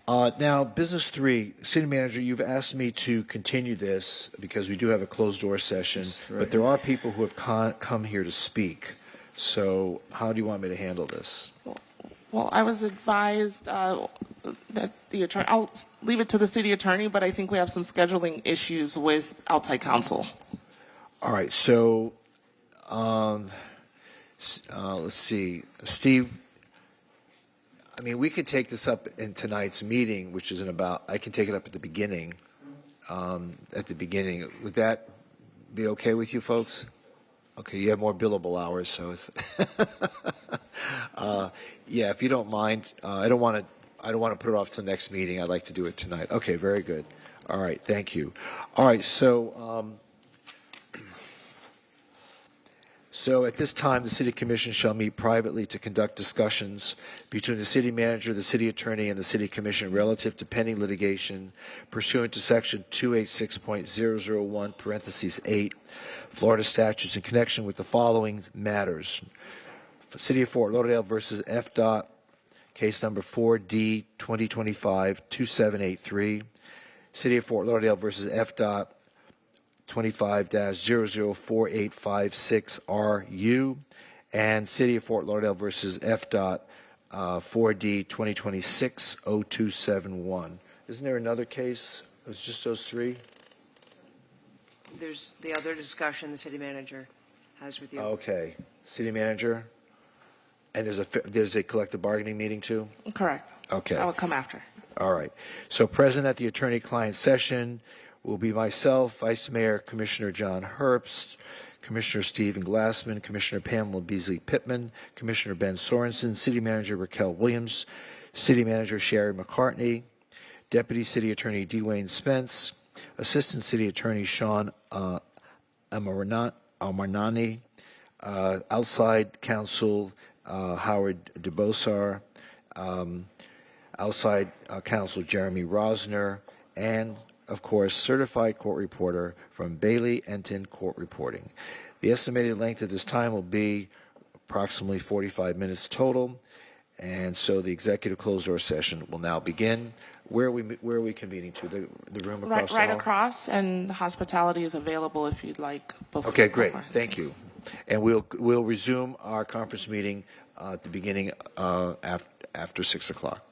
S1: Now, business 3, city manager, you've asked me to continue this because we do have a closed door session, but there are people who have come here to speak. So how do you want me to handle this?
S3: Well, I was advised that the attorney, I'll leave it to the city attorney, but I think we have some scheduling issues with outside counsel.
S1: All right, so let's see. Steve, I mean, we could take this up in tonight's meeting, which isn't about, I can take it up at the beginning. Would that be okay with you folks? Okay, you have more billable hours, so it's yeah. If you don't mind, I don't want to put it off to the next meeting. I'd like to do it tonight. Okay, very good. All right, thank you. All right, so at this time, the City Commission shall meet privately to conduct discussions between the City Manager, the City Attorney, and the City Commission relative to pending litigation pursuant to Section 286.001, parentheses 8, Florida statutes in connection with the following matters. City of Fort Lauderdale versus F. case number 4D 2025-2783, City of Fort Lauderdale versus FDOT 25-004856RU, and City of Fort Lauderdale versus FDOT 4D 2026-0271. Isn't there another case? It was just those three?
S7: There's the other discussion the city manager has with you.
S1: Okay. City manager? And there's a collective bargaining meeting too?
S3: Correct.
S1: Okay.
S3: I will come after.
S1: All right. So present at the attorney-client session will be myself, Vice Mayor Commissioner John Herbst, Commissioner Stephen Glassman, Commissioner Pamela Beasley Pittman, Commissioner Ben Sorensen, City Manager Raquel Williams, City Manager Sherry McCartney, Deputy City Attorney Dwayne Spence, Assistant City Attorney Sean Amarnani, outside counsel Howard DeBosar, outside counsel Jeremy Rosner, and of course, certified court reporter from Bailey Enton Court Reporting. The estimated length of this time will be approximately 45 minutes total, and so the executive closed door session will now begin. Where are we convening to? The room across the
S3: Right
S1: hall?
S3: across, and hospitality is available if you'd like.
S1: Okay, great. Thank you. And we'll resume our conference meeting at the beginning after 6 o'clock.